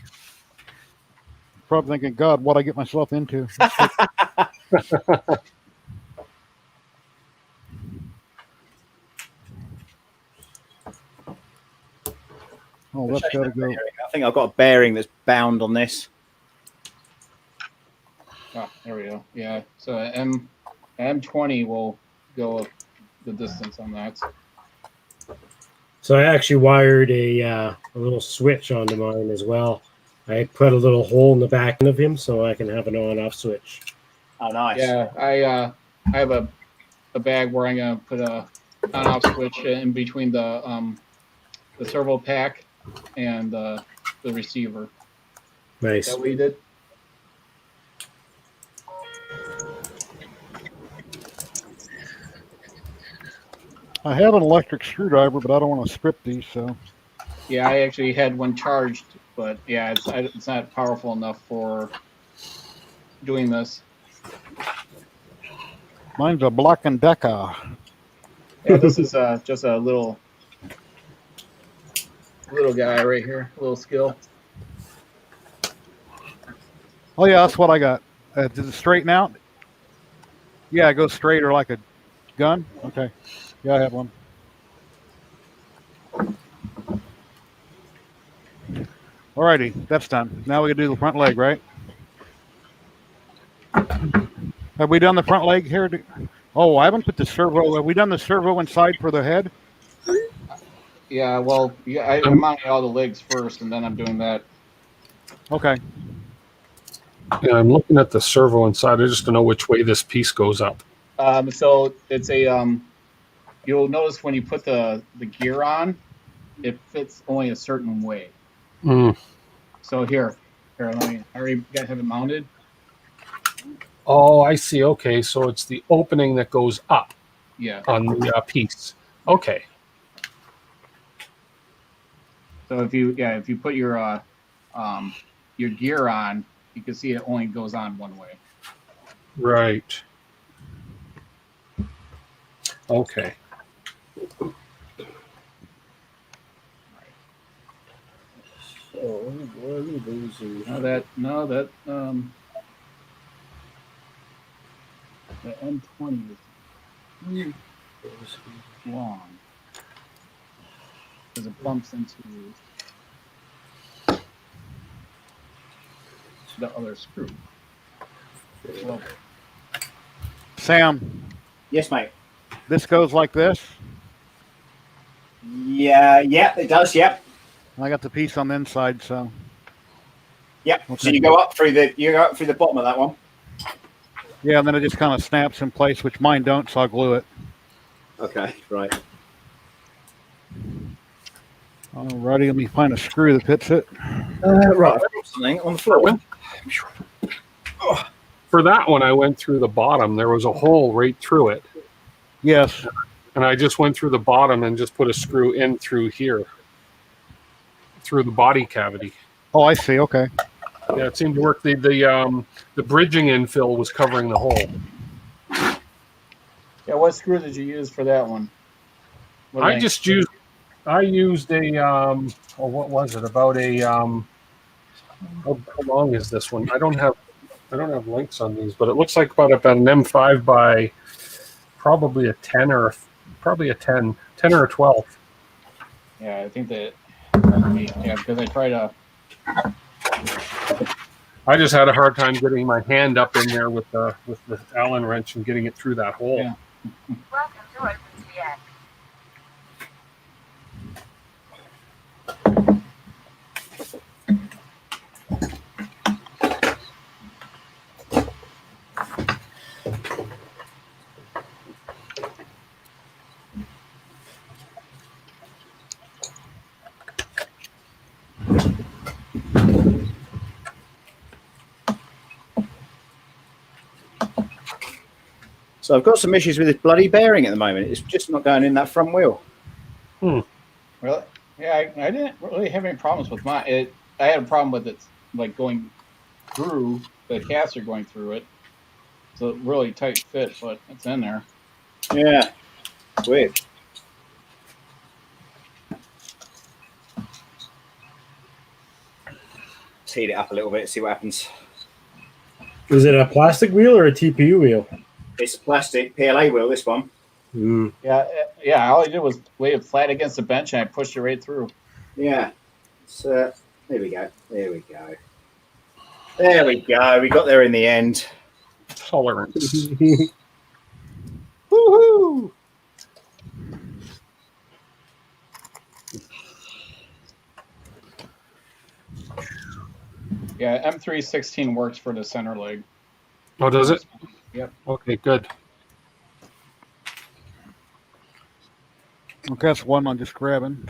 Probably thinking, God, what I get myself into. Oh, that's got to go. I think I've got a bearing that's bound on this. Oh, there we go. Yeah. So M20 will go the distance on that. So I actually wired a little switch onto mine as well. I put a little hole in the back end of him so I can have an on-off switch. Oh, nice. Yeah, I have a bag where I'm gonna put a on-off switch in between the servo pack and the receiver. Nice. Is that what you did? I have an electric screwdriver, but I don't want to strip these, so. Yeah, I actually had one charged, but yeah, it's not powerful enough for doing this. Mine's a Black & Decker. Yeah, this is just a little guy right here, a little skill. Oh, yeah, that's what I got. Does it straighten out? Yeah, it goes straight or like a gun? Okay. Yeah, I have one. Alrighty, that's done. Now we can do the front leg, right? Have we done the front leg here? Oh, I haven't put the servo. Have we done the servo inside for the head? Yeah, well, yeah, I'm mounting all the legs first, and then I'm doing that. Okay. Yeah, I'm looking at the servo inside. I just don't know which way this piece goes up. So it's a you'll notice when you put the gear on, it fits only a certain way. Mm. So here, let me. I already have it mounted. Oh, I see. Okay, so it's the opening that goes up Yeah. on the piece. Okay. So if you put your gear on, you can see it only goes on one way. Right. Okay. The M20 is long because it bumps into the other screw. Well, Sam, Yes, mate. this goes like this. Yeah, it does. Yep. I got the piece on the inside, so. Yep. Okay. So you go up through the bottom of that one. Yeah, and then it just kind of snaps in place, which mine don't, so I'll glue it. Okay. Right. Alrighty, let me find a screw that fits it. Right. I've got something on the floor. For that one, I went through the bottom. There was a hole right through it. Yes. And I just went through the bottom and just put a screw in through here, through the body cavity. Oh, I see. Okay. Yeah, it seemed to work. The bridging infill was covering the hole. yeah, what screw did you use for that one? What length? I used a what was it? About a how long is this one? I don't have I don't have links on these, but it looks like about an M5 by probably a 10 or a 10 or a 12. Yeah, I think that. Yeah, because I tried to. I just had a hard time getting my hand up in there with the Allen wrench and getting it through that hole. Yeah. Welcome to OpenCX. So I've got some issues with this bloody bearing at the moment. It's just not going in that front wheel. Really? Yeah, I didn't really have any problems with mine. I had a problem with it, like going through the caster going through it. It's a really tight fit, but it's in there. Yeah, it's weird. Let's heat it up a little bit, see what happens. Is it a plastic wheel or a TPU wheel? It's a plastic PLA wheel, this one. Mm. Yeah. All I did was lay it flat against the bench, and I pushed it right through. Yeah. So there we go. There we go. There we go. We got there in the end. Tolerance. Woohoo! Yeah, M316 works for the center leg. Oh, does it? Yep. Okay, good. Okay, that's one I'm just grabbing.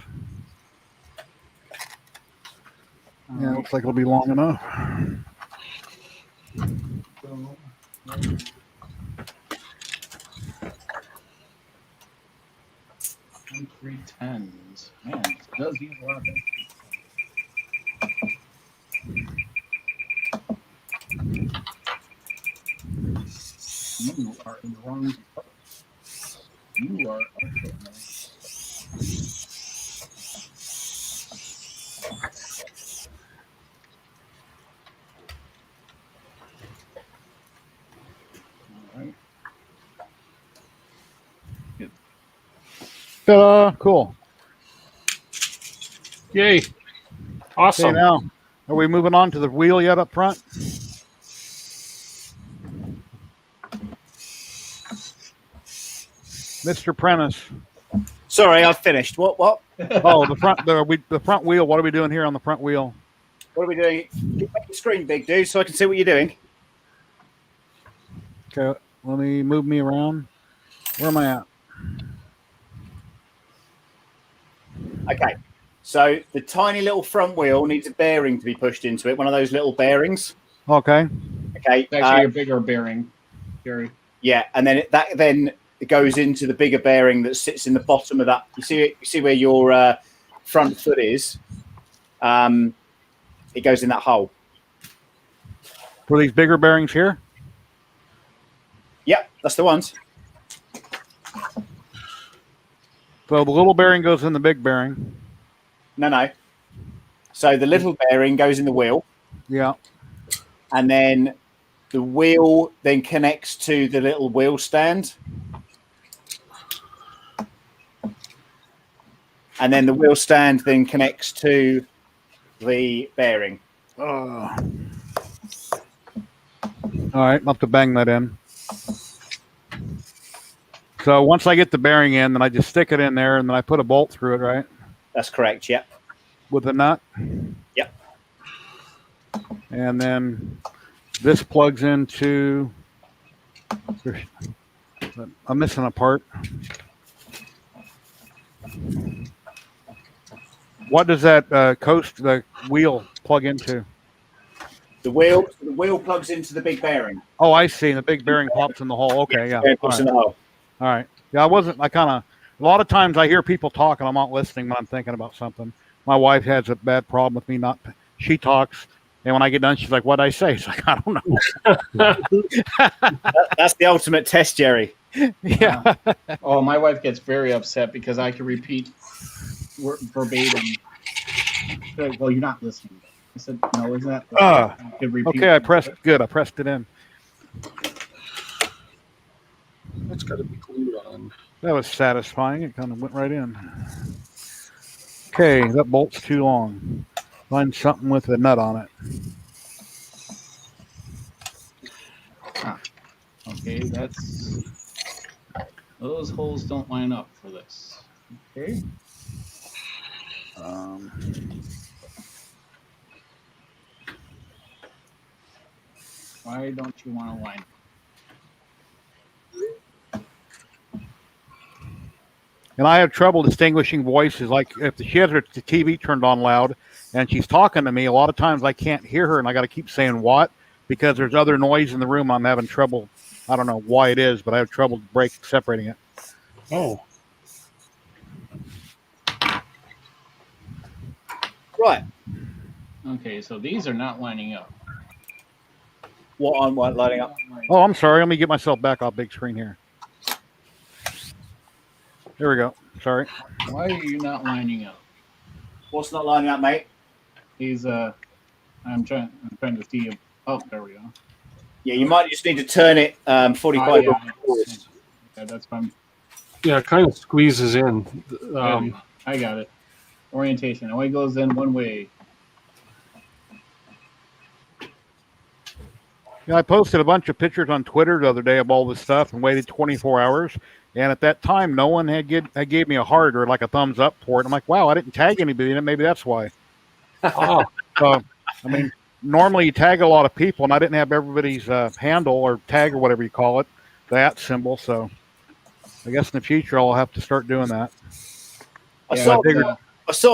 Yeah, looks like it'll be long enough. M310s. Man, it does use a lot of You are in the wrong place. You are okay, man. All right. Ta-da! Cool. Yay. Awesome. Okay, now, are we moving on to the wheel yet up front? Mr. Prentice. Sorry, I've finished. What? Oh, the front wheel. What are we doing here on the front wheel? What are we doing? Make the screen big, dude, so I can see what you're doing. Okay, let me move me around. Where am I at? Okay. So the tiny little front wheel needs a bearing to be pushed into it. One of those little bearings. Okay. Okay. It's actually a bigger bearing, Gary. Yeah, and then it goes into the bigger bearing that sits in the bottom of that. You see where your front foot is. It goes in that hole. For these bigger bearings here? Yep, that's the ones. So the little bearing goes in the big bearing. No. So the little bearing goes in the wheel, Yeah. and then the wheel then connects to the little wheel stand. And then the wheel stand then connects to the bearing. All right, I'll have to bang that in. So once I get the bearing in, then I just stick it in there, and then I put a bolt through it, right? That's correct, yep. With a nut? Yep. And then this plugs into... I'm missing a part. What does that the wheel plug into? The wheel plugs into the big bearing. Oh, I see. The big bearing pops in the hole. Okay, yeah. It pops in the hole. All right. Yeah, a lot of times I hear people talk and I'm not listening when I'm thinking about something. My wife has a bad problem with me she talks, and when I get done, she's like, what'd I say? It's like, I don't know. That's the ultimate test, Jerry. Yeah. Oh, my wife gets very upset because I can repeat verbatim. Well, you're not listening. I said, no, isn't that? Okay, I pressed it in. That's got to be glued on. That was satisfying. It kind of went right in. Okay, that bolt's too long. Find something with a nut on it. Okay, those holes don't line up for this. Okay. Why don't you want to line? And I have trouble distinguishing voices. Like if she has her TV turned on loud and she's talking to me, a lot of times I can't hear her and I got to keep saying what because there's other noise in the room. I'm having trouble. I don't know why it is, but I have trouble separating it. Oh. Right. Okay, so these are not lining up. What on lighting up? Oh, I'm sorry. Let me get myself back off big screen here. There we go. Sorry. Why are you not lining up? What's not lining up, mate? He's I'm trying to see him. Oh, there we go. Yeah, you might just need to turn it 45 degrees. Yeah, that's fine. Yeah, it kind of squeezes in. I got it. Orientation only goes in one way. Yeah, I posted a bunch of pictures on Twitter the other day of all this stuff and waited 24 hours. And at that time, no one had gave me a heart or like a thumbs up for it. I'm like, wow, I didn't tag anybody in it. Maybe that's why. Oh. I mean, normally you tag a lot of people, and I didn't have everybody's handle or tag or whatever you call it, that symbol. So I guess in the future I'll have to start doing that. I sort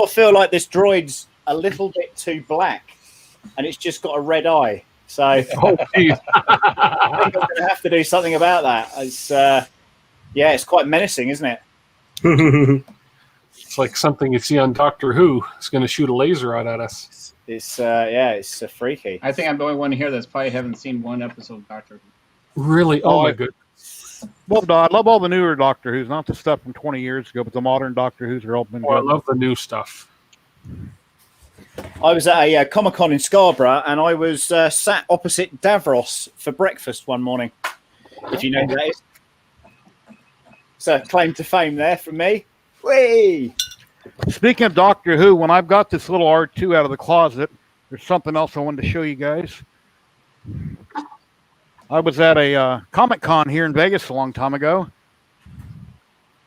of feel like this droid's a little bit too black, and it's just got a red eye. So I think I'm going to have to do something about that. It's quite menacing, isn't it? It's like something you see on Doctor Who. It's going to shoot a laser out at us. It's freaky. I think I'm the only one here that's probably haven't seen one episode of Doctor Who. Really? Oh my goodness. Well, I love all the newer Doctor Who's, not the stuff from 20 years ago, but the modern Doctor Who's are all been good. I love the new stuff. I was at a Comic-Con in Scarborough, and I was sat opposite Davros for breakfast one morning. If you know who that is. So claim to fame there from me. Whee! Speaking of Doctor Who, when I've got this little R2 out of the closet, there's something else I wanted to show you guys. I was at a Comic-Con here in Vegas a long time ago.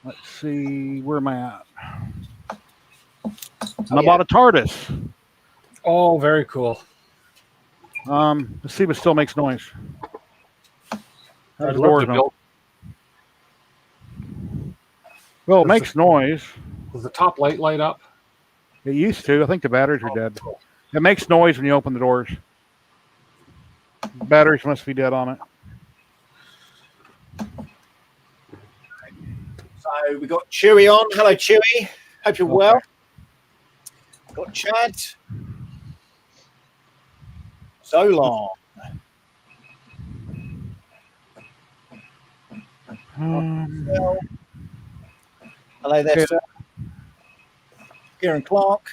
Let's see, where am I at? And I bought a TARDIS. Oh, very cool. Let's see if it still makes noise. I'd love to build. Well, it makes noise. Does the top light up? It used to. I think the batteries are dead. It makes noise when you open the doors. Batteries must be dead on it. So we got Chewy on. Hello, Chewy. Hope you're well. Got Chad. So long. Hello there, sir. Kieran Clark.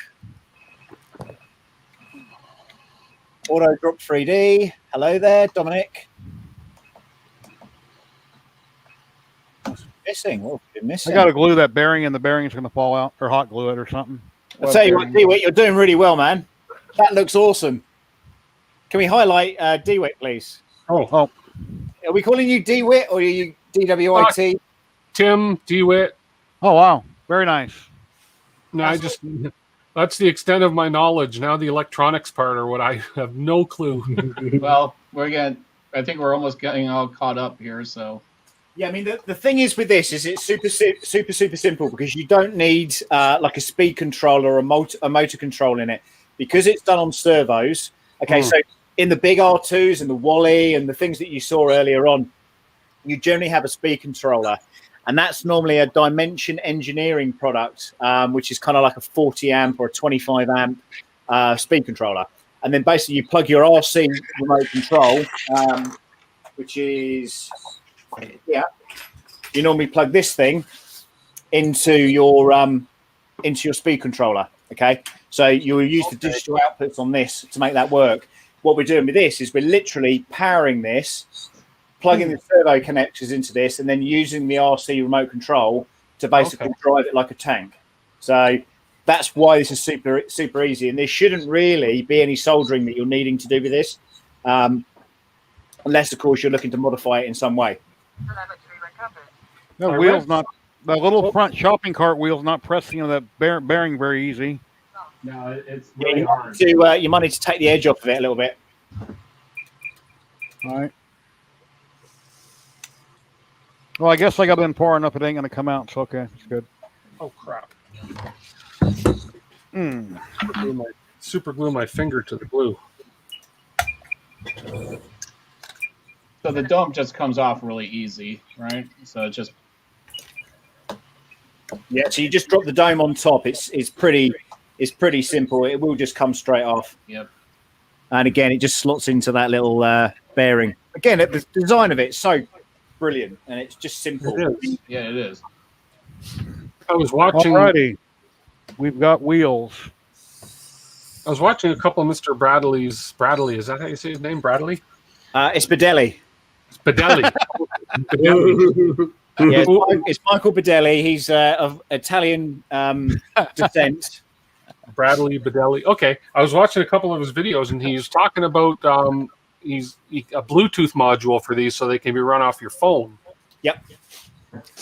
Auto Drop 3D. Hello there, Dominic. What's missing? What have we been missing? I got to glue that bearing, and the bearing's going to fall out, or hot glue it or something. I'll tell you what, DWIT, you're doing really well, man. That looks awesome. Can we highlight DWIT, please? Oh. Are we calling you DWIT or are you DWIT? Tim, DWIT. Oh, wow. Very nice. No, that's the extent of my knowledge. Now the electronics part or what, I have no clue. Well, I think we're almost getting all caught up here, so. Yeah, I mean, the thing is with this is it's super simple because you don't need like a speed controller or a motor control in it because it's done on servos. Okay, so in the big R2s and the Wally and the things that you saw earlier on, you generally have a speed controller. And that's normally a Dimension Engineering product, which is kind of like a 40 amp or a 25 amp speed controller. And then basically you plug your RC remote control, which is, you normally plug this thing into your speed controller. Okay, so you'll use the digital outputs on this to make that work. What we're doing with this is we're literally powering this, plugging the servo connectors into this, and then using the RC remote control to basically drive it like a tank. So that's why this is super easy, and there shouldn't really be any soldering that you're needing to do with this, unless of course you're looking to modify it in some way. The wheel's not, the little front shopping cart wheel's not pressing on that bearing very easy. No, it's really you hard. you might need to take the edge off of it a little bit. All right. Well, I guess I got it in far enough. It ain't gonna come out. So okay, it's good. Oh crap! Mm. Super glue my finger to the glue. So the dome just comes off really easy, right? So it just So you just drop the dome on top. It's pretty simple. It will just come straight off. Yep. And again, it just slots into that little bearing. Again, the design of it is so brilliant, and it's just simple. It is. Yeah, it is. I was watching. Alrighty, we've got wheels. I was watching a couple of Mr. Bradley's. Bradley, is that how you say his name? Bradley? It's Baddeley. It's Baddeley. Baddeley. Yeah, it's Michael Baddeley. He's of Italian descent. Bradley Baddeley. Okay, I was watching a couple of his videos, and he's talking about a Bluetooth module for these, so they can be run off your phone. Yep.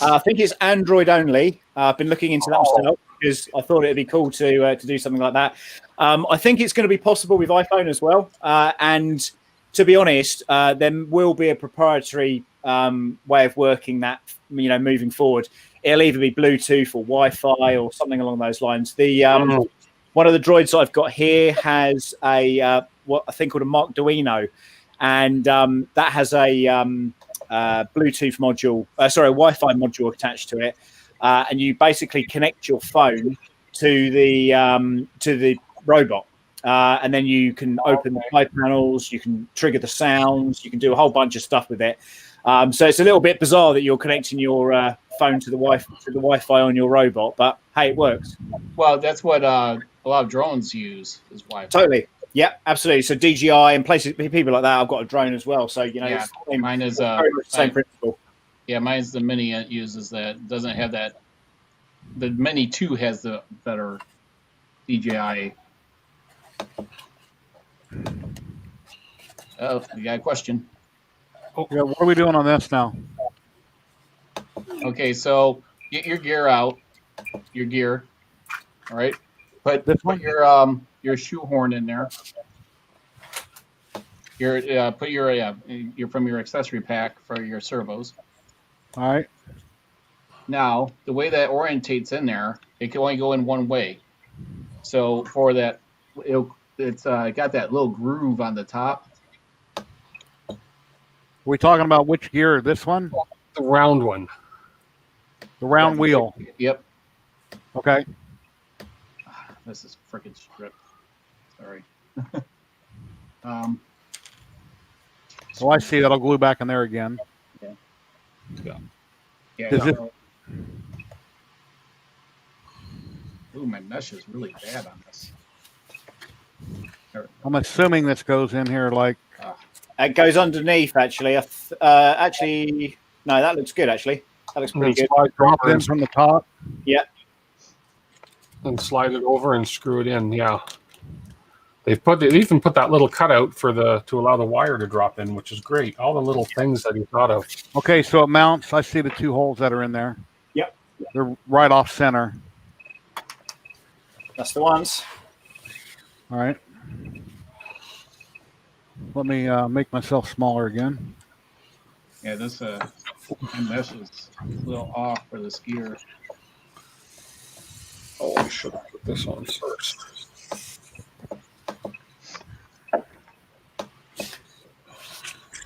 I think it's Android only. I've been looking into that myself because I thought it'd be cool to do something like that. I think it's going to be possible with iPhone as well. And to be honest, there will be a proprietary way of working that, moving forward. It'll either be Bluetooth or Wi-Fi or something along those lines. The one of the droids that I've got here has a what I think called a Arduino, and that has a Bluetooth module, a Wi-Fi module attached to it, and you basically connect your phone to the robot, and then you can open the side panels, you can trigger the sounds, you can do a whole bunch of stuff with it. So it's a little bit bizarre that you're connecting your phone to the Wi-Fi on your robot, but hey, it works. Well, that's what a lot of drones use is Wi-Fi. Totally. Yeah, absolutely. So DJI and places, people like that. I've got a drone as well, so Yeah, it's mine is very much the same principle. Yeah, mine's the Mini. It uses that. Doesn't have that. The Mini 2 has the better DJI. Oh, you got a question? Yeah, what are we doing on this now? Okay, so get your gear out. Your gear. All right. Put your shoehorn in there. Put your from your accessory pack for your servos. All right. Now, the way that orientates in there, it can only go in one way. So for that, it's got that little groove on the top. Are we talking about which gear? This one? The round one. The round wheel. Yep. Okay. This is freaking stripped. Sorry. Oh, I see. That'll glue back in there again. Yeah. Does it- Ooh, my mesh is really bad on this. I'm assuming this goes in here like. It goes underneath, actually. Actually, no, that looks good. Actually, that looks pretty good. Slide Drop over in from the top. Yeah. and slide it over and screw it in. Yeah. They even put that little cutout to allow the wire to drop in, which is great. All the little things that he thought of. Okay, so it mounts. I see the two holes that are in there. Yep. They're right off center. That's the ones. All right. Let me make myself smaller again. Yeah, this my mesh is a little off for this gear. Oh, I should have put this on first.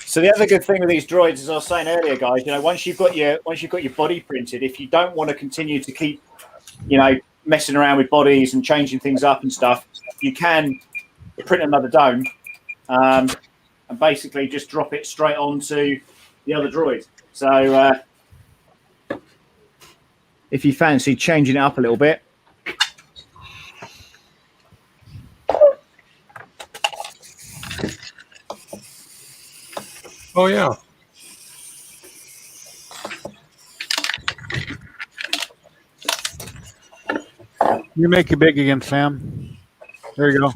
So the other good thing with these droids, as I was saying earlier, guys, once you've got your body printed, if you don't want to continue to keep, messing around with bodies and changing things up and stuff, you can print another dome, and basically just drop it straight onto the other droid. So if you fancy changing it up a little bit, Oh yeah. You make it big again, Sam. There you go.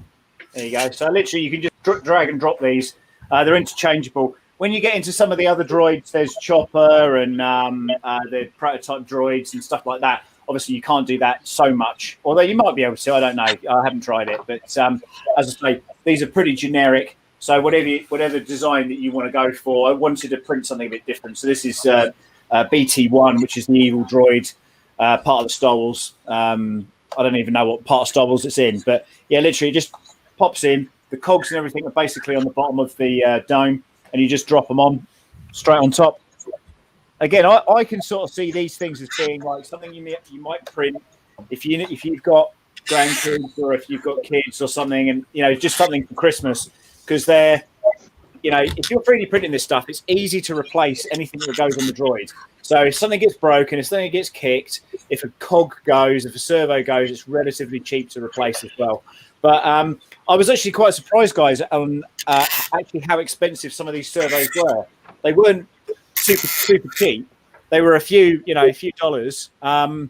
There you go. So literally, you can just drag and drop these. They're interchangeable. When you get into some of the other droids, there's Chopper and the prototype droids and stuff like that. Obviously, you can't do that so much. Although you might be able to. I don't know. I haven't tried it. But as I say, these are pretty generic. So whatever design that you want to go for, I wanted to print something a bit different. So this is BT1, which is the evil droid, part of the Star Wars. I don't even know what part of Star Wars it's in, but yeah, literally it just pops in. The cogs and everything are basically on the bottom of the dome, and you just drop them on straight on top. Again, I can sort of see these things as being like something you might print if you've got grandkids or if you've got kids or something, and just something for Christmas, because they're if you're 3D printing this stuff, it's easy to replace anything that goes on the droid. So if something gets broken, if something gets kicked, if a cog goes, if a servo goes, it's relatively cheap to replace as well. But I was actually quite surprised, guys, on actually how expensive some of these servos were. They weren't super cheap. They were a few dollars. But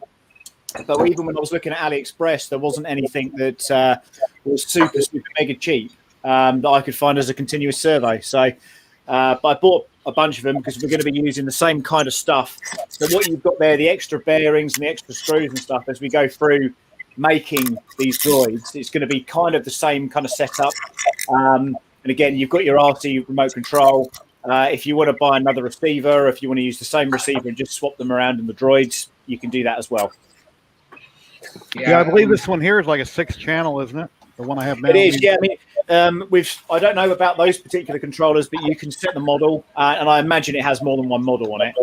even when I was looking at AliExpress, there wasn't anything that was super mega cheap that I could find as a continuous servo. So but I bought a bunch of them because we're going to be using the same kind of stuff. So what you've got there, the extra bearings and the extra screws and stuff, as we go through making these droids, it's going to be kind of the same kind of setup. And again, you've got your RC remote control. If you want to buy another receiver, if you want to use the same receiver and just swap them around in the droids, you can do that as well. Yeah, I believe this one here is like a 6-channel, isn't it? The one I have now. It is, yeah. I mean, I don't know about those particular controllers, but you can set the model, and I imagine it has more than one model on it.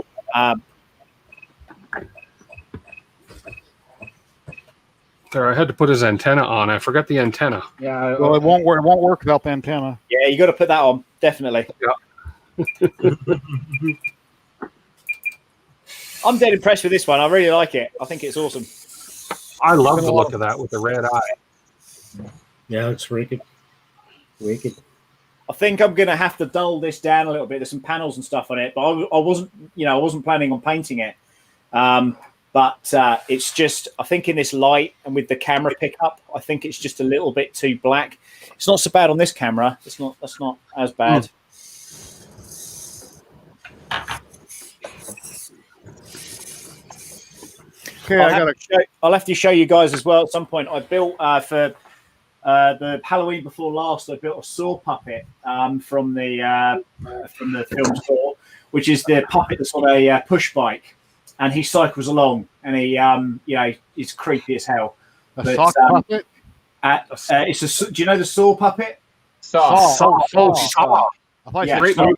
There, I had to put his antenna on. I forgot the antenna. Yeah. Well, it won't work. It won't work without the antenna. Yeah, you got to put that on, definitely. Yeah. I'm dead impressed with this one. I really like it. I think it's awesome. I love the look of that with the red eye. Yeah, it's wicked. Wicked. I think I'm going to have to dull this down a little bit. There's some panels and stuff on it, but I wasn't planning on painting it. But it's just, I think in this light and with the camera pickup, I think it's just a little bit too black. It's not so bad on this camera. That's not as bad. Okay, I'll have to show you guys as well at some point. I built for the Halloween before last. I built a Saw puppet from the film Saw, which is the puppet that's on a push bike, and he cycles along, and he he's creepy as hell. A sock puppet. Do you know the Saw puppet? Saw. I thought Yeah. great movie.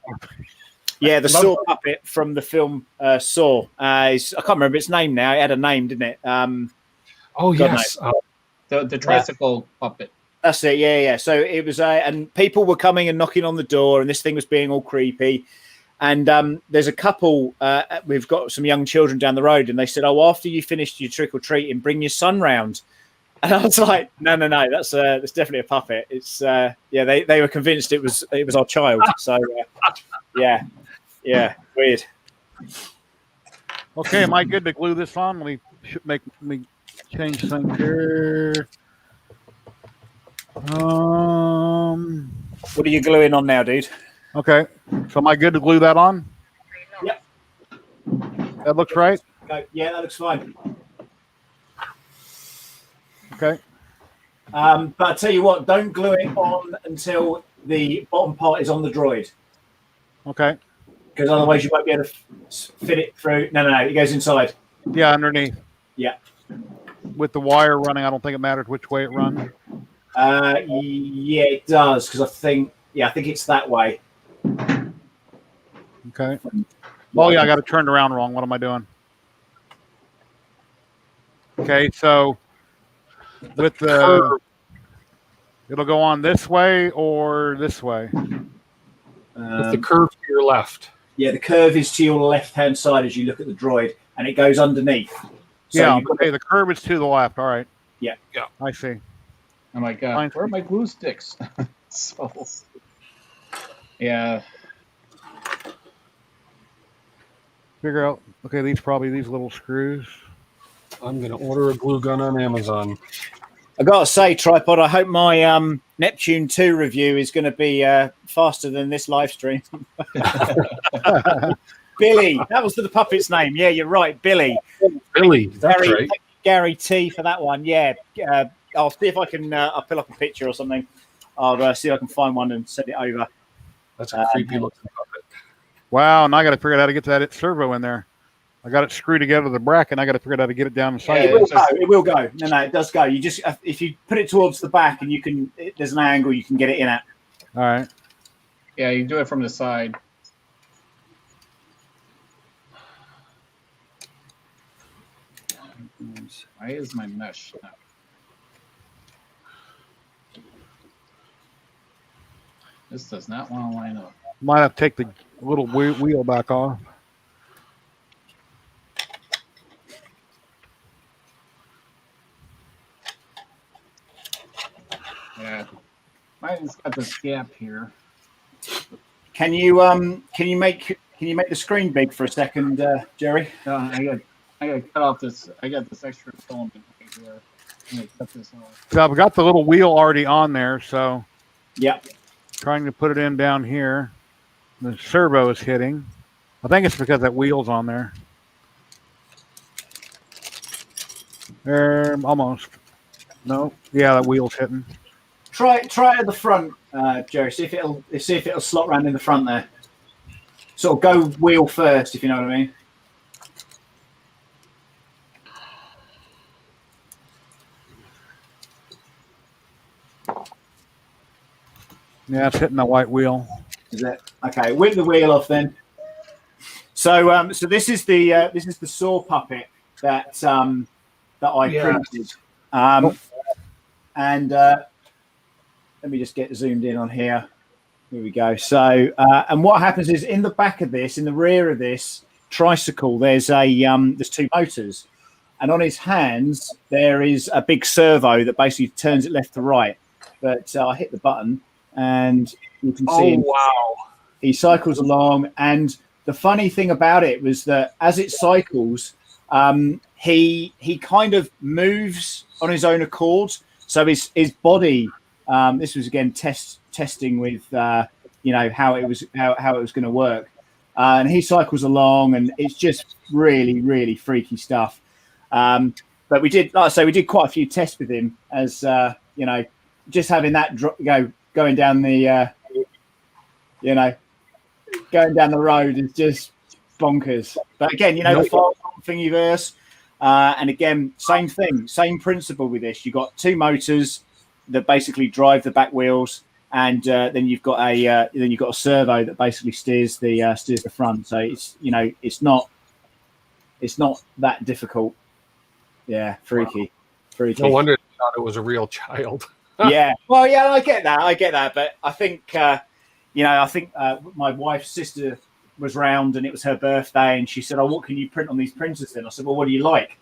Yeah, the Saw puppet from the film Saw. I can't remember its name now. It had a name, didn't it? Oh yes, The tricycle puppet. That's it. Yeah. So it was, and people were coming and knocking on the door, and this thing was being all creepy. And there's a couple. We've got some young children down the road, and they said, "Oh, after you finished your trick or treating, bring your son round." And I was like, "No, that's definitely a puppet." It's they were convinced it was our child. So yeah, weird. Okay, am I good to glue this on? Let me change things here. What are you gluing on now, dude? Okay, so am I good to glue that on? Yep. That looks right. Yeah, that looks fine. Okay. But I tell you what, don't glue it on until the bottom part is on the droid, Okay. because otherwise you won't be able to fit it through. No, it goes inside. Yeah, underneath. Yeah. With the wire running, I don't think it matters which way it runs. Yeah, it does, because I think it's that way. Okay. Oh yeah, I got it turned around wrong. What am I doing? Okay, so with the it'll go on this way or this way. with the curve to your left. Yeah, the curve is to your left-hand side as you look at the droid, and it goes underneath. So Yeah. you've got Okay, the curve is to the left. All right. Yeah. I see. Oh my god, Fine. where are my glue sticks? So, yeah. figure out. Okay, these little screws. I'm going to order a glue gun on Amazon. I gotta say, Tripod, I hope my Neptune 2 review is going to be faster than this live stream. Billy, that was the puppet's name. Yeah, you're right, Billy. Billy, that's Gary, right. Gary T for that one. Yeah, I'll see if I can. I'll pull up a picture or something. I'll see if I can find one and send it over. That's a creepy looking puppet. Wow, now I got to figure out how to get that servo in there. I got it screwed together to the bracket. I got to figure out how to get it down the side. Yeah, It will go. No, it does go. You just if you put it towards the back and you can, there's an angle you can get it in at. All right. Yeah, you do it from the side. Why is my mesh not? This does not want to line up. Might have to take the little wheel back off. Yeah, mine's got this gap here. Can you make the screen big for a second, Jerry? I got cut off this. I got this extra filament right here. I'm gonna cut this off. So I've got the little wheel already on there. So Yeah. trying to put it in down here. The servo is hitting. I think it's because that wheel's on there. Almost. No. Yeah, that wheel's hitting. Try at the front, Jerry. See if it'll slot round in the front there. Sort of go wheel first, if you know what I mean. Yeah, it's hitting the white wheel. Is it okay? Whip the wheel off then. So this is the saw puppet that I printed. And let me just get zoomed in on here. Here we go. So and what happens is in the back of this, in the rear of this tricycle, there's two motors, and on his hands there is a big servo that basically turns it left to right. But I hit the button, and you can see. Oh, wow. He cycles along, and the funny thing about it was that as it cycles, he kind of moves on his own accord. So his body. This was again testing with how it was going to work, and he cycles along, and it's just really freaky stuff. But we did, like I say, we did quite a few tests with him, as just having that going down the going down the road is just bonkers. But again, the file thingiverse, and again, same thing, same principle with this. You've got two motors that basically drive the back wheels, and then you've got a servo that basically steers the front. So it's not that difficult. Yeah, freaky. No wonder they thought it was a real child. Yeah, well, yeah, I get that, but I think my wife's sister was round and it was her birthday, and she said, "Oh, what can you print on these printers then?" I said, "Well, what do you like?"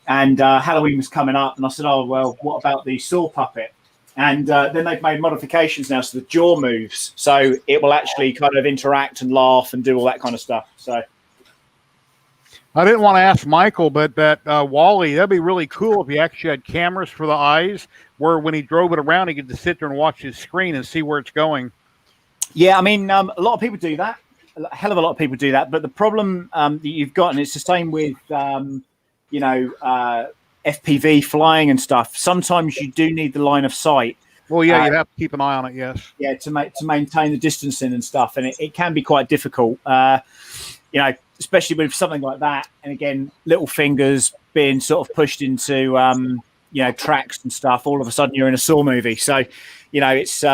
And Halloween was coming up, and I said, "Oh, well, what about the saw puppet?" And then they've made modifications now, so the jaw moves, so it will actually kind of interact and laugh and do all that kind of stuff. So I didn't want to ask Michael, but that Wally, that'd be really cool if he actually had cameras for the eyes, where when he drove it around, he could just sit there and watch his screen and see where it's going. yeah, I mean, a lot of people do that. A hell of a lot of people do that. But the problem that you've got, and it's the same with FPV flying and stuff. Sometimes you do need the line of sight. Well, yeah, you'd have to keep an eye on it. Yes. Yeah, to maintain the distancing and stuff, and it can be quite difficult. Especially with something like that. And again, little fingers being sort of pushed into tracks and stuff. All of a sudden, you're in a Saw movie. So, it's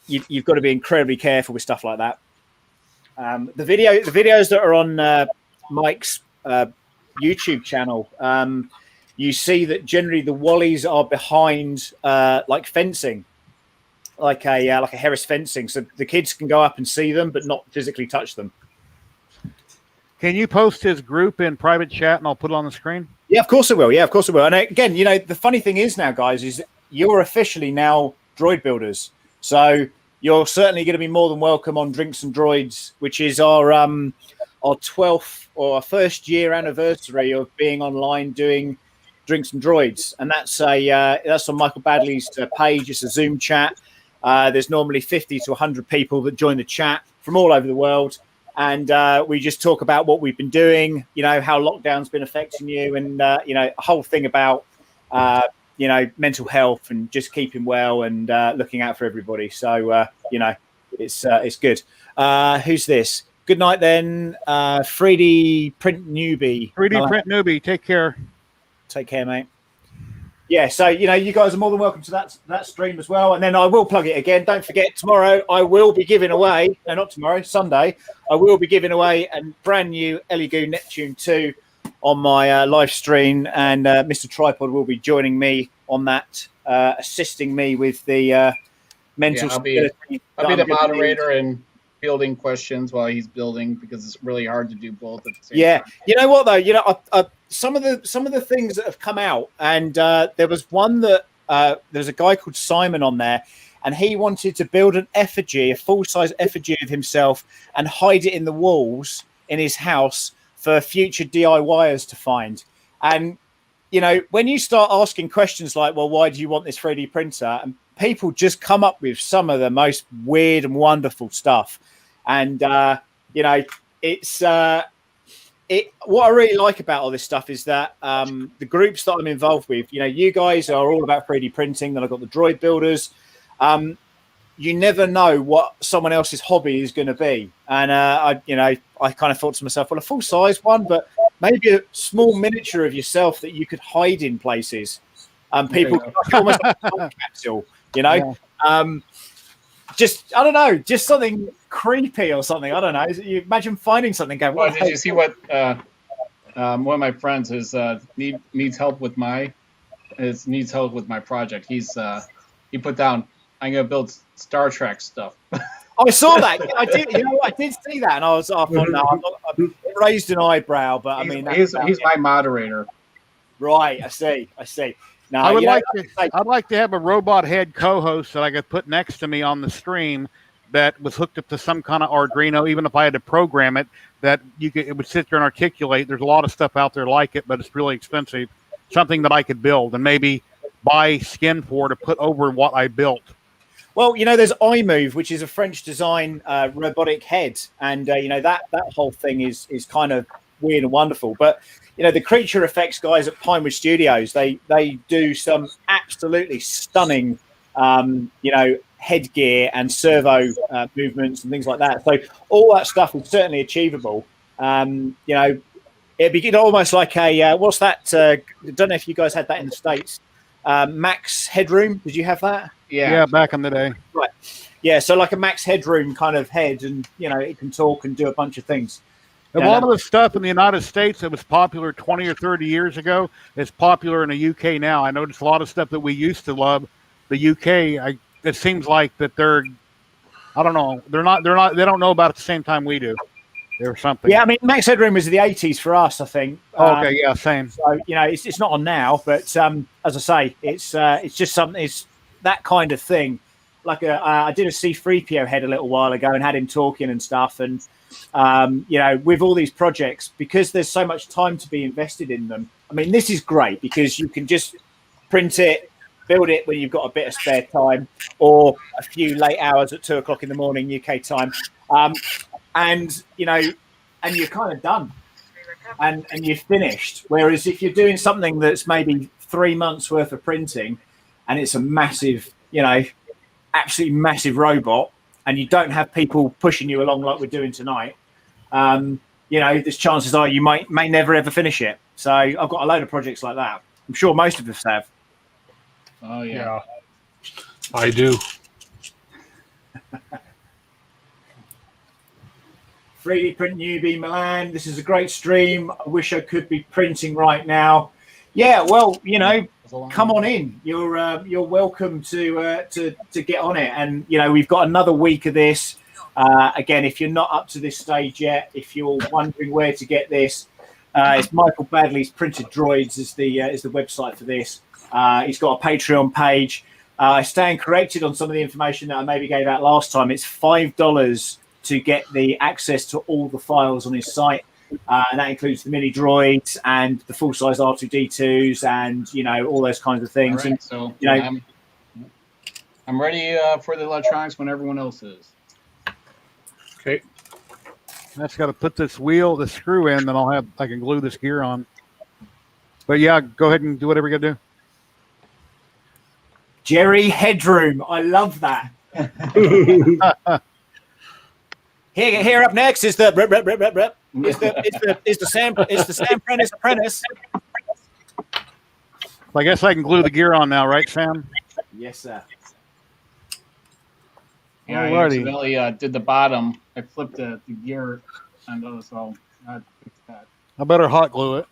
you've got to be incredibly careful with stuff like that. The videos that are on Mike's YouTube channel, you see that generally the Wallies are behind like fencing, like a Harris fencing, so the kids can go up and see them, but not physically touch them. Can you post his group in private chat, and I'll put it on the screen? Yeah, of course I will. Yeah, of course I will. And again, the funny thing is now, guys, is you're officially now droid builders, so you're certainly going to be more than welcome on Drinks and Droids, which is our our 12th or our first year anniversary of being online doing Drinks and Droids, and that's on Michael Baddeley's page. It's a Zoom chat. There's normally 50 to 100 people that join the chat from all over the world, and we just talk about what we've been doing, how lockdown's been affecting you, and a whole thing about mental health and just keeping well and looking out for everybody. So it's good. Who's this? Good night then, 3D Print Newbie. 3D Print Newbie, take care. Take care, mate. Yeah, so you guys are more than welcome to that stream as well. And then I will plug it again. Don't forget, tomorrow I will be giving away, no, not tomorrow, Sunday, I will be giving away a brand new Elegoo Neptune 2 on my live stream, and Mr. Tripod will be joining me on that, assisting me with the mental stability. I'll be the moderator and fielding questions while he's building, because it's really hard to do both at the same time. You know what though, some of the things that have come out, and there was one that there's a guy called Simon on there, and he wanted to build an effigy, a full-size effigy of himself, and hide it in the walls in his house for future DIYers to find. And when you start asking questions like, well, why do you want this 3D printer, and people just come up with some of the most weird and wonderful stuff. And it's what I really like about all this stuff is that the groups that I'm involved with, you guys are all about 3D printing. Then I've got the Droid builders. You never know what someone else's hobby is going to be. And I kind of thought to myself, well, a full size one, but maybe a small miniature of yourself that you could hide in places. People almost like a time capsule, Yeah. Just I don't know, just something creepy or something. I don't know. You imagine finding something going. Well, did you see what one of my friends needs help with my project? He put down, I'm gonna build Star Trek stuff. I saw that. I did. I did see that, and I was off on that. I raised an eyebrow, but I mean, he's my moderator. Right. I see. No, I'd like to have a robot head co-host that I could put next to me on the stream that was hooked up to some kind of Arduino, even if I had to program it, that it would sit there and articulate. There's a lot of stuff out there like it, but it's really expensive. Something that I could build and maybe buy skin for to put over what I built. Well, there's iMove, which is a French design robotic head, and that whole thing is kind of weird and wonderful. But the creature effects guys at Pinewood Studios, they do some absolutely stunning headgear and servo movements and things like that. So all that stuff is certainly achievable. It'd be almost like a what's that? I don't know if you guys had that in the States. Max Headroom. Did you have that? Yeah, back in the day. Right. Yeah, so like a Max Headroom kind of head, and it can talk and do a bunch of things. A lot of the stuff in the United States that was popular 20 or 30 years ago is popular in the UK now. I noticed a lot of stuff that we used to love. The UK, it seems like that I don't know, they don't know about it at the same time we do. Or something. Yeah, I mean, Max Headroom was the 80s for us, I think. Okay, yeah, same. So it's not on now, but as I say, it's just something. It's that kind of thing. Like I did a C-3PO head a little while ago and had him talking and stuff. And with all these projects, because there's so much time to be invested in them. I mean, this is great because you can just print it, build it when you've got a bit of spare time, or a few late hours at 2 o'clock in the morning UK time. And you're kind of done and you're finished. Whereas if you're doing something that's maybe 3 months worth of printing and it's a massive, absolutely massive robot, and you don't have people pushing you along like we're doing tonight, there's chances are you may never ever finish it. So I've got a load of projects like that. I'm sure most of us have. Oh, yeah. I do. 3D Print Newbie Milan, this is a great stream. I wish I could be printing right now. Yeah, well, come on in. You're welcome to get on it. And we've got another week of this. Again, if you're not up to this stage yet, if you're wondering where to get this, it's Michael Baddeley's Printed Droids is the website for this. He's got a Patreon page. I stand corrected on some of the information that I maybe gave out last time. It's $5 to get the access to all the files on his site. And that includes the mini droids and the full-size R2D2s and, all those kinds of things. All right, And, so I'm ready for the electronics when everyone else is. Okay. I just got to put this screw in, then I can glue this gear on. But yeah, go ahead and do whatever you got to do. Jerry Headroom. I love that. Here up next is the Sam Prentice apprentice. I guess I can glue the gear on now, right, Sam? Yes, sir. Yeah, I Alrighty. accidentally did the bottom. I flipped the gear on those, so I fixed that. I better hot glue it.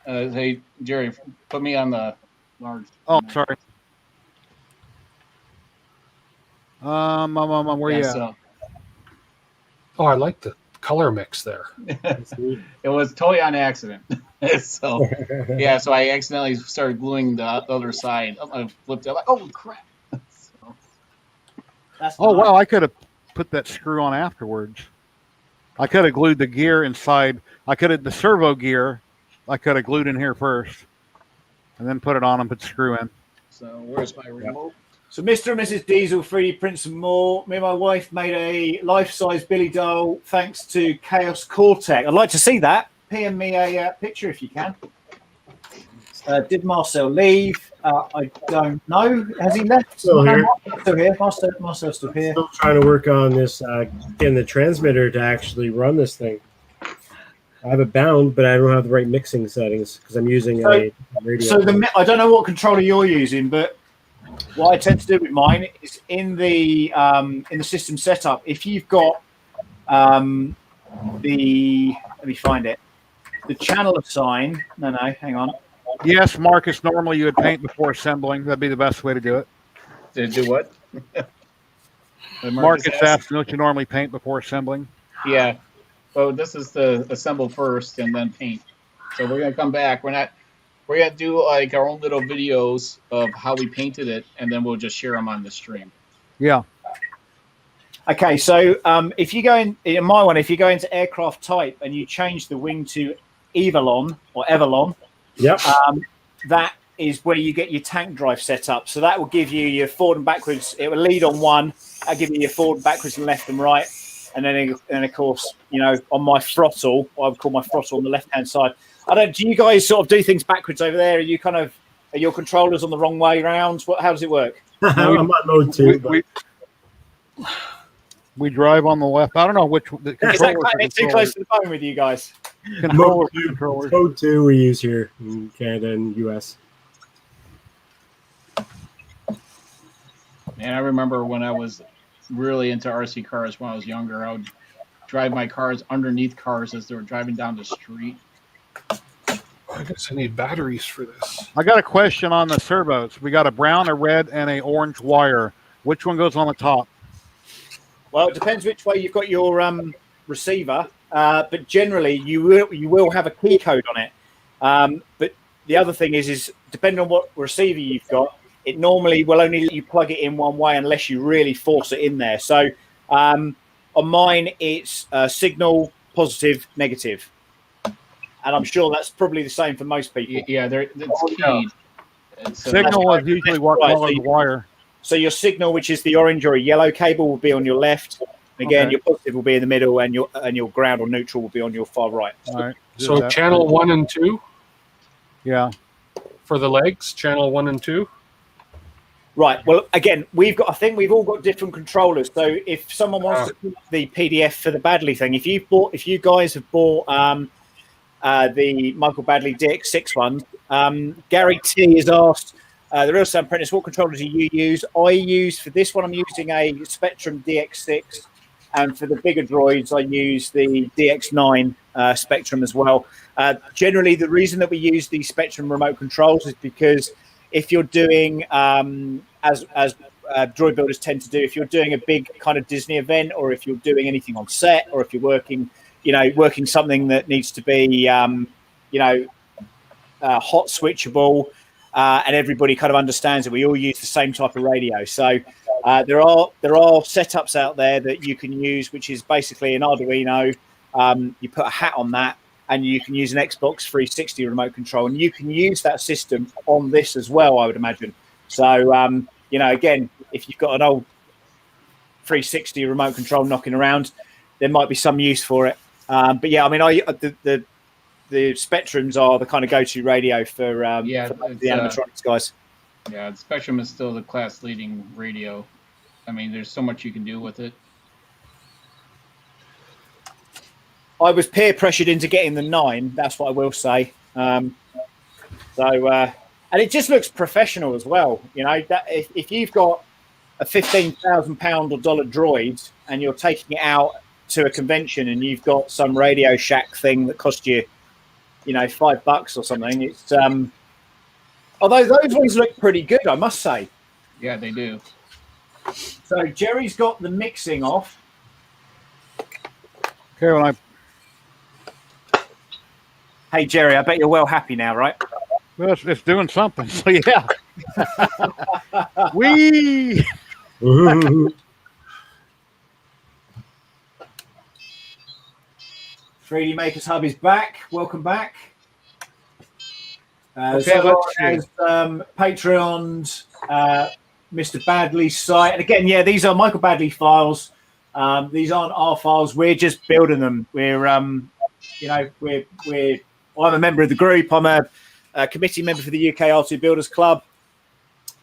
Hey, Jerry, put me on the large. Oh, sorry. Where you at? So, Oh, I like the color mix there. it was totally on accident. So yeah, so I accidentally started gluing the other side. I flipped it. Like, oh crap! So, Oh wow, I could have put that screw on afterwards. I could have glued the gear inside. The servo gear. I could have glued in here first, and then put it on and put the screw in. so where's my remote? So Mr. and Mrs. Diesel 3D print some more. Me and my wife made a life-size Billy doll thanks to Chaos Cortec. I'd like to see that. PM me a picture if you can. Did Marcel leave? I don't know. Has he left? Still here. Still here. Marcel's still here. Still trying to work on this, getting the transmitter to actually run this thing. I have it bound, but I don't have the right mixing settings because I'm using a radio. So I don't know what controller you're using, but what I tend to do with mine is in the system setup. If you've got let me find it. The channel assign. No, hang on. Yes, Marcus. Normally you would paint before assembling. That'd be the best way to do it. To do what? Marcus asked, don't you normally paint before assembling? Yeah. So this is the assemble first and then paint. So we're gonna come back. We're gonna do like our own little videos of how we painted it, and then we'll just share them on the stream. Yeah. Okay, so if you go in my one, if you go into aircraft type and you change the wing to Evalon or Evalon, Yep. that is where you get your tank drive set up. So that will give you your forward and backwards. It will lead on one. I'll give you your forward, backwards, and left and right. And then of course, on my throttle, what I would call my throttle on the left-hand side. Do you guys sort of do things backwards over there? Are your controllers on the wrong way around? How does it work? I'm on mode 2. We drive on the left. I don't know which. The Is that too close to the phone with you guys? Mode 2 we use here in Canada and US. And I remember when I was really into RC cars when I was younger, I would drive my cars underneath cars as they were driving down the street. I guess I need batteries for this. I got a question on the servos. We got a brown, a red, and a orange wire. Which one goes on the top? Well, it depends which way you've got your receiver, but generally you will have a key code on it. But the other thing is depending on what receiver you've got, it normally will only let you plug it in one way unless you really force it in there. So on mine, it's signal, positive, negative. And I'm sure that's probably the same for most people. Yeah, it's keyed. Signal is usually what color the wire. So your signal, which is the orange or a yellow cable, will be on your left. Again, Okay. your positive will be in the middle, and your ground or neutral will be on your far right. All right. So channel 1 and 2 Yeah. for the legs. Channel 1 and 2. Right. Well, again, I think we've all got different controllers. So if someone wants to put the PDF for the Baddeley thing, if you guys have bought the Michael Baddeley DX6 ones, Gary T has asked the Real Sam Prentice, what controller do you use? I use for this one, I'm using a Spectrum DX6, and for the bigger droids, I use the DX9 Spectrum as well. Generally, the reason that we use these Spectrum remote controls is because if you're doing, as droid builders tend to do, if you're doing a big kind of Disney event, or if you're doing anything on set, or if you're working something that needs to be, hot switchable, and everybody kind of understands that we all use the same type of radio. So There are setups out there that you can use, which is basically an Arduino. You put a hat on that, and you can use an Xbox 360 remote control, and you can use that system on this as well, I would imagine. So, again, if you've got an old 360 remote control knocking around, there might be some use for it. But yeah, I mean, the Spectrums are the kind of go-to radio for the animatronics guys. Yeah, the Spectrum is still the class-leading radio. I mean, there's so much you can do with it. I was peer pressured into getting the 9. That's what I will say. And it just looks professional as well. That if you've got a £15,000 or dollar Droid and you're taking it out to a convention and you've got some Radio Shack thing that cost you, $5 or something, it's although those ones look pretty good, I must say. Yeah, they do. So Jerry's got the mixing off. Caroline. Hey Jerry, I bet you're well happy now, right? Well, it's doing something. So yeah. Wee. 3D Makers Hub is back. Welcome back. Okay, as Patreon's Mr. Baddeley's site. And again, yeah, these are Michael Baddeley files. These aren't our files. We're just building them. I'm a member of the group. I'm a committee member for the UK R2 Builders Club.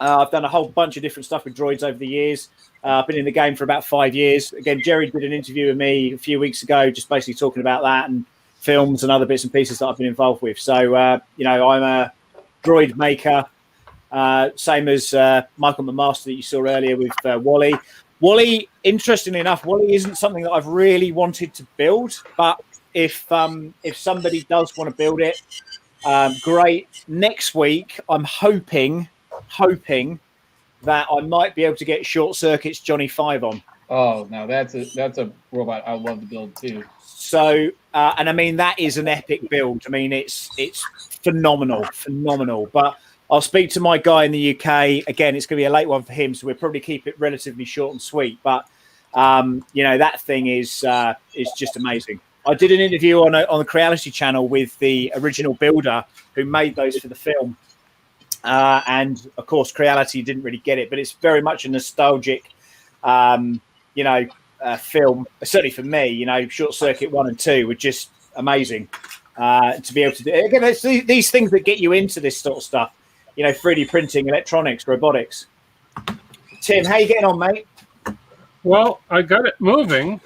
I've done a whole bunch of different stuff with droids over the years. I've been in the game for about 5 years. Again, Jerry did an interview with me a few weeks ago, just basically talking about that and films and other bits and pieces that I've been involved with. So, I'm a droid maker, same as Michael McMasters that you saw earlier with Wally. Wally, interestingly enough, Wally isn't something that I've really wanted to build, but if somebody does want to build it, great. Next week, I'm hoping that I might be able to get Short Circuit's Johnny 5 on. Oh, now that's a robot I'd love to build too. So, and I mean, that is an epic build. I mean, it's phenomenal. But I'll speak to my guy in the UK. Again, it's going to be a late one for him, so we'll probably keep it relatively short and sweet. But, that thing is just amazing. I did an interview on the Creality channel with the original builder who made those for the film. And, of course, Creality didn't really get it, but it's very much a nostalgic, film. Certainly for me, Short Circuit 1 and 2 were just amazing to be able to do. Again, it's these things that get you into this sort of stuff, 3D printing, electronics, robotics. Tim, how you getting on, mate? Well, I got it moving,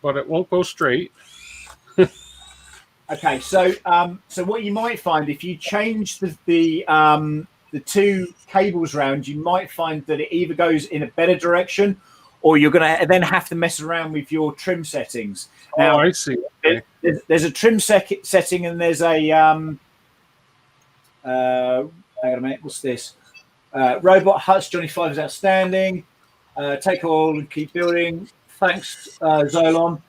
but it won't go straight. Okay, so what you might find if you change the two cables round, you might find that it either goes in a better direction, or you're going to then have to mess around with your trim settings. Now, I see. Okay. There's a trim setting, and there's a hang on a minute. What's this? Robot Huts Johnny 5 is outstanding. Take all and keep building. Thanks, Zolon.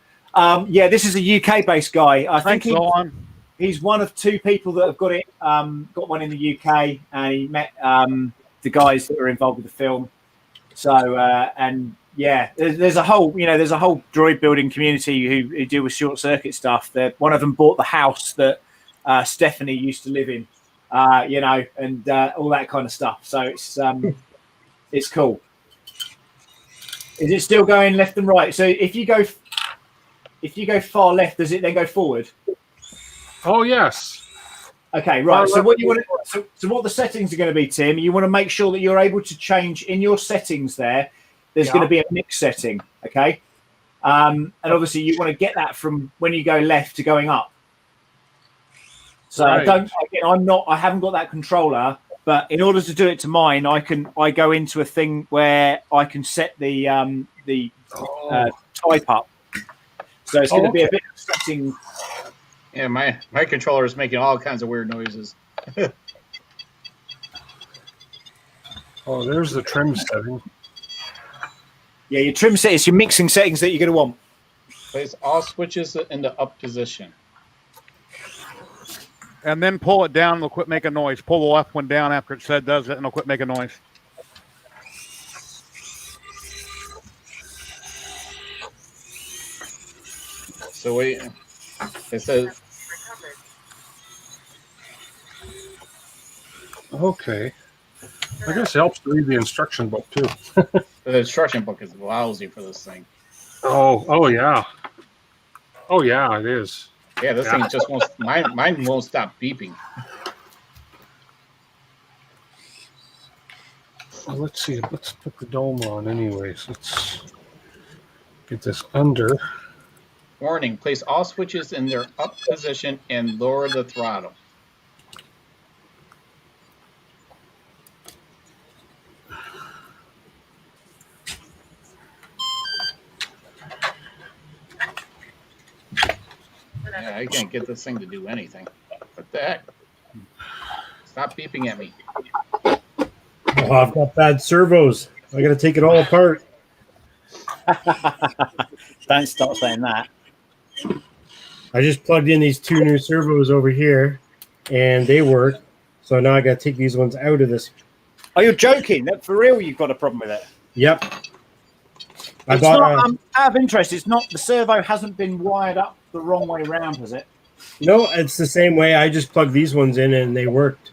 This is a UK-based guy. I think he's one of 2 people that have got it. Got one in the UK, and he met the guys that are involved with the film. So, there's a whole droid building community who deal with Short Circuit stuff. One of them bought the house that Stephanie used to live in, and all that kind of stuff. So it's cool. Is it still going left and right? So if you go far left, does it then go forward? Oh yes. Okay, right. So what you want to, so what the settings are going to be, Tim? You want to make sure that you're able to change in your settings there. There's going to be a mix setting, okay? And obviously you want to get that from when you go left to going up. So right. I haven't got that controller, but in order to do it to mine, I go into a thing where I can set the type up. So it's going to be a bit of setting. Yeah, my controller is making all kinds of weird noises. Oh, there's the trim setting. Yeah, your trim settings, your mixing settings that you're going to want. Place all switches in the up position. And then pull it down, it'll quit making noise. Pull the left one down after it does it, and it'll quit making noise. So wait, it says Okay. I guess it helps to read the instruction book too. the instruction book is lousy for this thing. Oh yeah. Oh yeah, it is. Yeah, this thing just won't. Mine won't stop beeping. Well, let's see. Let's put the dome on anyways. Let's get this under. Warning: place all switches in their up position and lower the throttle. Yeah, I can't get this thing to do anything. What the heck? Stop beeping at me. Oh, I've got bad servos. I got to take it all apart. Don't stop saying that. I just plugged in these 2 new servos over here, and they work. So now I got to take these ones out of this. Oh, you're joking? That for real? You've got a problem with it? Yep. I It's bought not, out of interest, it's not the servo hasn't been wired up the wrong way around, has it? No, it's the same way. I just plugged these ones in, and they worked.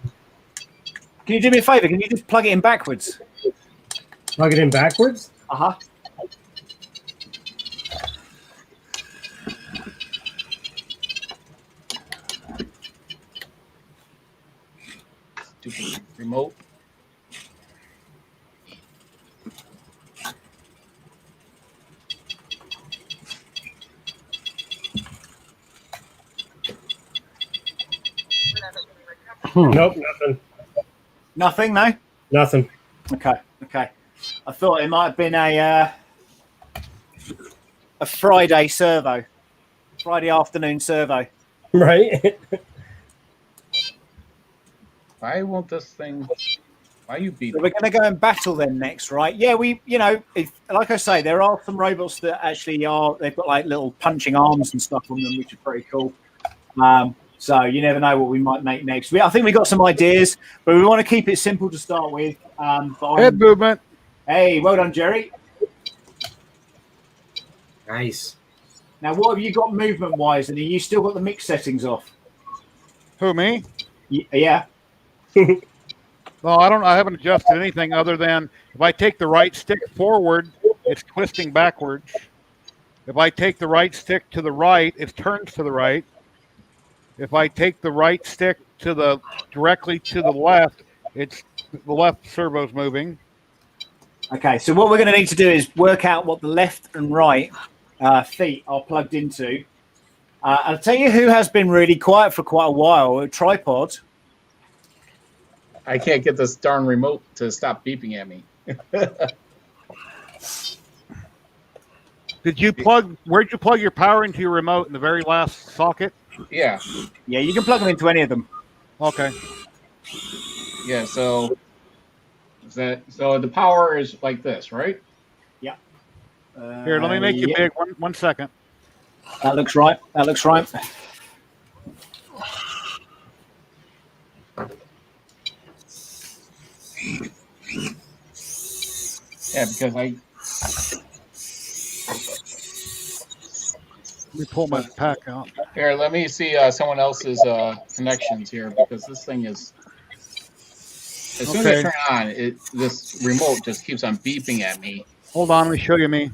Can you do me a favor? Can you just plug it in backwards? Plug it in backwards? Uh-huh. Stupid remote. Nope, nothing. Nothing, no? Nothing. Okay. I thought it might have been a Friday servo. Friday afternoon servo. Right? Why won't this thing? Why are you beeping? So we're going to go and battle them next, right? Yeah, like I say, there are some robots that actually are, they've got like little punching arms and stuff on them, which is pretty cool. So you never know what we might make next. I think we got some ideas, but we want to keep it simple to start with. Head movement. Hey, well done, Jerry. Nice. Now, what have you got movement-wise? And have you still got the mix settings off? Who, me? Yeah. No, I haven't adjusted anything other than if I take the right stick forward, it's twisting backwards. If I take the right stick to the right, it turns to the right. If I take the right stick directly to the left, it's the left servo's moving. Okay, so what we're going to need to do is work out what the left and right feet are plugged into. I'll tell you who has been really quiet for quite a while, a tripod. I can't get this darn remote to stop beeping at me. Where'd you plug your power into your remote in the very last socket? Yeah. Yeah, you can plug them into any of them. Okay. Yeah, so the power is like this, right? Yeah. Here, let me make you big. One second. That looks right. Yeah, because Let me pull my pack out. Here, let me see someone else's connections here, because this thing is. As soon as I turn it on, this remote just keeps on beeping at me. Hold on, let me show you me.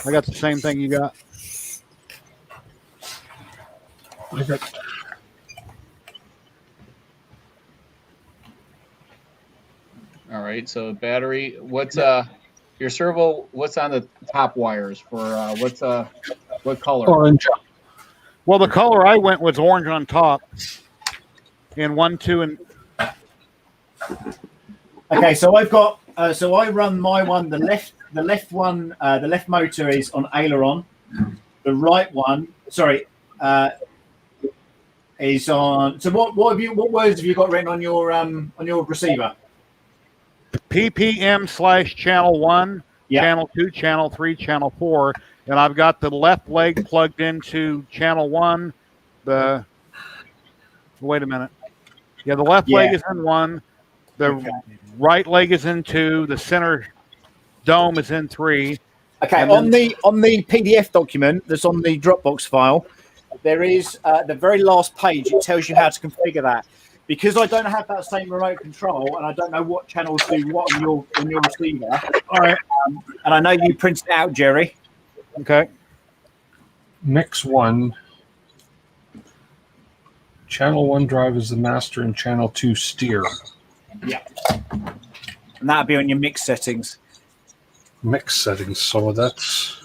I got the same thing you got. All right, so battery. What's your servo? What's on the top wires for what color? Orange. Well, the color I went was orange on top. In 1, 2, and Okay, so I've got. So I run my one. The left one. The left motor is on aileron. The right one. Sorry. Is on. So what words have you got written on your receiver? PPM/channel 1, channel 2, channel 3, channel 4, and I've got the left leg plugged into channel 1. Wait a minute. Yeah, the left leg is in 1. The right leg is in 2. The center dome is in 3. Okay, And on the PDF document that's on the Dropbox file, there is the very last page. It tells you how to configure that. Because I don't have that same remote control, and I don't know what channels do what on your receiver. All right. And I know you printed it out, Jerry. Okay. Mix 1. Channel 1 drive is the master and channel 2 steer. Yeah. And that'll be on your mix settings. Mix settings. So that's...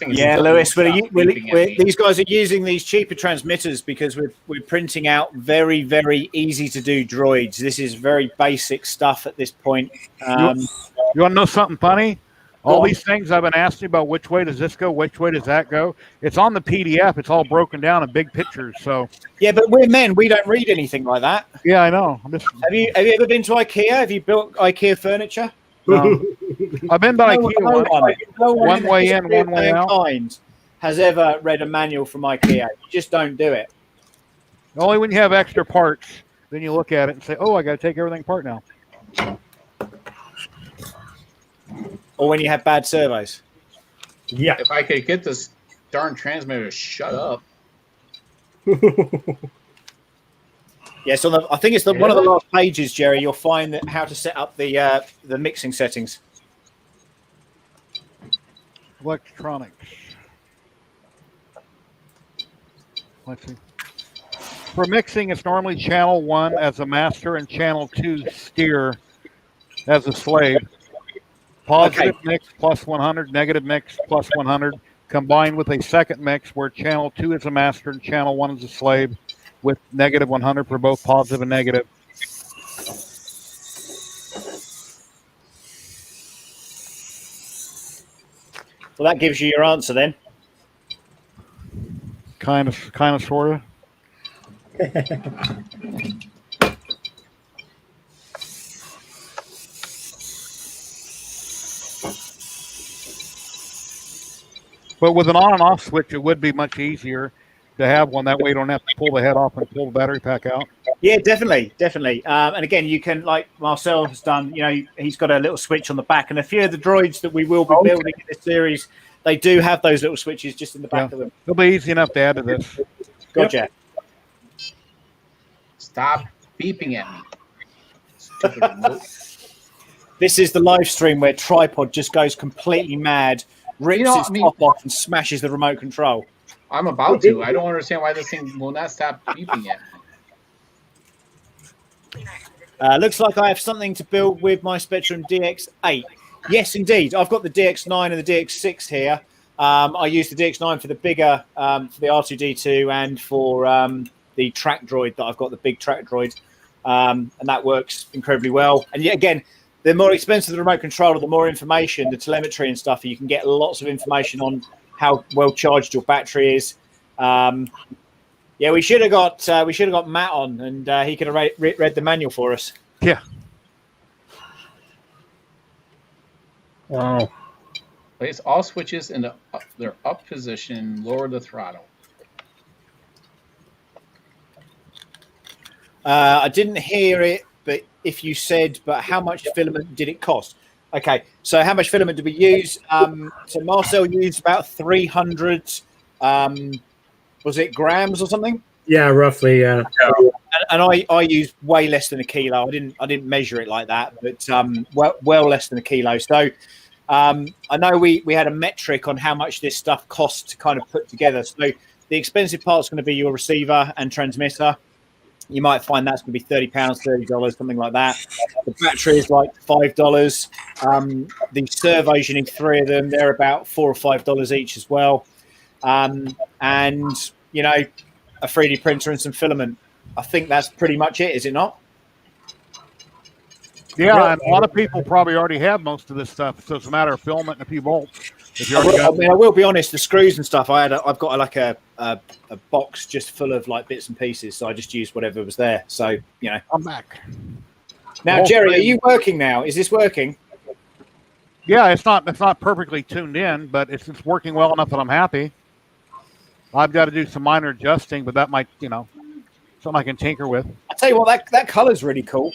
Yeah, Lewis, these guys are using these cheaper transmitters because we're printing out very, very easy to do droids. This is very basic stuff at this point. You want to know something funny? All these things I've been asking about, which way does this go? Which way does that go? It's on the PDF. It's all broken down in big pictures. So yeah, but we're men. We don't read anything like that. Yeah, I know. Have you ever been to IKEA? Have you built IKEA furniture? No. I've been to IKEA one way in, one way out. Has ever read a manual from IKEA? You just don't do it. Only when you have extra parts, then you look at it and say, "Oh, I got to take everything apart now." Or when you have bad surveys. Yeah. If I could get this darn transmitter to shut up. Yeah, so I think it's one of the last pages, Jerry. You'll find that how to set up the mixing settings. Electronics. Let's see. For mixing, it's normally channel 1 as a master and channel 2 steer as a slave. Positive mix plus 100, negative mix plus 100, combined with a second mix where channel 2 is a master and channel 1 is a slave, with negative 100 for both positive and negative. Well, that gives you your answer then. Kind of, sort of. But with an on and off switch, it would be much easier to have one. That way you don't have to pull the head off and pull the battery pack out. Yeah, definitely. And again, you can, like Marcel has done, he's got a little switch on the back. And a few of the droids that we will be building in this series, they do have those little switches just in the back of them. It'll be easy enough to add to this. Gotcha. Stop beeping at me. Stupid remote. This is the live stream where Tripod just goes completely mad, rips its top off and smashes the remote control. I'm about to. I don't understand why this thing will not stop beeping at me. Looks like I have something to build with my Spectrum DX8. Yes, indeed. I've got the DX9 and the DX6 here. I use the DX9 for the bigger, for the R2D2 and for the track droid that I've got, the big track droid. And that works incredibly well. And yet again, the more expensive the remote controller, the more information, the telemetry and stuff, you can get lots of information on how well charged your battery is. Yeah, we should have got Matt on, and he could have read the manual for us. Yeah. Wow. Place all switches in their up position. Lower the throttle. I didn't hear it, but if you said, but how much filament did it cost? Okay, so how much filament did we use? So Marcel used about 300, was it grams or something? Yeah, roughly. Yeah. And I used way less than a kilo. I didn't measure it like that, but well less than a kilo. So I know we had a metric on how much this stuff costs to kind of put together. So the expensive part's going to be your receiver and transmitter. You might find that's going to be £30, $30, something like that. The battery is like $5. The servos, you need 3 of them. They're about $4 or $5 each as well. And, a 3D printer and some filament. I think that's pretty much it, is it not? Yeah, and a lot of people probably already have most of this stuff. So it's a matter of filament and a few bolts. If you already I will be honest, the screws and stuff, I've got like a box just full of like bits and pieces. So I just used whatever was there. So, I'm back. Now, Jerry, are you working now? Is this working? Yeah, it's not perfectly tuned in, but it's working well enough that I'm happy. I've got to do some minor adjusting, but that might, something I can tinker with. I'll tell you what, that color's really cool.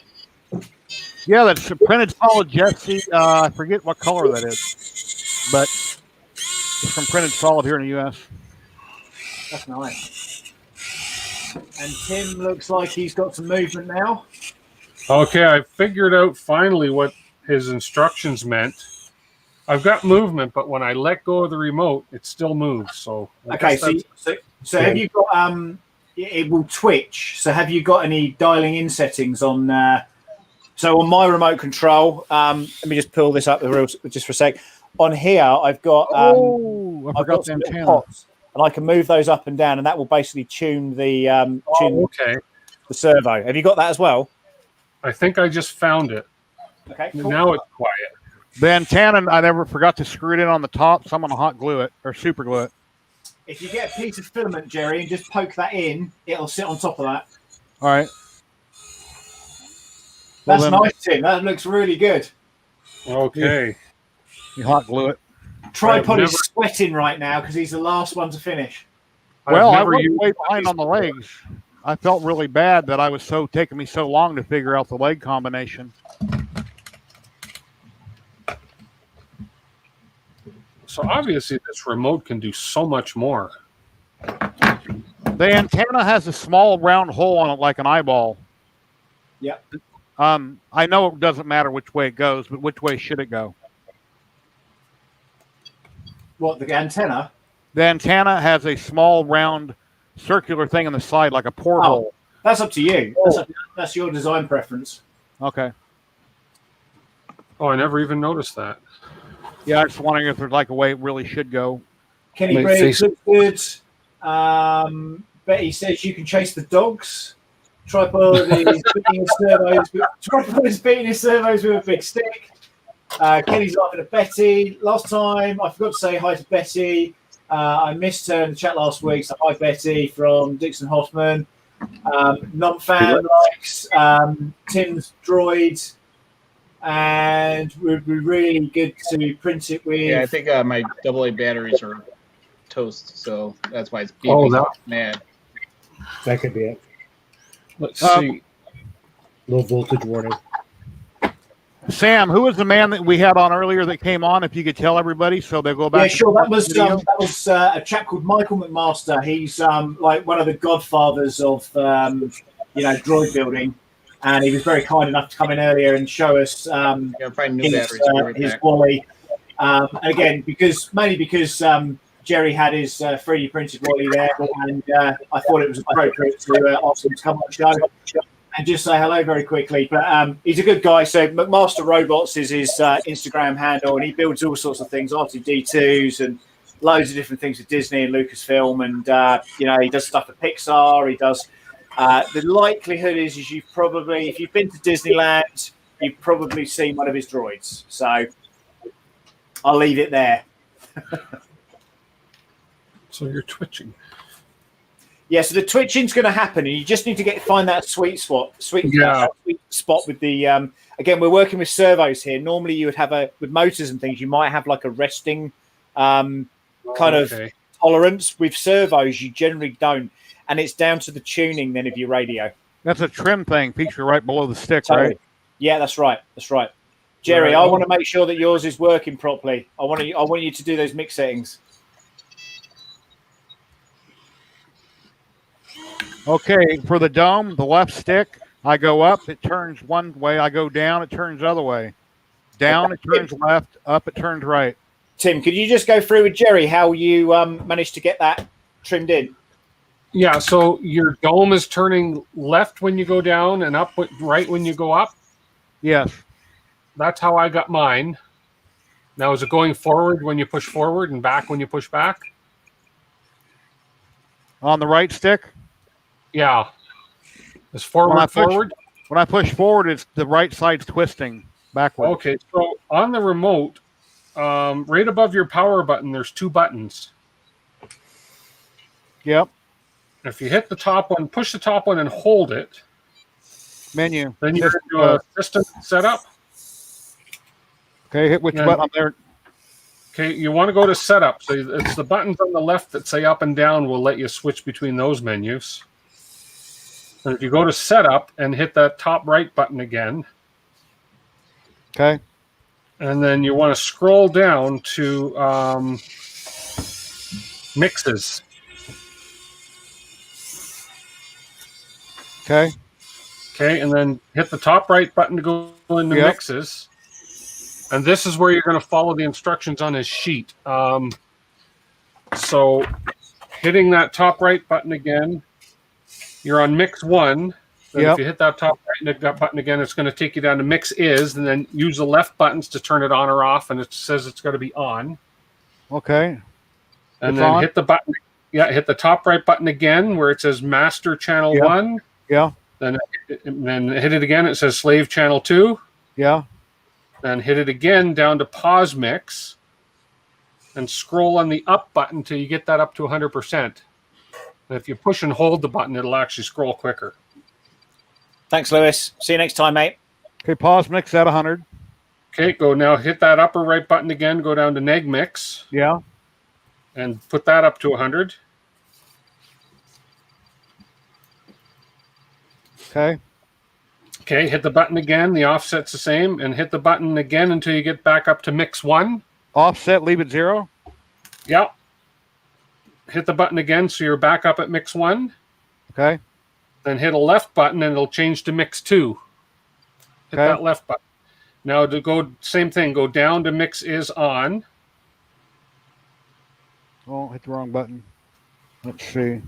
Yeah, that's a printed solid Jesse. I forget what color that is, but it's from Printed Solid here in the U.S. That's nice. And Tim looks like he's got some movement now. Okay, I figured out finally what his instructions meant. I've got movement, but when I let go of the remote, it still moves. So okay, so have you got it will twitch. So have you got any dialing in settings on? So on my remote control, let me just pull this up just for a sec. On here, I've got I forgot the antenna. pots, and I can move those up and down, and that will basically tune the okay. the servo. Have you got that as well? I think I just found it. Okay, cool. Now it's quiet. The antenna, I never forgot to screw it in on the top, so I'm going to hot glue it or super glue it. If you get a piece of filament, Jerry, and just poke that in, it'll sit on top of that. All right. That's nice, Tim. That looks really good. Okay. You hot glue it. Tripod is sweating right now because he's the last one to finish. Well, I was way behind on the legs. I felt really bad that I was taking me so long to figure out the leg combination. So obviously this remote can do so much more. The antenna has a small round hole on it like an eyeball. Yep. I know it doesn't matter which way it goes, but which way should it go? What, the antenna? The antenna has a small round circular thing on the side like a porthole. That's up to you. That's your design preference. Okay. Oh, I never even noticed that. Yeah, I was wondering if there's like a way it really should go. Kenny Briggs looks good. Betty says you can chase the dogs. Tripod is beating his servos with a big stick. Kenny's laughing at Betty. Last time, I forgot to say hi to Betty. I missed her in the chat last week, so hi Betty from Dixon Hoffman. Non-fan likes Tim's Droid. And would be really good to print it with. Yeah, I think my AA batteries are toast, so that's why it's beeping mad. That could be it. Let's see. Low voltage warning. Sam, who was the man that we had on earlier that came on? If you could tell everybody, so they'll go back. Yeah, sure. That was a chap called Michael McMaster. He's like one of the godfathers of droid building. And he was very kind enough to come in earlier and show us his Wally. Again, mainly because Jerry had his 3D printed Wally there, and I thought it was appropriate to ask him to come on the show and just say hello very quickly. But he's a good guy. So McMaster Robots is his Instagram handle, and he builds all sorts of things, R2D2s and loads of different things with Disney and Lucasfilm. And he does stuff at Pixar. He does. The likelihood is you've probably, if you've been to Disneyland, you've probably seen one of his droids. So I'll leave it there. So you're twitching. Yeah, so the twitching's going to happen, and you just need to find that sweet spot with the. Again, we're working with servos here. Normally, you would have with motors and things, you might have like a resting kind of tolerance. With servos, you generally don't. And it's down to the tuning then of your radio. That's a trim thing, feature right below the stick, right? Yeah, that's right. That's right. Jerry, I want to make sure that yours is working properly. I want you to do those mix settings. Okay, for the dome, the left stick, I go up, it turns one way. I go down, it turns the other way. Down, it turns left. Up, it turns right. Tim, could you just go through with Jerry how you managed to get that trimmed in? Yeah, so your dome is turning left when you go down and right when you go up? Yes. That's how I got mine. Now, is it going forward when you push forward and back when you push back? On the right stick? Yeah. Is forward forward? When I push forward, it's the right side's twisting backward. Okay, so on the remote, right above your power button, there's two buttons. Yep. If you hit the top one, push the top one and hold it. Menu. Then you're into a system setup. Okay, hit which button there? Okay, you want to go to setup. So it's the buttons on the left that say up and down will let you switch between those menus. And if you go to setup and hit that top right button again, Okay. And then you want to scroll down to mixes. Okay. Okay, and then hit the top right button to go into Yep. mixes. And this is where you're going to follow the instructions on his sheet. So hitting that top right button again, you're on mix 1. Then Yep. if you hit that top right button again, it's going to take you down to mix is, and then use the left buttons to turn it on or off, and it says it's going to be on. Okay. And It's then on? hit the button. Yeah, hit the top right button again where it says master channel Yep. 1. Yeah. Then hit it again. It says slave channel 2. Yeah. Then hit it again down to pause mix. And scroll on the up button till you get that up to 100%. And if you push and hold the button, it'll actually scroll quicker. Thanks, Lewis. See you next time, mate. Okay. Pause mix at 100. Okay, go now. Hit that upper right button again. Go down to neg mix. Yeah. And put that up to 100. Okay. Okay, hit the button again. The offset's the same. And hit the button again until you get back up to mix 1. Offset, leave it 0. Yep. Hit the button again so you're back up at mix 1. Okay. Then hit a left button and it'll change to mix 2. Hit Okay. that left button. Now to go, same thing, go down to mix is on. Oh, hit the wrong button. Let's see.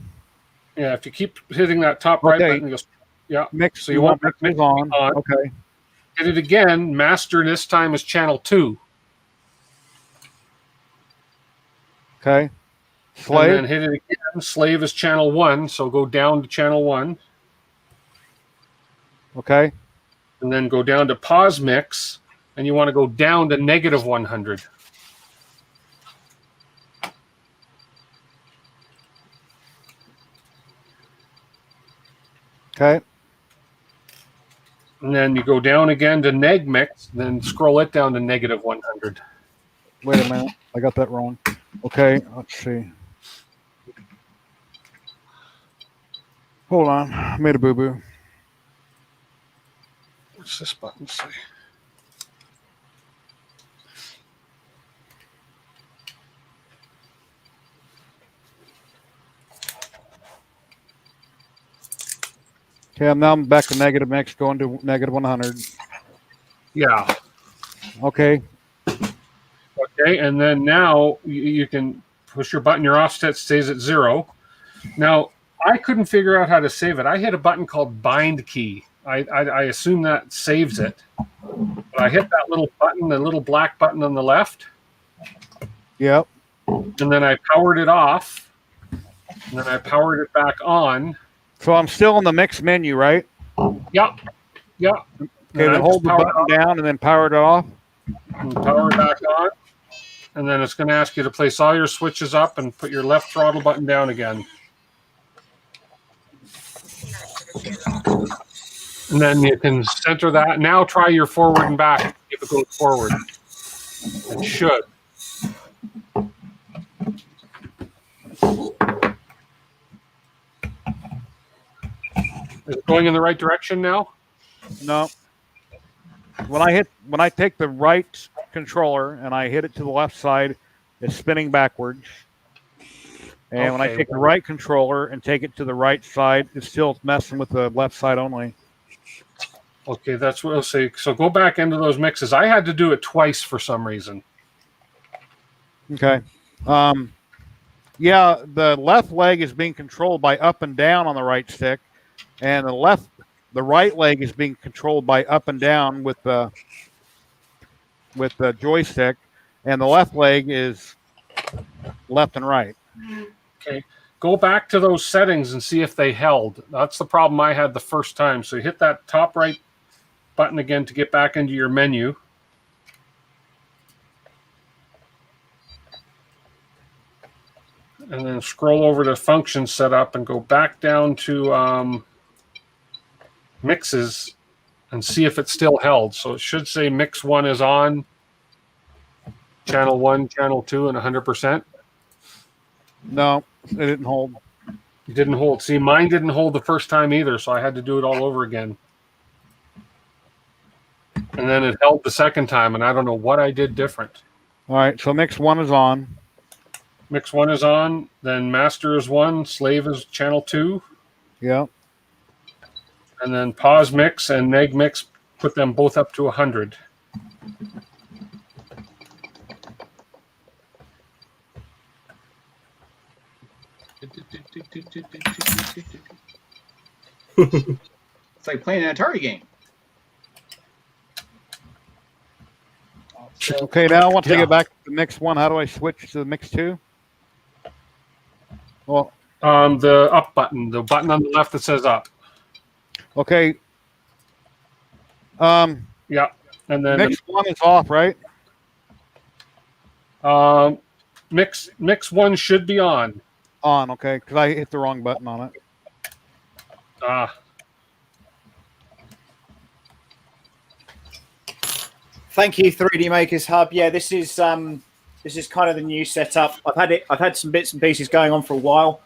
Yeah, if you keep hitting that top right Okay. button, it goes, yeah. Mix. So you want mix mix is on. on. Okay. Hit it again. Master this time is channel 2. Okay. And Slave. then hit it again. Slave is channel 1, so go down to channel 1. Okay. And then go down to pause mix, and you want to go down to negative 100. Okay. And then you go down again to neg mix, then scroll it down to negative 100. Wait a minute. I got that wrong. Okay. Let's see. Hold on. I made a boo-boo. What's this button say? Okay. Now I'm back to negative mix, going to negative 100. Yeah. Okay. Okay, and then now you can push your button. Your offset stays at 0. Now, I couldn't figure out how to save it. I hit a button called bind key. I assume that saves it. But I hit that little button, the little black button on the left, Yep. and then I powered it off, and then I powered it back on. So I'm still in the mix menu, right? Yep. Yep. Okay. Then hold the button down and then power it off. And power it back on. And then it's going to ask you to place all your switches up and put your left throttle button down again. And then you can center that. Now try your forward and back if it goes forward. It should. Is it going in the right direction now? No. When I take the right controller and I hit it to the left side, it's spinning backwards. And when I Okay. take the right controller and take it to the right side, it's still messing with the left side only. Okay, that's what I'll say. So go back into those mixes. I had to do it twice for some reason. Okay. Yeah, the left leg is being controlled by up and down on the right stick, and the right leg is being controlled by up and down with the joystick, and the left leg is left and right. Okay, go back to those settings and see if they held. That's the problem I had the first time. So you hit that top right button again to get back into your menu. And then scroll over to function setup and go back down to mixes and see if it's still held. So it should say mix 1 is on, channel 1, channel 2, and 100%. No, it didn't hold. It didn't hold. See, mine didn't hold the first time either, so I had to do it all over again. and then it held the second time, and I don't know what I did different. All right, so mix 1 is on. Mix 1 is on, then master is 1, slave is channel 2, Yeah. and then pause mix and neg mix, put them both up to 100. It's like playing an Atari game. Okay, now once I get back to the mix 1, how do I switch to the mix 2? Well, The up button, the button on the left that says up. okay. Yeah, and then Mix 1 is off, right? mix 1 should be on. On, okay, because I hit the wrong button on it. Thank you, 3D Makers Hub. Yeah, this is kind of the new setup. I've had some bits and pieces going on for a while,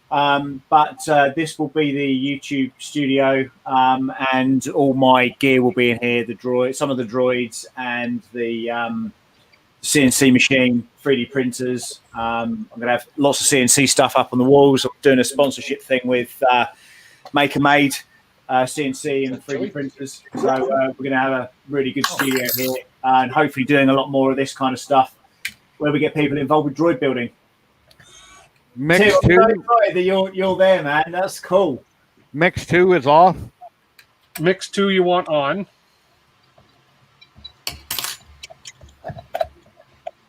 but this will be the YouTube studio, and all my gear will be in here. Some of the droids, and the CNC machine, 3D printers. I'm going to have lots of CNC stuff up on the walls. I'm doing a sponsorship thing with Maker Made. CNC and 3D printers. So we're going to have a really good studio here, and hopefully doing a lot more of this kind of stuff where we get people involved with droid building. Mix Tim, 2. I'm so excited that you're there, man. That's cool. Mix 2 is off. Mix 2 you want on.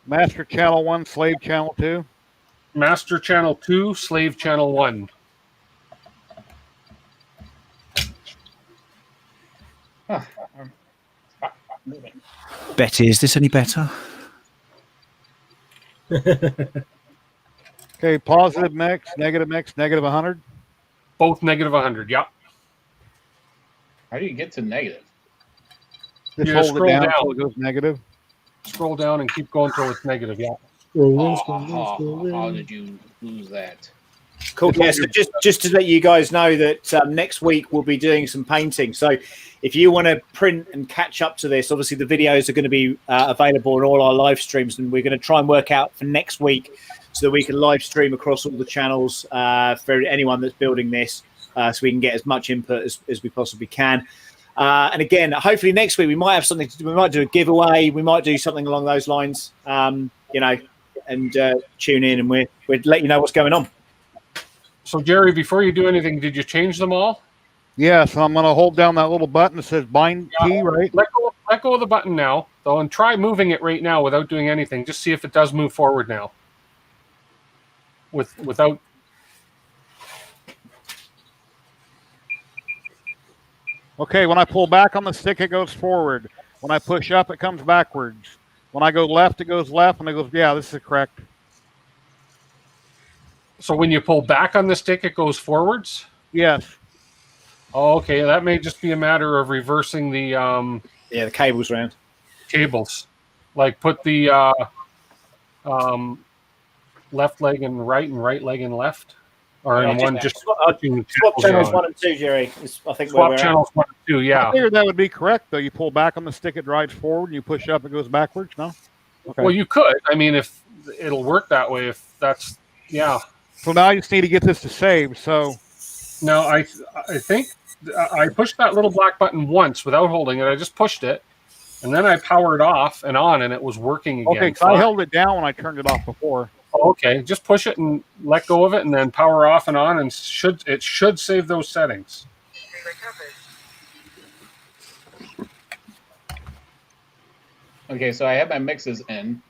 Master channel 1, slave channel 2. Master channel 2, slave channel 1. Betty, is this any better? Okay, positive mix, negative 100. Both negative 100, yeah. How do you get to negative? Just You hold it scroll down down. until it goes negative. Scroll down and keep going until it's negative, yeah. How did you lose that? Cool. Yeah, so just to let you guys know that next week we'll be doing some painting. So if you want to print and catch up to this, obviously the videos are going to be available on all our live streams, and we're going to try and work out for next week so that we can live stream across all the channels for anyone that's building this, so we can get as much input as we possibly can. And again, hopefully next week we might have something to do. We might do a giveaway. We might do something along those lines, and tune in, and we'd let you know what's going on. So, Jerry, before you do anything, did you change them all? Yeah, so I'm going to hold down that little button that says bind key, right? Let go of the button now, though, and try moving it right now without doing anything. Just see if it does move forward now. Without. Okay, when I pull back on the stick, it goes forward. When I push up, it comes backwards. When I go left, it goes left, and it goes, yeah, this is correct. So when you pull back on the stick, it goes forwards? Yes. Oh, okay, that may just be a matter of reversing the the cables around. Cables. Like put the left leg in right and right leg in left? Or in one, just swap channels 1 and 2, Jerry. I think swap channels 1 and 2, yeah. I figured that would be correct, though. You pull back on the stick, it drives forward, and you push up, it goes backwards, no? Okay. Well, you could. I mean, if it'll work that way, if that's, yeah. So now I just need to get this to save, so. No, I think I pushed that little black button once without holding it. I just pushed it, and then I powered off and on, and it was working again. Okay, so I held it down when I turned it off before. Okay, just push it and let go of it, and then power off and on, and it should save those settings. Okay, so I have my mixes in.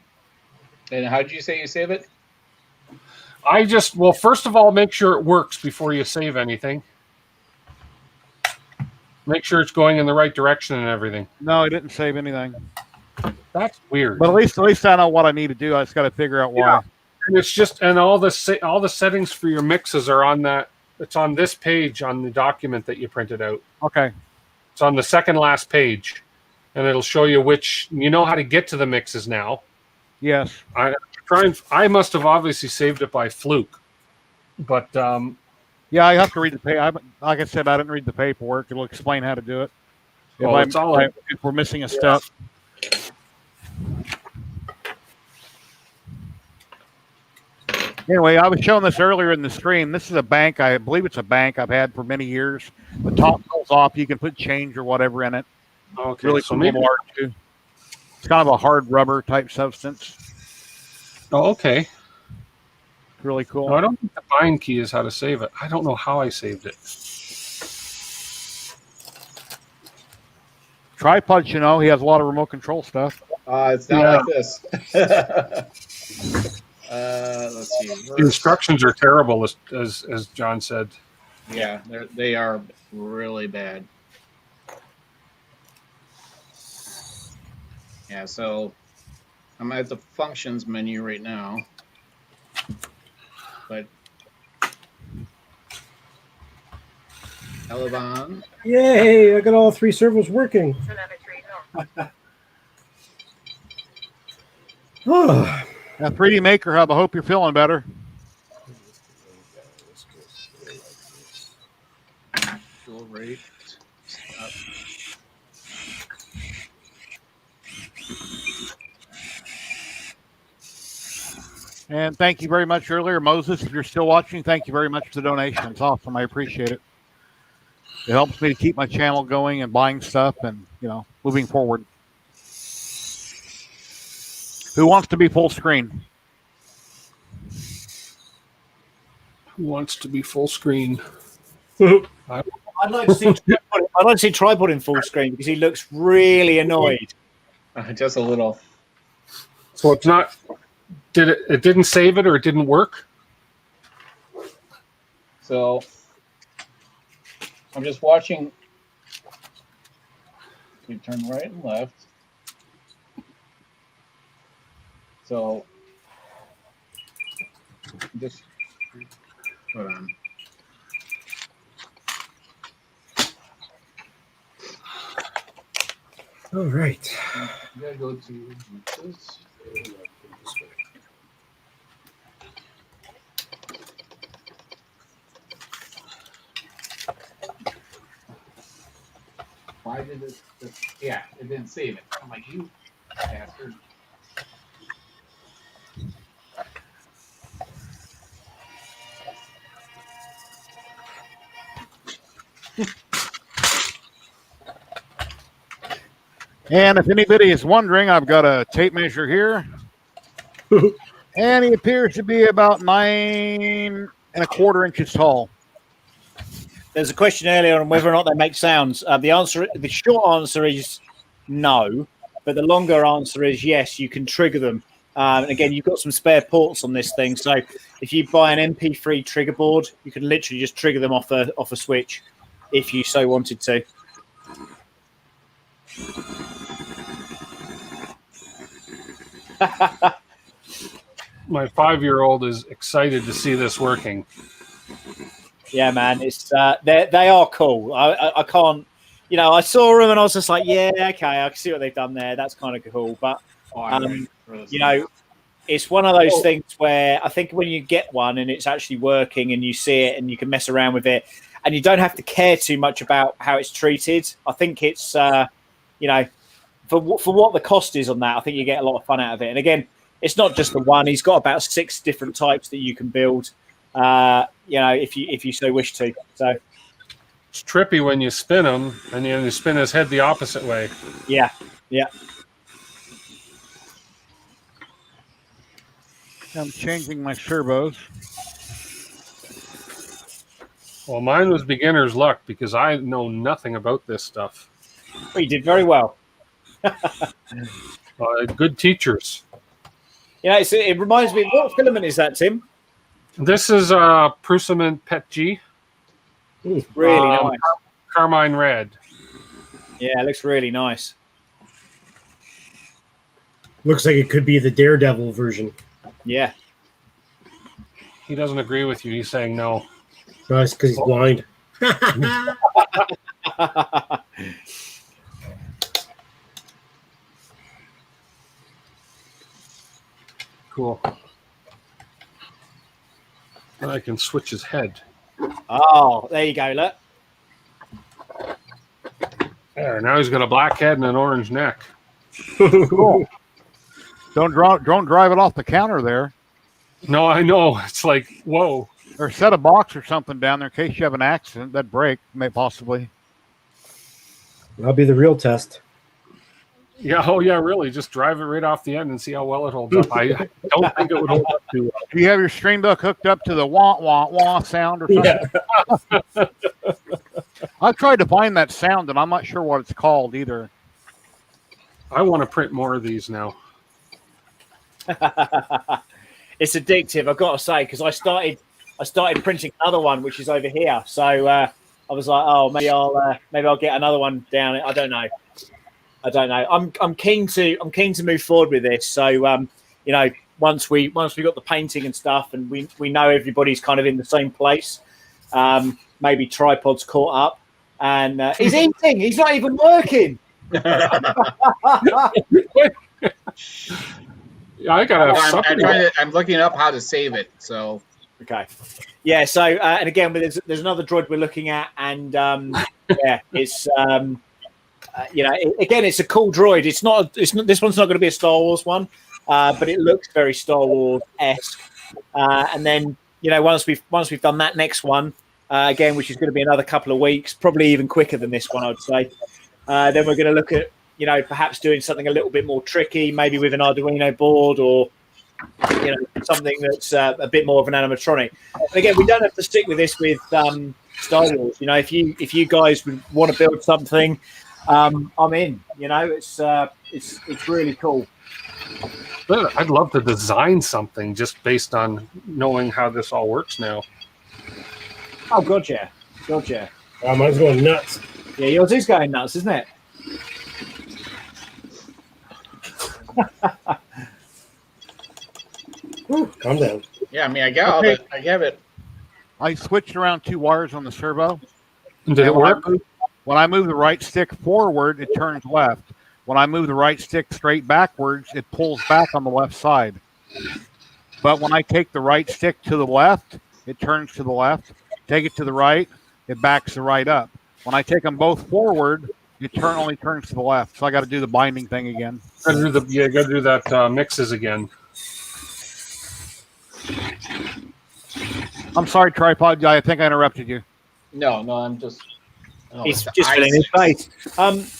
And how did you say you save it? Well, first of all, make sure it works before you save anything. Make sure it's going in the right direction and everything. No, I didn't save anything. That's weird. But at least I know what I need to do. I just got to figure out why. Yeah. And it's just, and all the settings for your mixes are on that. It's on this page on the document that you printed out. Okay. It's on the second last page, and it'll show you which. You know how to get to the mixes now. Yes. I must have obviously saved it by fluke, but yeah, I have to read the paper. Like I said, I didn't read the paperwork. It'll explain how to do it. If we're missing a step. Anyway, I was showing this earlier in the stream. This is a bank. I believe it's a bank I've had for many years. The top falls off. You can put change or whatever in it. Okay, Really so cool maybe. little art too. It's kind of a hard rubber type substance. Oh, okay. Really cool. No, I don't think the bind key is how to save it. I don't know how I saved it. Tripods, he has a lot of remote control stuff. It's not like this. Let's see. The instructions are terrible, as John said. Yeah, they are really bad. Yeah, so I'm at the functions menu right now. But Elevon. Yay! I got all 3 servos working. Oh. Now, 3D Maker Hub, I hope you're feeling better. Dual rate. And thank you very much earlier, Moses. If you're still watching, thank you very much for the donation. It's awesome. I appreciate it. It helps me to keep my channel going and buying stuff and, moving forward. Who wants to be full screen? Who wants to be full screen? I'd like to see Tripod in full screen because he looks really annoyed. Just a little. So it's not. It didn't save it or it didn't work? So I'm just watching. You turn right and left. So just hold on. All right. You gotta go to this. Why did it? Yeah, it didn't save it. I'm like, you bastard. And if anybody is wondering, I've got a tape measure here. And he appears to be about 9¼ inches tall. There's a question earlier on whether or not they make sounds. The short answer is no, but the longer answer is yes, you can trigger them. And again, you've got some spare ports on this thing. So if you buy an MP3 trigger board, you can literally just trigger them off a switch if you so wanted to. My 5-year-old is excited to see this working. Yeah, man, it's they are cool. I can't, I saw them and I was just like, yeah, okay, I can see what they've done there. That's kind of cool, but it's one of those things where I think when you get one and it's actually working and you see it and you can mess around with it and you don't have to care too much about how it's treated. I think it's for what the cost is on that, I think you get a lot of fun out of it. And again, it's not just the one. He's got about 6 different types that you can build. If you so wish to. So it's trippy when you spin him and then you spin his head the opposite way. Yeah. I'm changing my servos. Well, mine was beginner's luck because I know nothing about this stuff. Well, you did very well. Good teachers. It reminds me. What filament is that, Tim? This is Prusament Pet G. Really nice. Carmine red. Yeah, it looks really nice. Looks like it could be the Daredevil version. Yeah. He doesn't agree with you. He's saying no. No, it's because he's blind. Cool. And I can switch his head. Oh, there you go. Look. There, now he's got a black head and an orange neck. Cool. Don't drive it off the counter there. No, I know. It's like, whoa. Or set a box or something down there in case you have an accident. That break may possibly. That'll be the real test. Yeah, oh yeah, really. Just drive it right off the end and see how well it holds up. I don't think it would hold up too well. Do you have your stream duck hooked up to the wah wah wah sound or something? Yeah. I've tried to find that sound and I'm not sure what it's called either. I want to print more of these now. It's addictive, I've got to say, because I started printing another one, which is over here. So I was like, oh, maybe I'll get another one down. I don't know. I'm keen to move forward with this. So you know, once we got the painting and stuff, and we know everybody's kind of in the same place. Maybe tripod's caught up, and he's eating. He's not even working. Yeah, I gotta. I'm looking up how to save it. So okay, yeah. So and again, there's another droid we're looking at, and yeah, it's you know, again, it's a cool droid. It's not. This one's not going to be a Star Wars one, but it looks very Star Wars-esque. And then you know, once we've done that next one again, which is going to be another couple of weeks, probably even quicker than this one, I'd say. Then we're going to look at, you know, perhaps doing something a little bit more tricky, maybe with an Arduino board or, you know, something that's a bit more of an animatronic. And again, we don't have to stick with this with Star Wars. You know, if you guys would want to build something, I'm in. You know, it's really cool. I'd love to design something just based on knowing how this all works now. Oh, God, yeah. Mine's going nuts. Yeah, yours is going nuts, isn't it? Calm down. yeah, I mean, I got all that. I have it. I switched around 2 wires on the servo. Did it work? When I move the right stick forward, it turns left. When I move the right stick straight backwards, it pulls back on the left side. But when I take the right stick to the left, it turns to the left. Take it to the right, it backs the right up. When I take them both forward, it only turns to the left. So I got to do the binding thing again. Got to do that mixes again. I'm sorry, tripod guy. I think I interrupted you. No, I'm just. He's just filling his face.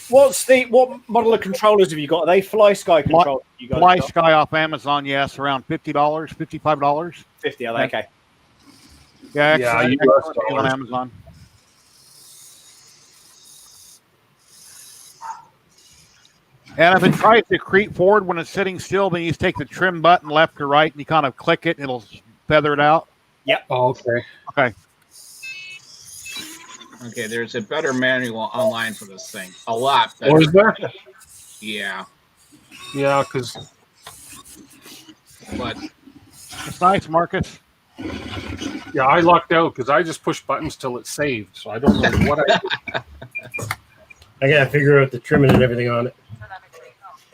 What model of controllers have you got? Are they Fly Sky controllers? You guys Fly got? Sky off Amazon, yes, around $50, $55. 50, are they? Okay. Yeah, US on Amazon. And if it tries to creep forward when it's sitting still, then you just take the trim button left or right and you kind of click it and it'll feather it out. Yep. Oh, okay. Okay, there's a better manual online for this thing. A lot better. What is there? Yeah. Yeah, because. But it's nice, Marcus. Yeah, I lucked out because I just push buttons till it's saved, so I don't know what I. I gotta figure out the trimming and everything on it.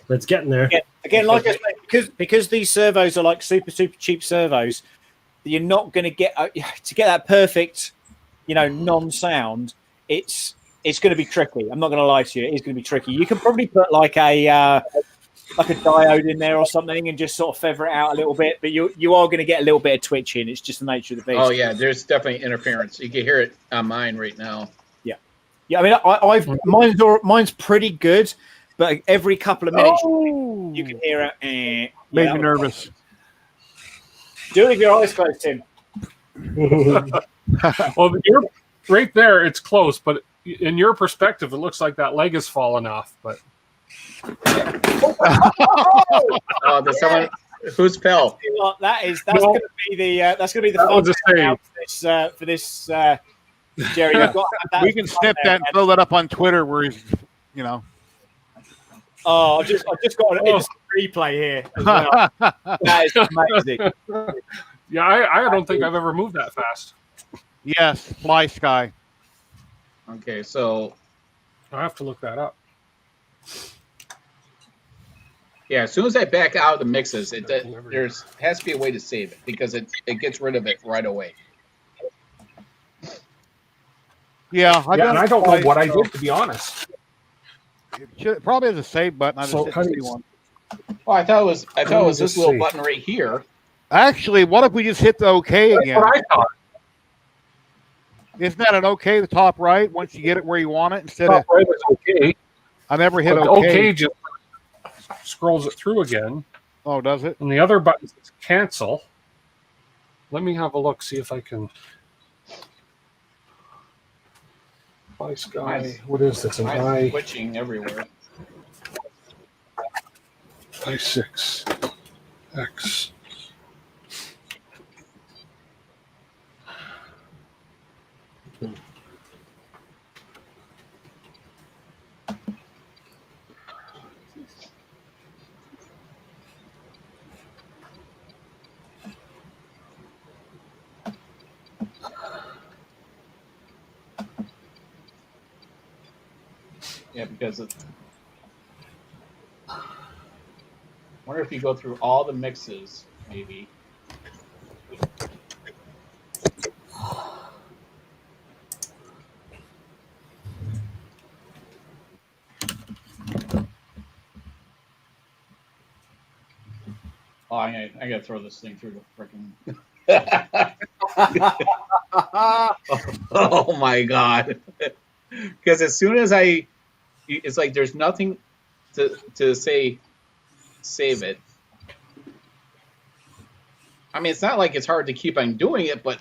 But it's getting there. Again, like I said, because these servos are like super cheap servos, you're not going to get that perfect, you know, non-sound. It's going to be tricky. I'm not going to lie to you. It is going to be tricky. You can probably put like a diode in there or something and just sort of feather it out a little bit, but you are going to get a little bit of twitching. It's just the nature of the beast. oh yeah, there's definitely interference. You can hear it on mine right now. Yeah, I mean, mine's pretty good, but every couple of minutes you can hear it. Made me nervous. Do it with your eyes closed, Tim. Well, right there, it's close, but in your perspective, it looks like that leg is falling off. But Oh, there's someone who's fell. That's going to be the fun for this Jerry. I've got We can snip that and throw that up on Twitter where he's, you know. Oh, I've just got an instant replay here as well. That is amazing. Yeah, I don't think I've ever moved that fast. Yes, Fly Sky. Okay, so I have to look that up. yeah, as soon as I back out of the mixes, there's has to be a way to save it because it gets rid of it right away. Yeah, And I don't know what I did, to be honest. It probably has a save button. I just So how didn't do see you- one. Oh, I thought it was me this just little see. button right here. Actually, what if we just hit the OK That's again? what I thought. Isn't that an OK, the top right, once you get it where you want it? Instead of, Top right is okay, I never hit but the OK. OK just scrolls it through again. Oh, does it? And the other button is cancel. Let me have a look, see if I can. Sky. What is this? An Mine's switching everywhere. I6 X. Yeah, because I wonder if you go through all the mixes, maybe. Oh, I gotta throw this thing through the freaking. Oh my god! Because as soon as it's like there's nothing to say save it. I mean, it's not like it's hard to keep on doing it, but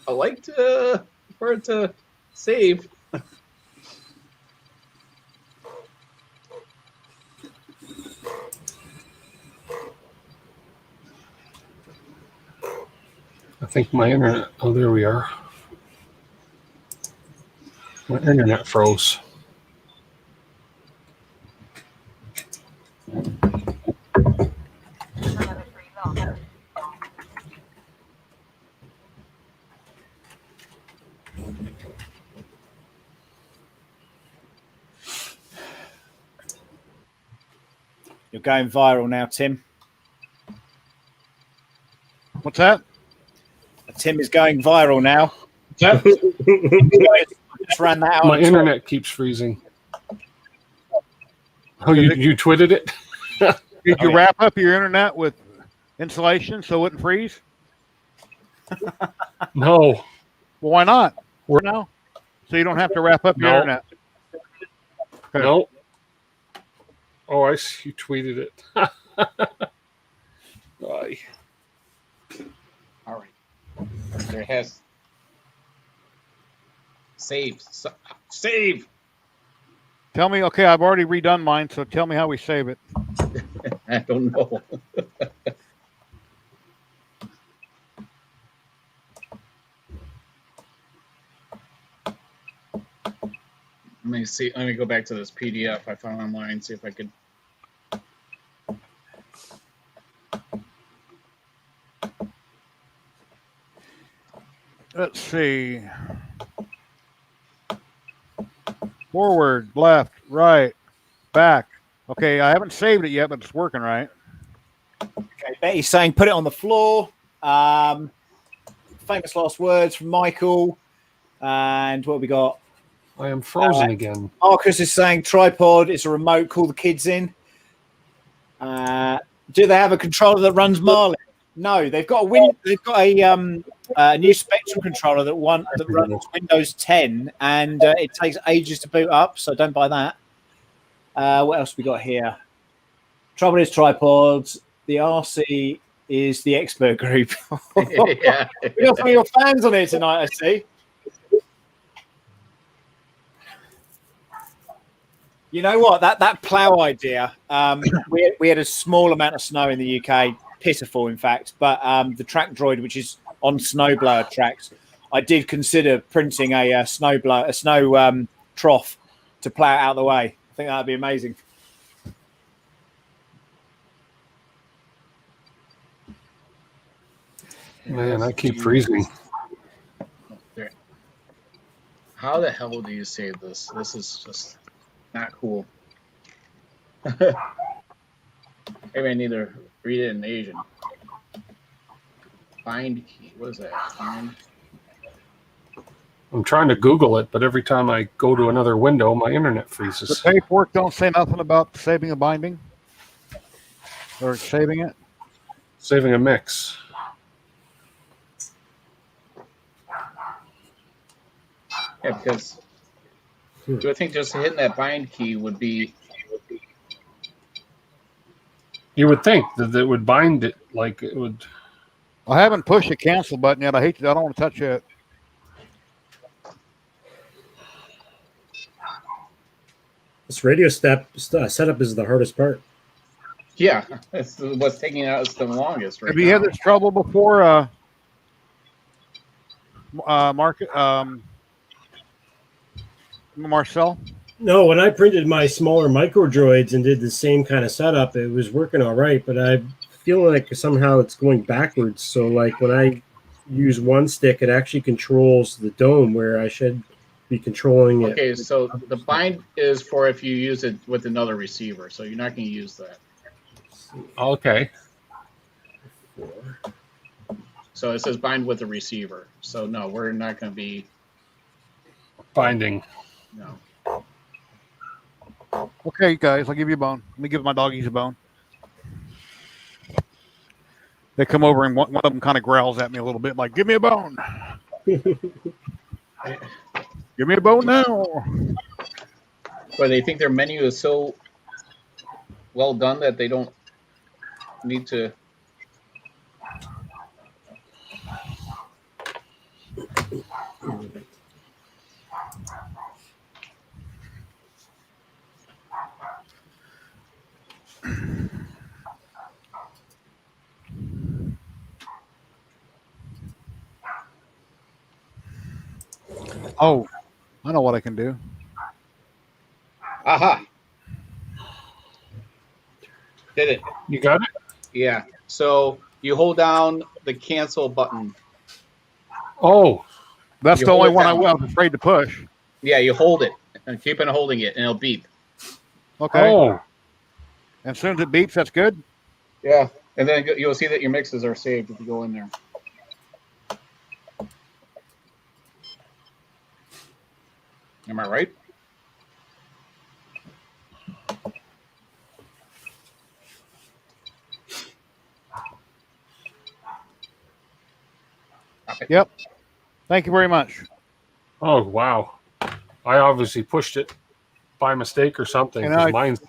I like for it to save. I think my internet. Oh, there we are. My internet froze. Another 3 long. You're going viral now, Tim. What's that? Tim is going viral now. Yep. Just ran that out. My on Twitter. internet keeps freezing. Oh, you tweeted it? Did you wrap up your internet with insulation so it wouldn't freeze? No. Well, why not? No. So you don't have to wrap up your No. internet. Okay. No. Oh, I see. You tweeted it. Aye. All right. There has save. Save. Tell me, okay, I've already redone mine, so tell me how we save it. I don't know. Let me see. Let me go back to this PDF I found online. See if I could. Let's see. Forward, left, right, back. Okay, I haven't saved it yet, but it's working right. Okay, Betty's saying put it on the floor. Famous last words from Michael. And what have we got? I am frozen again. Marcus is saying tripod. It's a remote. Call the kids in. Do they have a controller that runs Marlin? No, they've got a new Spectrum controller that runs Windows 10, and it takes ages to boot up. So don't buy that. What else we got here? Trouble is tripods. The RC is the expert group. Yeah. We got some of your fans on here tonight, I see. You know what? That plough idea. We had a small amount of snow in the UK, pitiful, in fact. But the track droid, which is on snowblower tracks, I did consider printing a snow trough to plough it out of the way. I think that'd be amazing. Man, I keep freezing. There. How the hell do you save this? This is just not cool. Maybe I need to read it in Asian. Find key. What is that? Find. I'm trying to Google it, but every time I go to another window, my internet The freezes. paperwork don't say nothing about saving a binding or saving it. Saving a mix. Yeah, because I think just hitting that bind key would be. You would think that it would bind it like it would. I haven't pushed the cancel button yet. I don't want to touch it. This radio setup is the hardest part. Yeah, it's what's taking us the longest right Have you had now. this trouble before, Marcel? No, when I printed my smaller micro droids and did the same kind of setup, it was working all right, but I feel like somehow it's going backwards. So like when I use one stick, it actually controls the dome where I should be controlling it. Okay, so the bind is for if you use it with another receiver, so you're not going to use that. Okay. So it says bind with the receiver. So no, we're not going to be Binding. no. Okay, guys, I'll give you a bone. Let me give my doggies a bone. They come over and one of them kind of growls at me a little bit, like, "Give me a bone." Give me a bone now. But they think their menu is so well done that they don't need to. Oh, I know what I can do. Aha! Did it. You got it? Yeah. So you hold down the cancel button. Oh, That's You the only hold it one I down. was afraid to push. Yeah, you hold it and keep on holding it, and it'll beep. Okay. oh, And as soon as it beeps, that's good. Yeah. And then you'll see that your mixes are saved if you go in there. Am I right? Yep. Thank you very much. oh, wow. I obviously pushed it by mistake or something. And 'Cause I- mine's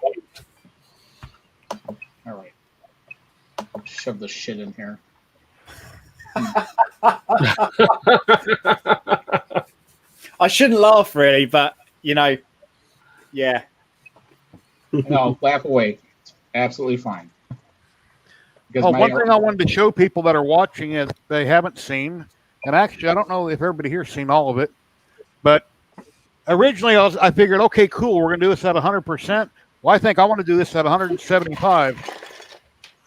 All right. Shove this shit in here. I shouldn't laugh really, but you know, yeah. No, laugh away. It's absolutely fine. Because Oh, one thing I wanted to show people that are watching is they haven't seen, and actually, I don't know if everybody here's seen all of it, but originally I figured, okay, cool, we're going to do this at 100%. Well, I think I want to do this at 175.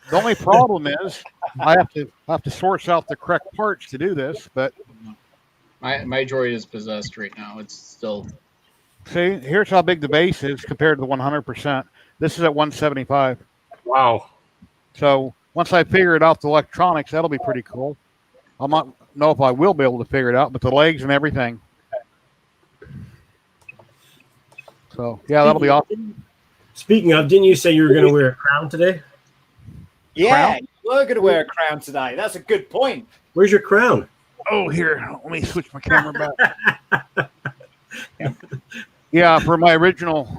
The only problem is I have to source out the correct parts to do this, but my droid is possessed right now. It's still. see, here's how big the base is compared to the 100%. This is at 175. wow. So once I figure it out the electronics, that'll be pretty cool. I might know if I will be able to figure it out, but the legs and everything. So yeah, that'll be awesome. Speaking of, didn't you say you were going to wear a crown today? Yeah, we're going to wear a crown today. That's a good point. Where's your crown? Oh, here, let me switch my camera back. Yeah, for my original.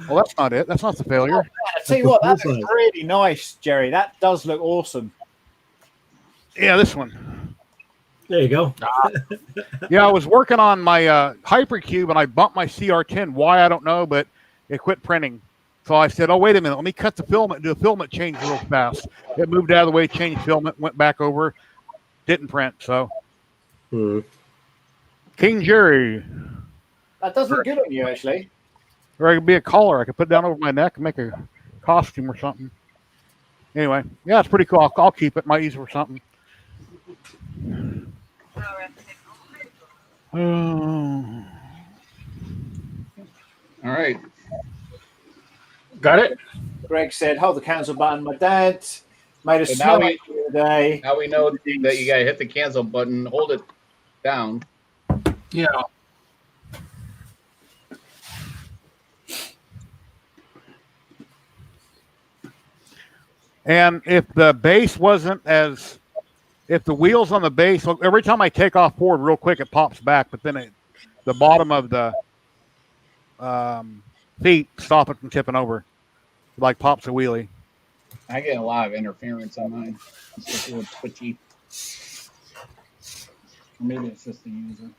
Well, that's not it. That's not the failure. I tell you what, that looks really nice, Jerry. That does look awesome. Yeah, this one. There you go. Yeah, I was working on my Hypercube and I bumped my CR10. Why, I don't know, but it quit printing. So I said, oh, wait a minute. Let me cut the filament, do a filament change real fast. It moved out of the way, changed filament, went back over, didn't print. So, King Jerry. That does look good on you, actually. Or it could be a collar. I could put it down over my neck and make a costume or something. Anyway, yeah, it's pretty cool. I'll keep it. Might use it for something. All right. Got it? Greg said, hold the cancel button. My dad made a So now snow the other day. Now we know that you got to hit the cancel button, hold it down. Yeah. And if the base wasn't as, if the wheels on the base, every time I take off forward real quick, it pops back, but then the bottom of the feet stop it from tipping over, like pops a wheelie. I get a lot of interference on mine. It's just a little twitchy. Or maybe it's just the user.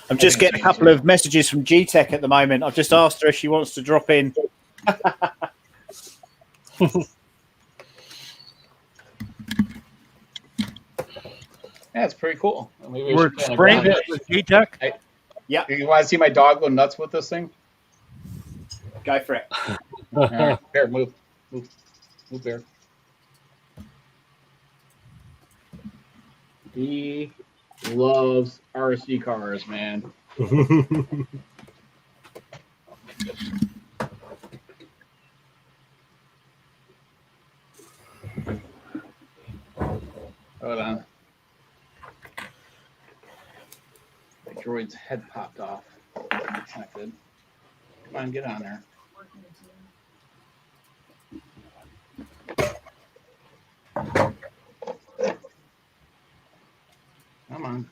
I'm just getting a couple of messages from GTech at the moment. I've just asked her if she wants to drop in. Yeah, it's pretty cool. Maybe We're spraying it with GTech. Yeah. You want to see my dog go nuts with this thing? Go for it. Right. Bear, move, Bear. He loves RC cars, man. Hold on. The droid's head popped off. That's not good. Come on, get on there. Come on.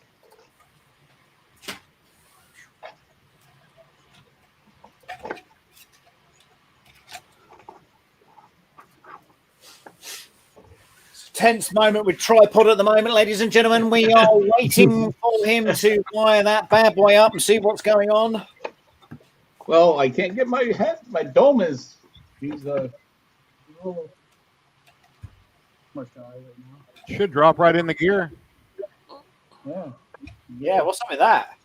Tense moment with Tripod at the moment, ladies and gentlemen. We are waiting for him to wire that bad boy up and see what's going on. Well, I can't get my head. My dome is. He's a little. Much right now. Should drop right in the gear. Yeah. Yeah, what's up with that?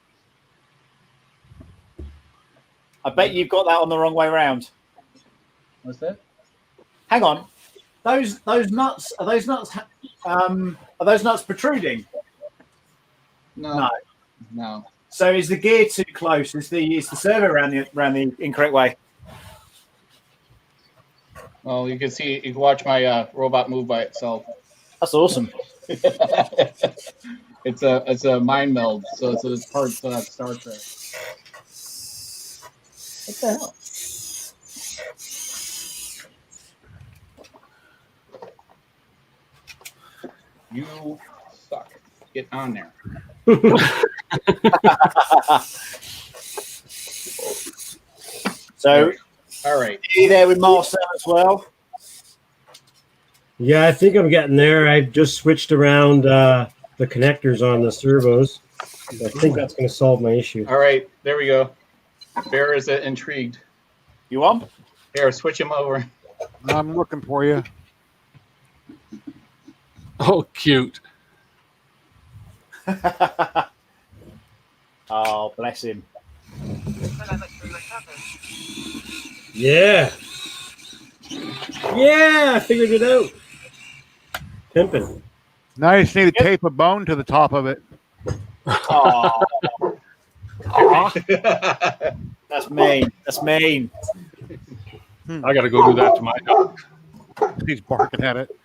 I bet you've got that on the wrong way round. What's that? Hang on. Those nuts are those nuts protruding? No. No. So is the gear too close? Is the servo around the incorrect way? Well, you can watch my robot move by itself. That's awesome. It's a mind meld, so it's a part Star Trek. What the hell? You suck. Get on there. So, all right. Are you there with Marcel as well? Yeah, I think I'm getting there. I just switched around the connectors on the servos. I think that's going to solve my issue. All right, there we go. Bear is intrigued. You on? Here, switch him over. I'm looking for you. Oh, cute. Oh, bless him. Yeah. Yeah, I figured it out. Pimping. Now you just need to tape a bone to the top of it. Oh. That's mean. That's mean. I got to go do that to my dog. He's barking at it.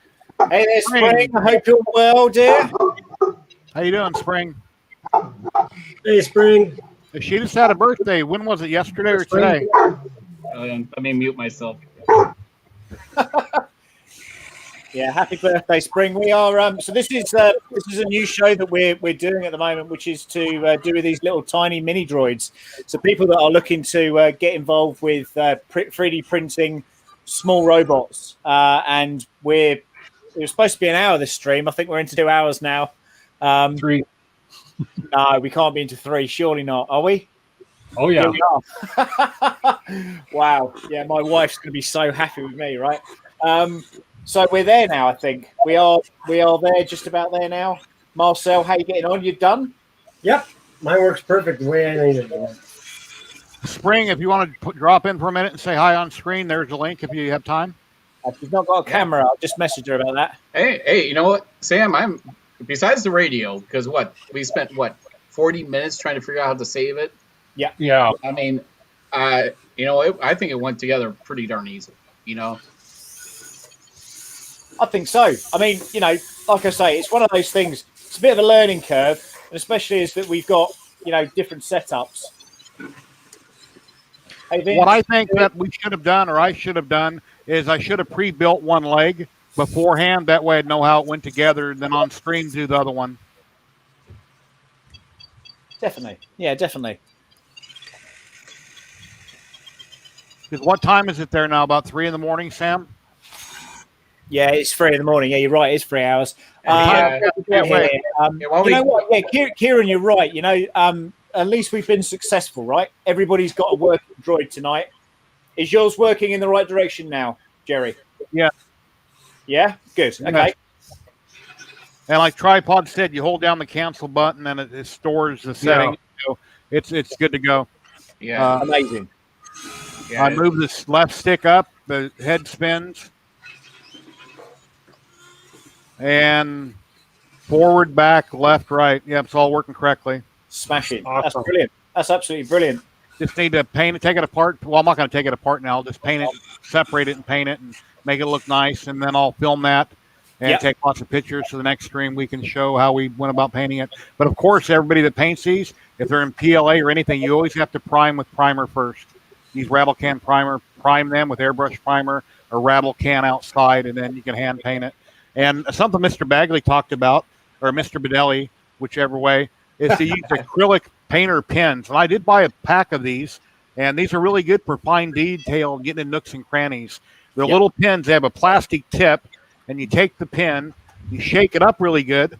Hey there, Spring. I hope you're well, dear. How you doing, Spring? Hey, Spring. She just had a birthday. When was it? Yesterday or today? Let me mute myself. Yeah, happy birthday, Spring. We are so this is a new show that we're doing at the moment, which is to do with these little tiny mini droids. So people that are looking to get involved with 3D printing small robots, and it was supposed to be an hour this stream. I think we're into 2 hours now. 3. No, we can't be into 3. Surely not. Are we? Oh yeah. Here we are. Wow. Yeah, my wife's going to be so happy with me, right? So we're there now. I think we are there, just about there now. Marcel, how you getting on? You done? Yep, mine works perfect the way I need it to. Spring, if you want to drop in for a minute and say hi on screen, there's a link if you have time. She's not got a camera. I'll just message her about that. Hey, you know what, Sam? I'm besides the radio, because we spent 40 minutes trying to figure out how to save it. Yeah. I mean, I think it went together pretty darn easy. I think so. I mean, like I say, it's one of those things. It's a bit of a learning curve. especially as that we've got different setups. Hey, Vince, What I think that we should have done, or I should have done, is I should have pre-built one leg beforehand. That way I'd know how it went together, and then on stream do the other one. definitely, yeah, definitely. Because what time is it there now? About 3 in the morning, Sam? Yeah, it's 3 in the morning. Yeah, you're right. It's 3 hours. Yeah. You know what? Yeah, Kieran, you're right. At least we've been successful, right? Everybody's got a working droid tonight. Is yours working in the right direction now, Jerry? Yeah. Yeah? Good. Okay. Yeah. And like Tripod said, you hold down the cancel button and it stores the setting. So it's good to go. Yeah. Amazing. Yeah. I move this left stick up, the head spins. And forward, back, left, right. Yep, it's all working correctly. Smashing. Awesome. That's brilliant. That's absolutely brilliant. Just need to paint it, take it apart. Well, I'm not going to take it apart now. I'll just paint it, separate it and paint it and make it look nice. And then I'll film that and take lots of pictures for the next stream. We can show how we went about painting it. But, of course, everybody that paints these, if they're in PLA or anything, you always have to prime with primer first. Use rattle can primer, prime them with airbrush primer or rattle can outside, and then you can hand paint it. And something Mr. Baddeley talked about, or Mr. Baddeley, whichever way, is to use acrylic painter pens. And I did buy a pack of these, and these are really good for fine detail and getting in nooks and crannies. They're little pins. They have a plastic tip, and you take the pin, you shake it up really good,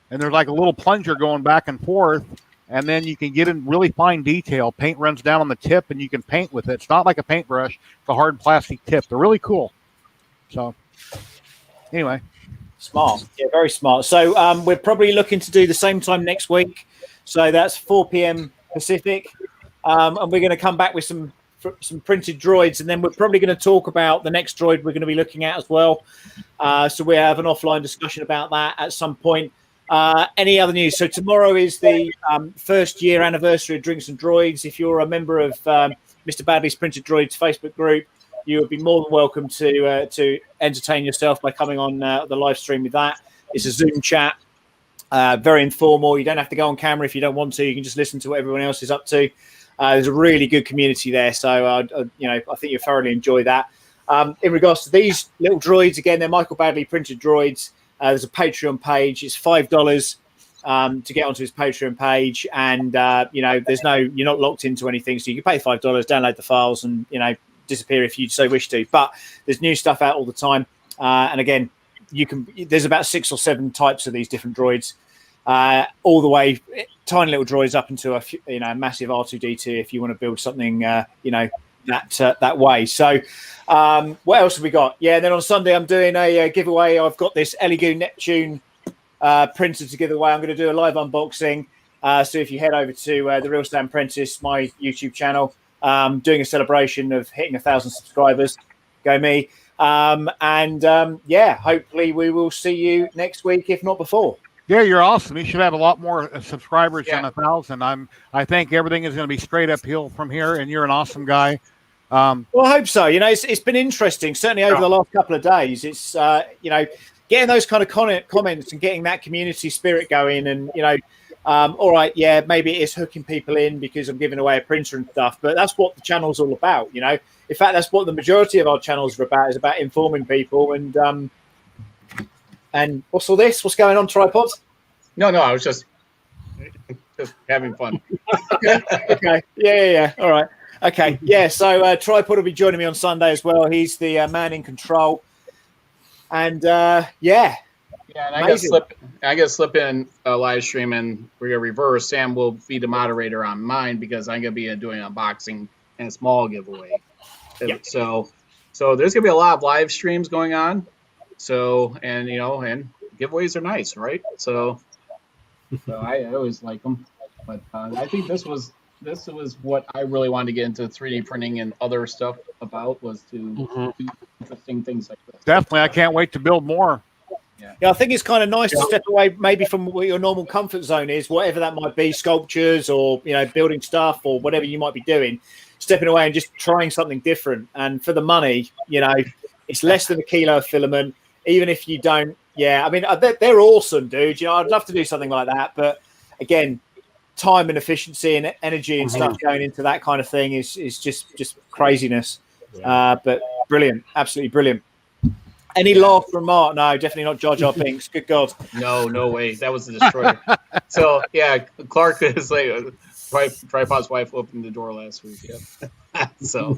and there's like a little plunger going back and forth, and then you can get in really fine detail. Paint runs down on the tip, and you can paint with it. It's not like a paintbrush. It's a hard plastic tip. They're really cool. So, anyway. Smart. Yeah, very smart. So we're probably looking to do the same time next week. So that's 4 p.m. Pacific. And we're going to come back with some printed droids. And then we're probably going to talk about the next droid we're going to be looking at as well. So we have an offline discussion about that at some point. Any other news? So tomorrow is the first year anniversary of Drinks and Droids. If you're a member of Mr. Baddeley's Printed Droids Facebook group, you would be more than welcome to entertain yourself by coming on the live stream with that. It's a Zoom chat, very informal. You don't have to go on camera if you don't want to. You can just listen to what everyone else is up to. There's a really good community there, so I think you'll thoroughly enjoy that. In regards to these little droids, again, they're Michael Baddeley Printed Droids. There's a Patreon page. It's $5 to get onto his Patreon page, and you're not locked into anything, so you can pay $5, download the files, and disappear if you so wish to. But there's new stuff out all the time, and again, there's about 6 or 7 types of these different droids, all the way tiny little droids up into a massive R2D2 if you want to build something that way. So what else have we got? And then on Sunday I'm doing a giveaway. I've got this Elegoo Neptune printer to give away. I'm going to do a live unboxing, so if you head over to the Real Sam Prentice, my YouTube channel, doing a celebration of hitting 1,000 subscribers. Go me. Hopefully we will see you next week, if not before. Yeah, you're awesome. You should have a lot more subscribers than 1,000. I think everything is going to be straight uphill from here, and you're an awesome guy. Well, I hope so. It's been interesting, certainly over the last couple of days. It's getting those kind of comments and getting that community spirit going, and all right, maybe it is hooking people in because I'm giving away a printer and stuff, but that's what the channel's all about. In fact, that's what the majority of our channels are about, is about informing people. And what's all this? What's going on, Tripod? No, I was just having fun. Okay. Yeah. All right. Okay. Yeah. So Tripod will be joining me on Sunday as well. He's the man in control. And Yeah, and I gotta slip in a live stream, and we're gonna reverse. Sam will be the moderator on mine because I'm gonna be doing an unboxing and a small giveaway. Yep. So there's gonna be a lot of live streams going on. So and giveaways are nice, right? So I always like them, but I think this was what I really wanted to get into 3D printing and other stuff about, was to do interesting things like this. Definitely. I can't wait to build more. Yeah, I think it's kind of nice to step away maybe from what your normal comfort zone is, whatever that might be, sculptures or, building stuff or whatever you might be doing, stepping away and just trying something different. And for the money, it's less than a kilo of filament, even if you don't. Yeah, I mean, they're awesome, dude. I'd love to do something like that. But again, time and efficiency and energy and stuff going into that kind of thing is just craziness. But brilliant, absolutely brilliant. Any laugh from Mark? No, definitely not Jar Jar Binks. Good God. No way. That was the destroyer. So yeah, Clark is like Tripod's wife opened the door last week. Yep. So,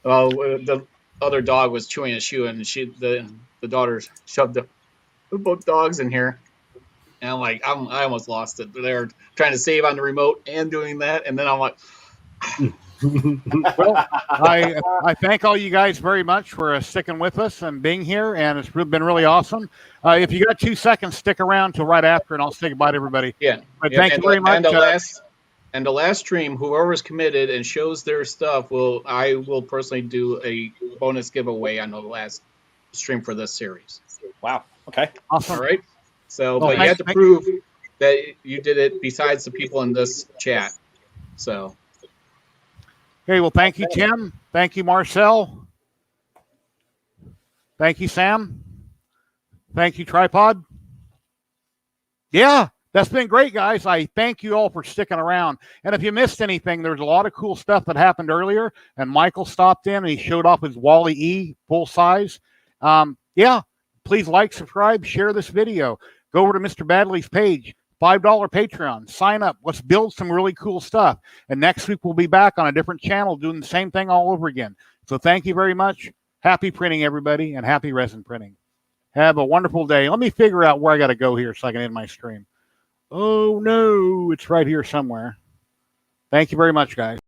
well, the other dog was chewing a shoe, and the daughter shoved both dogs in here, and I'm like, I almost lost it. They're trying to save on the remote and doing that, and then I'm like. Well, I thank all you guys very much for sticking with us and being here, and it's been really awesome. If you got 2 seconds, stick around till right after, and I'll say goodbye to everybody. Yeah. But thank you very much. And the last stream, whoever's committed and shows their stuff, I will personally do a bonus giveaway on the last stream for this series. Wow. Okay. Awesome. All right. So, but you have to prove that you did it besides the people in this chat. So. Okay, well, thank you, Tim. Thank you, Marcel. Thank you, Sam. Thank you, Tripod. Yeah, that's been great, guys. I thank you all for sticking around. And if you missed anything, there's a lot of cool stuff that happened earlier, and Michael stopped in and he showed off his Wall-E full size. Yeah, please like, subscribe, share this video. Go over to Mr. Baddeley's page. $5 Patreon. Sign up. Let's build some really cool stuff. And next week we'll be back on a different channel doing the same thing all over again. So thank you very much. Happy printing, everybody, and happy resin printing. Have a wonderful day. Let me figure out where I got to go here so I can end my stream. Oh, no. It's right here somewhere. Thank you very much, guys.